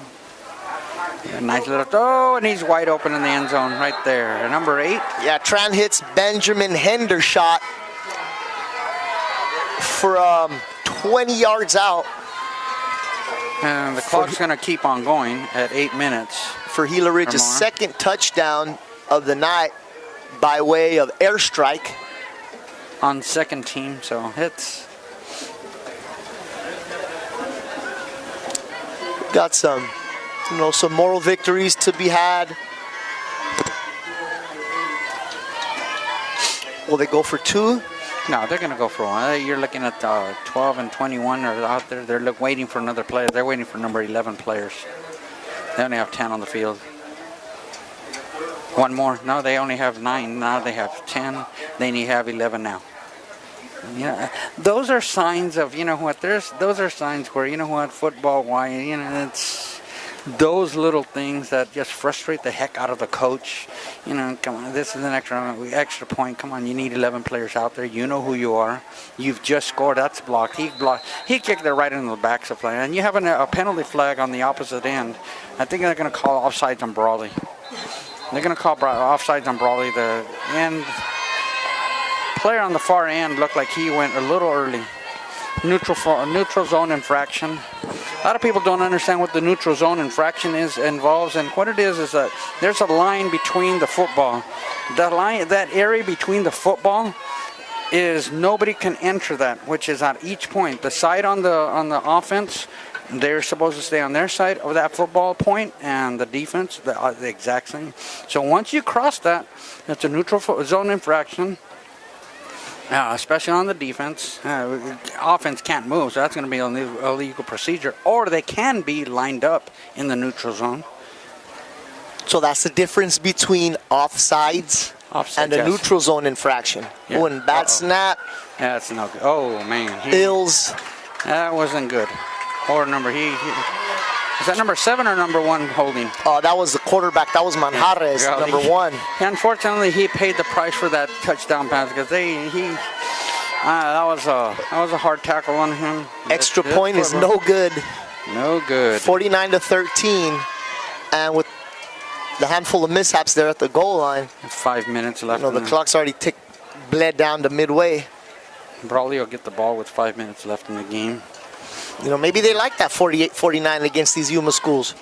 Yeah, nice little throw, and he's wide open in the end zone right there. Number 8. Yeah, Tran hits Benjamin Hendershot for 20 yards out. And the clock's going to keep on going at 8 minutes. For Gila Ridge's second touchdown of the night by way of airstrike. On second team, so it's... Got some moral victories to be had. Will they go for 2? No, they're going to go for 1. You're looking at 12 and 21 are out there. They're waiting for another player. They're waiting for number 11 players. They only have 10 on the field. One more. No, they only have 9. Now they have 10. They only have 11 now. Those are signs of, those are signs where, football-wise, it's those little things that just frustrate the heck out of the coach. Come on, this is an extra point. Come on, you need 11 players out there. You know who you are. You've just scored. That's blocked. He kicked it right into the backs of play. And you have a penalty flag on the opposite end. I think they're going to call offsides on Brawley. They're going to call offsides on Brawley. The end player on the far end looked like he went a little early. Neutral zone infraction. A lot of people don't understand what the neutral zone infraction involves, and what it is that there's a line between the football. That area between the football is nobody can enter that, which is at each point. The side on the offense, they're supposed to stay on their side of that football point, and the defense, the exact same. So once you cross that, it's a neutral zone infraction. Especially on the defense. Offense can't move, so that's going to be an illegal procedure. Or they can be lined up in the neutral zone. So that's the difference between offsides and a neutral zone infraction. Yeah. Oh, and bad snap. Yeah, that's no good. Oh, man. Ills. That wasn't good. Or number, is that number 7 or number 1 holding? That was the quarterback. That was Manjarres, number 1. Unfortunately, he paid the price for that touchdown pass because that was a hard tackle on him. Extra point is no good. No good. 49-13, and with the handful of mishaps there at the goal line, 5 minutes left. the clock's already bled down to midway. Brawley will get the ball with 5 minutes left in the game. Maybe they like that 48-49 against these Yuma schools.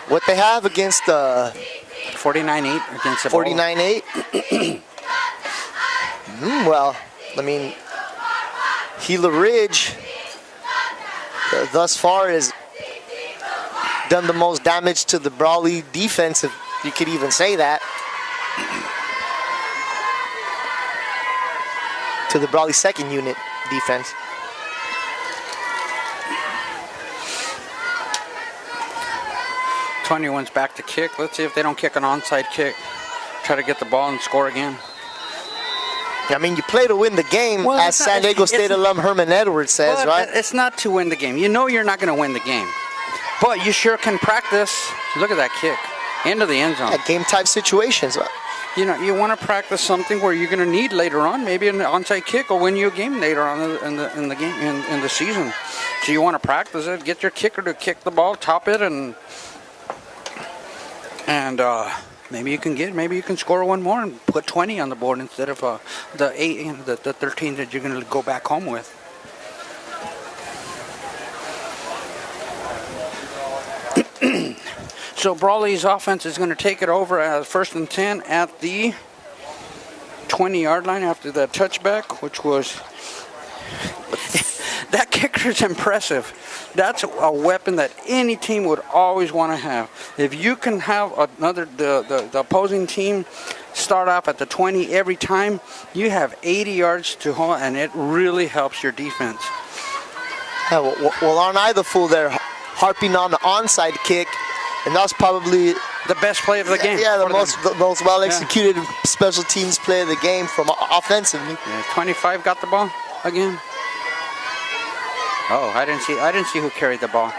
What they have against 49-8 against the 49-8. Well, I mean, Gila Ridge thus far has done the most damage to the Brawley defense, if you could even say that. To the Brawley second unit defense. One's back to kick. Let's see if they don't kick an onside kick. Try to get the ball and score again. I mean, you play to win the game, as San Diego State alum Herman Edwards says, right? It's not to win the game. You know you're not going to win the game. But you sure can practice. Look at that kick. Into the end zone. At game-type situations. You want to practice something where you're going to need later on. Maybe an onside kick will win you a game later on in the game in the season. So you want to practice it. Get your kicker to kick the ball, top it, and maybe you can score one more and put 20 on the board instead of the 13 that you're going to go back home with. So Brawley's offense is going to take it over as 1st and 10 at the 20-yard line after that touchback, which was that kicker is impressive. That's a weapon that any team would always want to have. If you can have the opposing team start off at the 20 every time, you have 80 yards to hold, and it really helps your defense. Well, aren't I the fool there harping on the onside kick? And that's probably the best play of the game. Yeah, the most well-executed special teams play of the game from offensively. Yeah, 25 got the ball again. Oh, I didn't see who carried the ball.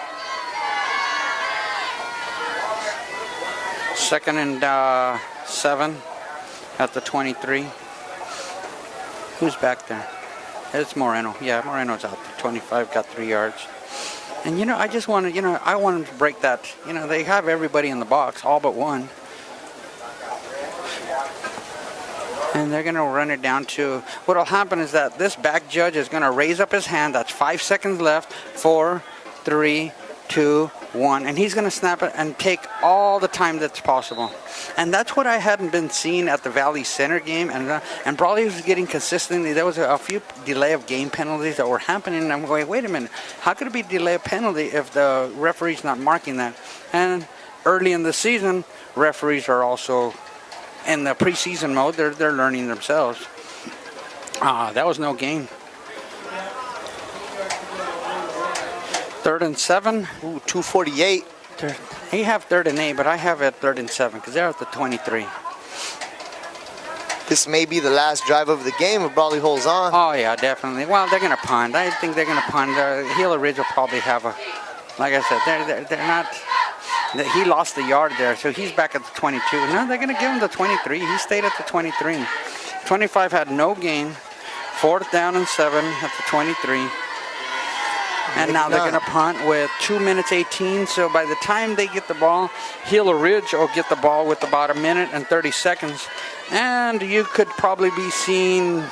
2nd and 7 at the 23. Who's back there? It's Moreno. Yeah, Moreno's out there. 25 got 3 yards. And I just want to, I want them to break that. They have everybody in the box, all but one. And they're going to run it down to, what'll happen is that this back judge is going to raise up his hand. That's 5 seconds left. 4, 3, 2, 1. And he's going to snap it and take all the time that's possible. And that's what I hadn't been seeing at the Valley Center game. And Brawley was getting consistently. There was a few delay of game penalties that were happening. And I'm going, wait a minute. How could it be delay of penalty if the referee's not marking that? And early in the season, referees are also in the preseason mode. They're learning themselves. That was no gain. 3rd and 7. Ooh, 2:48. They have 3rd and 8, but I have it 3rd and 7 because they're at the 23. This may be the last drive of the game if Brawley holds on. Oh, yeah, definitely. Well, they're going to punt. I think they're going to punt. Gila Ridge will probably have a, like I said, they're not, he lost the yard there, so he's back at the 22. No, they're going to give him the 23. He stayed at the 23. 25 had no gain. 4th down and 7 at the 23. And now they're going to punt with 2 minutes 18. So by the time they get the ball, Gila Ridge will get the ball with about 1 minute and 30 seconds. And you could probably be seeing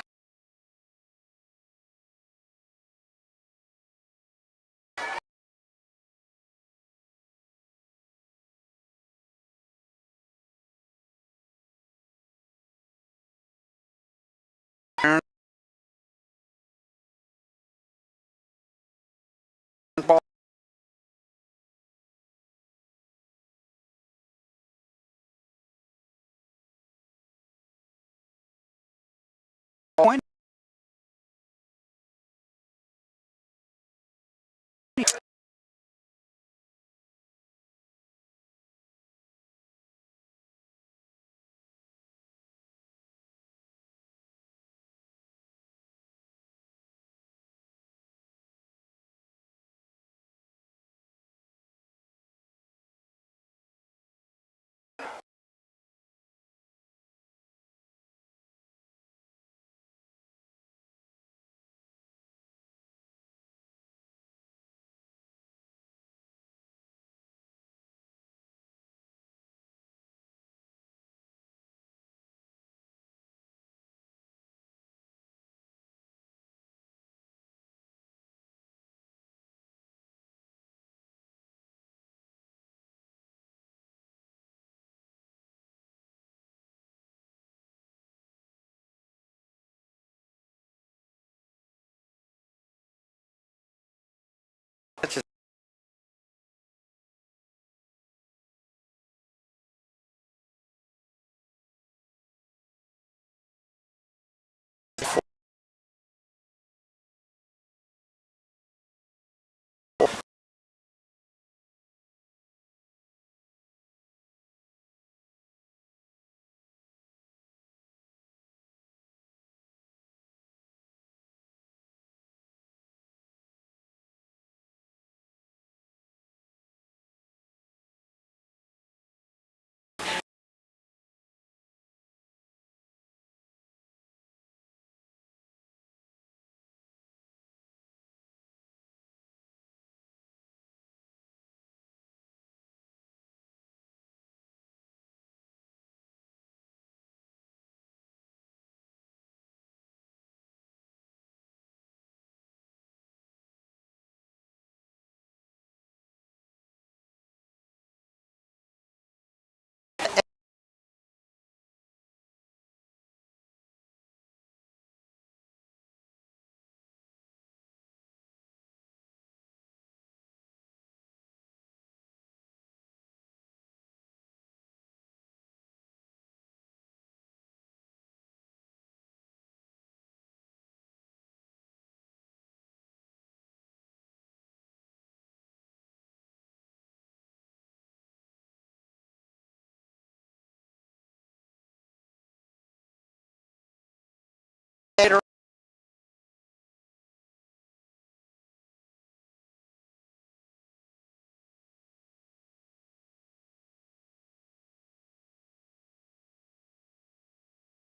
later